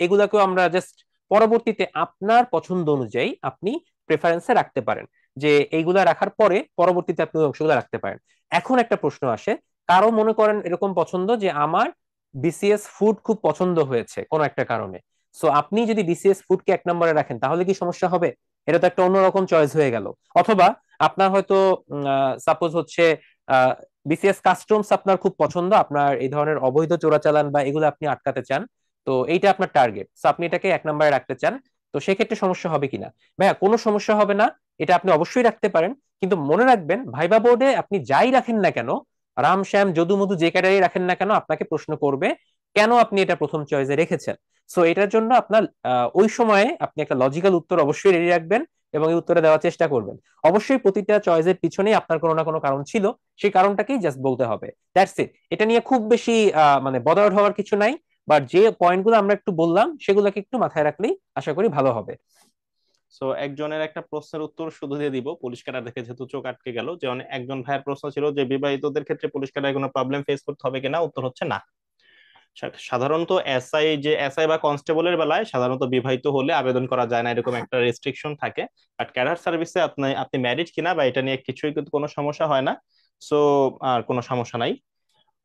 এগুলাকেও আমরা জাস্ট পরবর্তীতে আপনার পছন্দ অনুযায়ী আপনি প্রেফারেন্সে রাখতে পারেন, যে এইগুলা রাখার পরে পরবর্তীতে আপনি ওই অংশগুলো রাখতে পারেন। এখন একটা প্রশ্ন আসে, কারো মনে করেন এরকম পছন্দ যে আমার বিসিএস ফুড খুব পছন্দ হয়েছে কোনো একটা কারণে, সো আপনি যদি বিসিএস ফুডকে 1 নম্বরে রাখেন তাহলে কি সমস্যা হবে? এটা তো একটা অন্যরকম চয়েস হয়ে গেল। অথবা আপনার হয়তো সাপোজ হচ্ছে বিসিএস কাস্টমস আপনার খুব পছন্দ, আপনার এই ধরনের অবৈধ চোরাচালান বা এগুলো আপনি আটকাতে চান, তো এইটা আপনার টার্গেট, সো আপনি এটাকে 1 নম্বরে রাখতে চান। তো সেক্ষেত্রে সমস্যা হবে কিনা? ভাইয়া, কোনো সমস্যা হবে না, এটা আপনি অবশ্যই রাখতে পারেন। কিন্তু মনে রাখবেন, ভাইবা বোর্ডে আপনি যাই রাখেন না কেন, রাম শ্যাম যদু মধু যে ক্যাডারেই রাখেন না কেন, আপনাকে প্রশ্ন করবে কেন আপনি এটা প্রথম চয়েসে রেখেছেন। সো এটার জন্য আপনার ওই সময়ে আপনি একটা লজিক্যাল উত্তর অবশ্যই রেডি রাখবেন এবং এই উত্তরে দেওয়ার চেষ্টা করবেন। অবশ্যই প্রতিটা চয়েসের পিছনেই আপনার কোনো না কোনো কারণ ছিল, সেই কারণটাকেই জাস্ট বলতে হবে, দ্যাটস ইট। এটা নিয়ে খুব বেশি মানে বদার্ড হওয়ার কিছু নাই। বাট যে পয়েন্টগুলো আমরা একটু বললাম সেগুলোকে একটু মাথায় রাখলেই আশা করি ভালো হবে। সো একজনের একটা প্রশ্নের উত্তর শুধু দিয়ে দিব, পুলিশ ক্যাডার দেখে যেহেতু চোখ আটকে গেল, যে একজন ভাইয়ের প্রশ্ন ছিল যে বিবাহিতদের ক্ষেত্রে পুলিশ ক্যাডারে কোনো প্রবলেম ফেস করতে হবে কিনা, উত্তর হচ্ছে না। সাধারণত এসআই বা কনস্টেবলের বেলায় সাধারণত বিবাহিত হলে আবেদন করা যায় না, এরকম একটা রেস্ট্রিকশন থাকে। বাট ক্যাডার সার্ভিসে আপনি আপনি ম্যারিড কিনা বা এটা নিয়ে কিছুই কিন্তু কোনো সমস্যা হয় না। সো আর কোনো সমস্যা নাই।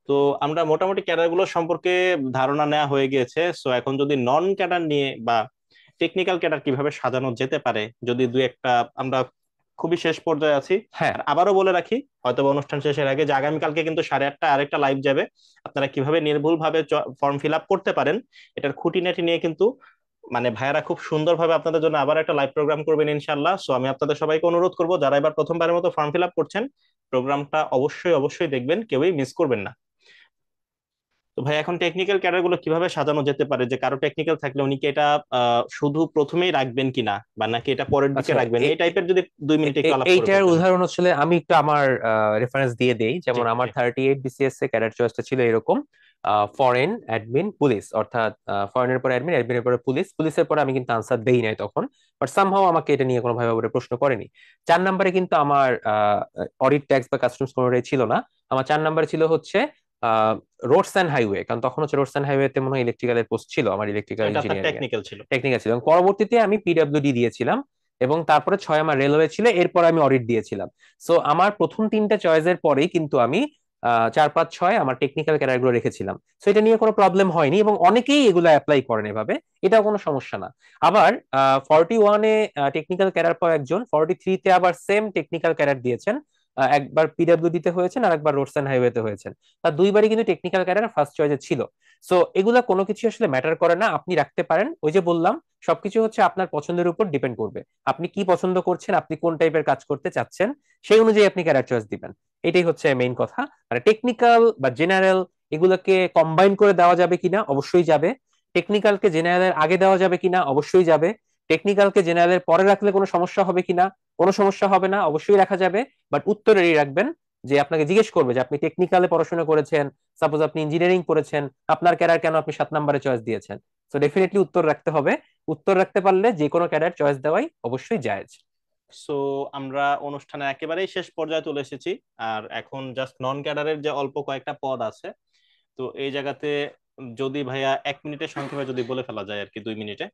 তো আমরা মোটামুটি ক্যাডার গুলো সম্পর্কে ধারণা নেওয়া হয়ে গিয়েছে। সো এখন যদি নন ক্যাডার নিয়ে বা টেকনিক্যাল ক্যাডার কিভাবে সাজানো যেতে পারে, যদি দুই একটা, আমরা খুবই শেষ পর্যায়ে আছি। হ্যাঁ, আর আবারও বলে রাখি, হয়তো বা অনুষ্ঠান শেষের আগে, যে আগামীকালকে কিন্তু 8:30টায় আরেকটা লাইভ যাবে। আপনারা কিভাবে নির্ভুল ভাবে ফর্ম ফিল আপ করতে পারেন এটার খুঁটিনাটি নিয়ে কিন্তু মানে ভাইয়ারা খুব সুন্দরভাবে আপনাদের জন্য আবার একটা লাইভ প্রোগ্রাম করবেন ইনশাল্লাহ। সো আমি আপনাদের সবাইকে অনুরোধ করবো, যারা এবার প্রথমবারের মতো ফর্ম ফিল আপ করছেন, প্রোগ্রামটা অবশ্যই অবশ্যই দেখবেন, কেউই মিস করবেন না। তো ভাই এখন টেকনিক্যাল ক্যাডার গুলো কিভাবে সাজানো যেতে পারে, যে কারো টেকনিক্যাল থাকলে উনি কি এটা শুধু প্রথমেই রাখবেন কিনা, বা নাকি এটা পরের দিকে আচ্ছা, রাখবেন, এই টাইপের যদি 2 মিনিট একটু আলাপ করে এইটার বলতেন। উদাহরণ আসলে আমি একটু আমার রেফারেন্স দিয়ে দেই। জি যেমন আমার জি। 38 বিসিএস এ ক্যাডার চয়েসটা ছিল এরকম: ফরেন, অ্যাডমিন, পুলিশ। অর্থাৎ ফরেনের পরে অ্যাডমিন, অ্যাডমিনের পরে পুলিশ, পুলিশের পরে আমি কিন্তু আনসার দেই নাই তখন, বাট সামহাও আমাকে এটা নিয়ে কোনো ভাবে ভাবে প্রশ্ন করেনি। 4 নম্বরে কিন্তু আমার অডিট, ট্যাক্স বা কাস্টমস কোনোটাই ছিল না। আমার 4 নম্বরে ছিল হচ্ছে রোডস অ্যান্ড হাইওয়ে, কারণ তখন হচ্ছে রোডস অ্যান্ড হাইওয়েতে মনে হয় ইলেকট্রিক্যালের পোস্ট ছিল, আমার ইলেকট্রিক্যাল এটা আপনার ইঞ্জিনিয়ারিং এর টেকনিক্যাল ছিল। টেকনিক্যাল ছিল। এবং পরবর্তীতে আমি পিডব্লিউডি দিয়েছিলাম, এবং তারপরে 6 আমার রেলওয়ে ছিল, এরপর আমি অডিট দিয়েছিলাম। সো আমার প্রথম 3টা চয়েসের পরেই কিন্তু আমি 4, 5, 6 আমার টেকনিক্যাল ক্যারিয়ার গুলো রেখেছিলাম। সো এটা নিয়ে কোনো প্রবলেম হয়নি, এবং অনেকেই এগুলো অ্যাপ্লাই করেন এভাবে, এটাও কোনো সমস্যা না। আবার 41-এ টেকনিক্যাল ক্যারিয়ার পাওয়া একজন 43-তে আবার সেম টেকনিক্যাল ক্যারিয়ার দিয়েছেন। একবার পিডব্লিউডি তে হয়েছেন আর একবার রোডস অ্যান্ড হাইওয়েতে হয়েছেন। তার দুইবারই কিন্তু টেকনিক্যাল ক্যারিয়ার ফার্স্ট চয়েসে ছিল। সো এগুলা কোনো কিছু আসলে ম্যাটার করে না, আপনি রাখতে পারেন। ওই যে বললাম, সবকিছু হচ্ছে আপনার পছন্দের উপর ডিপেন্ড করবে। আপনি কি পছন্দ করছেন, আপনি কোন টাইপের কাজ করতে চাচ্ছেন, সেই অনুযায়ী আপনি ক্যারিয়ার চয়েস দিবেন। এটাই হচ্ছে মেইন কথা। মানে টেকনিক্যাল বা জেনারেল এগুলোকে কম্বাইন করে দেওয়া যাবে কিনা, অবশ্যই যাবে। টেকনিক্যালকে জেনারেলের আগে দেওয়া যাবে কিনা, অবশ্যই যাবে। টেকনিক্যালকে জেনারেলের পরে রাখলে কোনো সমস্যা হবে কিনা, কোনো সমস্যা হবে না, অবশ্যই রাখা যাবে। বাট উত্তর এড়িয়ে রাখবেন, যে আপনাকে জিজ্ঞেস করবে যে আপনি টেকনিক্যালে পড়াশোনা করেছেন, সাপোজ আপনি ইঞ্জিনিয়ারিং পড়েছেন, আপনার ক্যারিয়ার কেন আপনি 7 নম্বরে চয়েস দিয়েছেন। তো ডেফিনেটলি উত্তর রাখতে হবে। উত্তর রাখতে পারলে যে কোনো ক্যারিয়ার চয়েস দেওয়াই অবশ্যই জায়েজ। সো আমরা অনুষ্ঠানের একেবারেই শেষ পর্যায়ে চলে এসেছি। আর এখন জাস্ট নন ক্যাডারের যে অল্প কয়েকটা পদ আছে, তো এই জায়গাতে যদি ভাইয়া 1 মিনিটের সংক্ষেপে যদি বলে ফেলা যায় আর কি, 2 মিনিটে,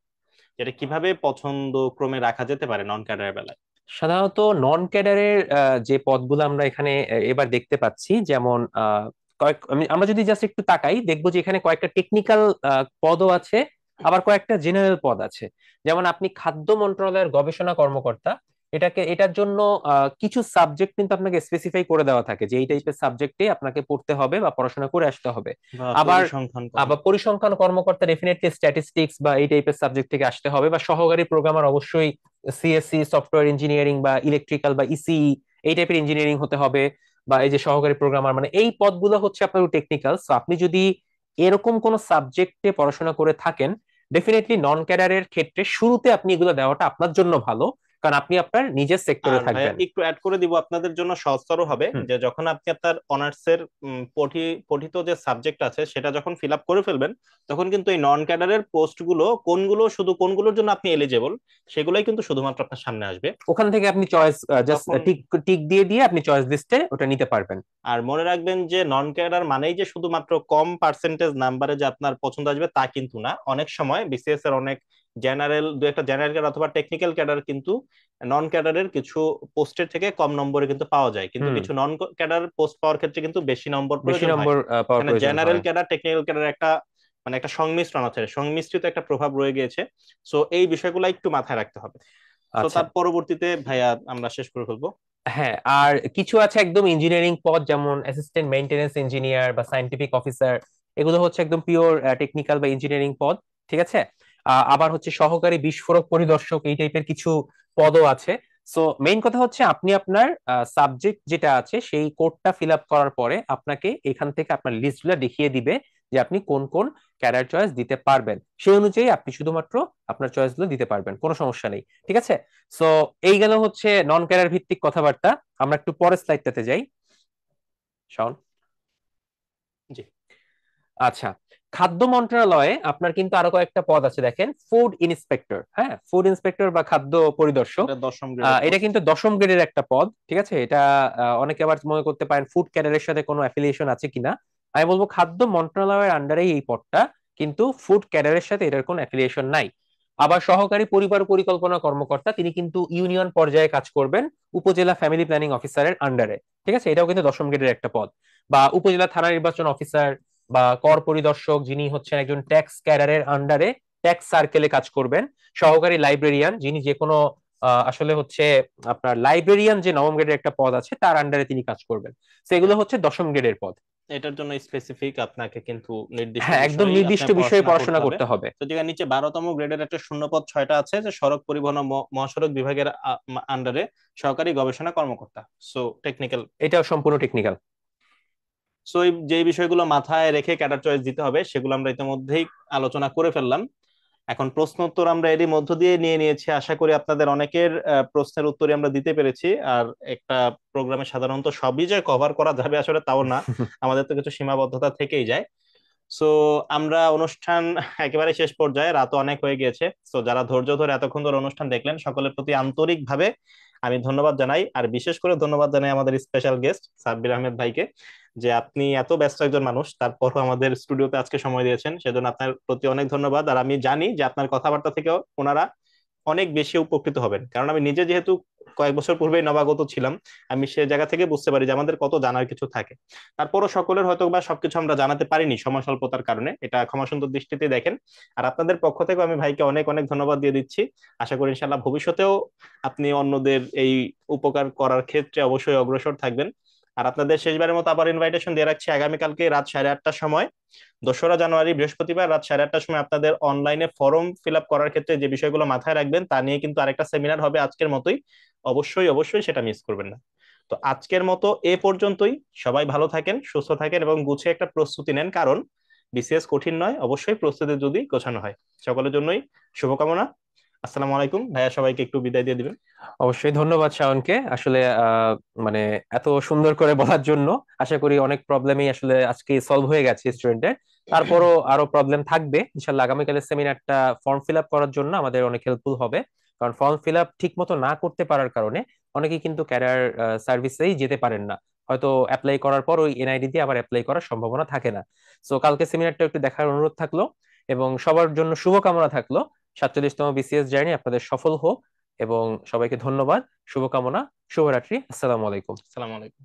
এটা কিভাবে পছন্দ ক্রমে রাখা যেতে পারে নন ক্যাডারের বেলায়। সাধারণত নন ক্যাডারের যে পদগুলো আমরা এখানে এবার দেখতে পাচ্ছি, যেমন আমরা যদি জাস্ট একটু তাকাই, দেখবো যে এখানে কয়েকটা টেকনিক্যাল পদও আছে, আবার কয়েকটা জেনারেল পদ আছে। যেমন আপনি খাদ্য মন্ত্রণালয়ের গবেষণা কর্মকর্তা, এটার জন্য কিছু সাবজেক্ট কিন্তু আপনাকে স্পেসিফাই করে দেওয়া থাকে, যে এই টাইপের সাবজেক্টে আপনাকে পড়তে হবে বা পড়াশোনা করে আসতে হবে। বা আবার পরিসংখ্যান আবার পরিসংখ্যান কর্মকর্তা ডেফিনেটলি স্ট্যাটিস্টিক্স বা এই টাইপের সাবজেক্ট থেকে আসতে হবে, বা সহকারী প্রোগ্রামার অবশ্যই সিএসসি, সফটওয়্যার ইঞ্জিনিয়ারিং বা ইলেকট্রিক্যাল বা ইসিই এই টাইপের ইঞ্জিনিয়ারিং হতে হবে। বা এই যে সহকারী প্রোগ্রামার, মানে এই পদগুলো হচ্ছে আপনার টেকনিক্যাল। সো আপনি যদি এরকম কোন সাবজেক্টে পড়াশোনা করে থাকেন, ডেফিনেটলি নন ক্যাডারের ক্ষেত্রে শুরুতে আপনি এগুলো দেওয়াটা আপনার জন্য ভালো, কারণ আপনি আপনার নিজের সেক্টরে আর ভাইয়া থাকবেন। একটু অ্যাড করে দিব আপনাদের জন্য, সহজতর হবে, হুম। যে যখন আপনি আপনার অনার্সের পঠিত যে সাবজেক্ট আছে সেটা যখন ফিল আপ করে ফেলবেন, তখন কিন্তু এই নন ক্যাডারের পোস্ট গুলো কোনগুলো, শুধু কোনগুলোর জন্য আপনি এলিজেবল, সেগুলোই কিন্তু শুধুমাত্র আপনার সামনে আসবে। ওখান থেকে আপনি চয়েস জাস্ট তখন টিক টিক দিয়ে দিয়ে আপনি চয়েস লিস্টে ওটা নিতে পারবেন। আর মনে রাখবেন যে নন ক্যাডার মানেই যে শুধুমাত্র কম পার্সেন্টেজ নাম্বারে যে আপনার পছন্দ আসবে তা কিন্তু না। অনেক সময় বিসিএস এর অনেক জেনারেল, দু একটা জেনারেল ক্যাডার অথবা টেকনিক্যাল ক্যাডার কিন্তু নন ক্যাডারের কিছু পোস্টের থেকে কম নম্বরে কিন্তু পাওয়া যায়, কিন্তু হুম। কিছু নন ক্যাডার পোস্ট পাওয়ার ক্ষেত্রে কিন্তু বেশি নম্বর বেশি প্রয়োজন হয়। নম্বর পাওয়ার এখানে প্রয়োজন জেনারেল হয়। ক্যাডার টেকনিক্যাল ক্যাডার একটা মানে একটা সংমিশ্রণ আছে, সংমিশ্রিত একটা প্রভাব রয়ে গিয়েছে। সো এই বিষয়গুলো একটু মাথায় রাখতে হবে। সো আচ্ছা। তার পরবর্তীতে ভাইয়া আমরা শেষ করে ফেলবো। হ্যাঁ, আর কিছু আছে একদম ইঞ্জিনিয়ারিং পদ, যেমন অ্যাসিস্ট্যান্ট মেইনটেনেন্স ইঞ্জিনিয়ার বা সায়েন্টিফিক অফিসার। এগুলো হচ্ছে একদম পিওর টেকনিক্যাল বা ইঞ্জিনিয়ারিং পদ। ঠিক আছে। আবার হচ্ছে সহকারী বিস্ফোরক পরিদর্শক, এই টাইপের কিছু পদও আছে। সো মেইন কথা হচ্ছে আপনি আপনার সাবজেক্ট যেটা আছে সেই কোডটা ফিল আপ করার পরে আপনাকে এখান থেকে আপনার লিস্টগুলো দেখিয়ে দিবে, যে আপনি কোন কোন ক্যারিয়ার চয়েস দিতে পারবেন। সেই অনুযায়ী আপনি শুধুমাত্র আপনার চয়েস গুলো দিতে পারবেন, কোনো সমস্যা নেই। ঠিক আছে। সো এই গেল হচ্ছে নন ক্যারিয়ার ভিত্তিক কথাবার্তা। আমরা একটু পরের স্লাইডটাতে যাই, শাওন। জি। আচ্ছা, খাদ্য মন্ত্রণালয়ে আপনার কিন্তু আরো কয়েকটা পদ আছে, দেখেন। ফুড ইন্সপেক্টর, হ্যাঁ, ফুড ইন্সপেক্টর বা খাদ্য পরিদর্শক। এটা 10ম গ্রেডের এটা পোস্ট। কিন্তু 10ম গ্রেডের একটা পদ। ঠিক আছে। এটা অনেকে আবার মনে করতে পারেন ফুড ক্যাডারের সাথে কোনো অ্যাফিলিয়েশন আছে কিনা। আমি বলবো খাদ্য মন্ত্রণালয়ের আন্ডারেই এই পদটা, কিন্তু ফুড ক্যাডারের সাথে এটার কোনো অ্যাফিলিয়েশন নাই। আবার সহকারী পরিবার পরিকল্পনা কর্মকর্তা তিনি কিন্তু ইউনিয়ন পর্যায়ে কাজ করবেন, উপজেলা ফ্যামিলি প্ল্যানিং অফিসারের আন্ডারে। ঠিক আছে, এটাও কিন্তু 10ম গ্রেডের একটা পদ। বা উপজেলা থানা নির্বাচন অফিসার বা কর পরিদর্শক যিনি হচ্ছেন একজন ট্যাক্স ক্যাডারের আন্ডারে ট্যাক্স সার্কেলে কাজ করবেন। সহকারী লাইব্রেরিয়ান যিনি যে কোনো আসলে হচ্ছে আপনার লাইব্রেরিয়ান যে 9ম গ্রেডের একটা পদ আছে তার আন্ডারে তিনি কাজ করবেন। সেগুলো হচ্ছে 10ম গ্রেডের পদ। এটার জন্য স্পেসিফিক আপনাকে কিন্তু নির্দিষ্ট হ্যাঁ, একদম বিষয়ে নির্দিষ্ট আপনার বিষয়ে পড়াশোনা করতে পড়াশোনা হবে। করতে হবে। তো যেখানে নিচে 12তম গ্রেডের একটা শূন্যপদ 6টা আছে, যে সড়ক পরিবহন ও মহাসড়ক বিভাগের আন্ডারে সহকারী গবেষণা কর্মকর্তা। So technical. এটাও সম্পূর্ণ টেকনিক্যাল। সো এই যে বিষয়গুলো মাথায় রেখে ক্যাডার চয়েস দিতে হবে সেগুলো আমরা ইতিমধ্যেই আলোচনা করে ফেললাম। এখন প্রশ্ন উত্তর আমরা এরই মধ্য দিয়ে নিয়ে নিয়েছি, আশা করি আপনাদের অনেকের প্রশ্নের উত্তরই আমরা দিতে পেরেছি। আর একটা প্রোগ্রামে সাধারণত সবই যে কভার করা যাবে আসলে তাও না, আমাদের তো কিছু সীমাবদ্ধতা থেকেই যায়। সো আমরা অনুষ্ঠান একেবারে শেষ পর্যায়ে, রাত অনেক হয়ে গিয়েছে। সো যারা ধৈর্য ধরে এতক্ষণ ধরে অনুষ্ঠান দেখলেন সকলের প্রতি আন্তরিকভাবে আমি ধন্যবাদ জানাই। আর বিশেষ করে ধন্যবাদ জানাই আমাদের স্পেশাল গেস্ট সাব্বির আহমেদ ভাইকে, যে আপনি এত ব্যস্ত একজন মানুষ তারপরও আমাদের স্টুডিওতে আজকে সময় দিয়েছেন, সেজন্য আপনার প্রতি অনেক ধন্যবাদ। আর আমি জানি যে আপনার কথাবার্তা থেকেও ওনারা অনেক বেশি উপকৃত হবেন, কারণ আমি নিজে যেহেতু কয়েক বছর পূর্বেই নবাগত ছিলাম, আমি সে জায়গা থেকে বুঝতে পারি যে আমাদের কত জানার কিছু থাকে। তারপরও সকলের হয়তো বা সবকিছু আমরা জানাতে পারিনি সময় স্বল্পতার কারণে, এটা ক্ষমা সুন্দর দৃষ্টিতে দেখেন। আর আপনাদের পক্ষ থেকে আমি ভাইকে অনেক অনেক ধন্যবাদ দিয়ে দিচ্ছি। আশা করি ইনশাল্লাহ ভবিষ্যতেও আপনি অন্যদের এই উপকার করার ক্ষেত্রে অবশ্যই অগ্রসর থাকবেন। আর আপনাদের শেষবারের মতো আবার ইনভাইটেশন দিয়ে রাখছি আগামীকালকে রাত 8:30টার সময়, 2রা জানুয়ারি বৃহস্পতিবার রাত 8:30টার সময় আপনাদের অনলাইনে ফর্ম ফিল আপ করার ক্ষেত্রে যে বিষয়গুলো মাথায় রাখবেন তা নিয়ে কিন্তু আরেকটা সেমিনার হবে আজকের মতোই। অবশ্যই অবশ্যই সেটা মিস করবেন না। তো আজকের মতো এ পর্যন্তই। সবাই ভালো থাকেন, সুস্থ থাকেন এবং গুছিয়ে একটা প্রস্তুতি নেন, কারণ বিসিএস কঠিন নয়, অবশ্যই প্রস্তুতি যদি গোছানো হয়। সকলের জন্যই শুভকামনা। আসসালামু আলাইকুম। ভাইয়া সবাইকে একটু বিদায় দিয়ে দিবেন। অবশ্যই ধন্যবাদ শাওনকে, আসলে মানে এত সুন্দর করে বলার জন্য। আশা করি অনেক প্রবলেমই আসলে আজকে সলভ হয়ে গেছে স্টুডেন্টের। তারপরও আরো প্রবলেম থাকবে ইনশাল্লাহ। আগামীকালের সেমিনারটা ফর্ম ফিল আপ করার জন্য আমাদের অনেক হেল্পফুল হবে, কারণ ফর্ম ফিল আপ ঠিক মতো না করতে পারার কারণে অনেকেই কিন্তু ক্যারিয়ার সার্ভিসেই যেতে পারেন না। হয়তো অ্যাপ্লাই করার পর ওই এনআইডি দিয়ে আবার অ্যাপ্লাই করার সম্ভাবনা থাকে না। সো কালকে সেমিনারটা একটু দেখার অনুরোধ থাকলো, এবং সবার জন্য শুভকামনা থাকলো। 47তম বিসিএস জার্নি আপনাদের সফল হোক, এবং সবাইকে ধন্যবাদ, শুভকামনা, শুভরাত্রি, আসসালামু আলাইকুম। আসসালামু আলাইকুম।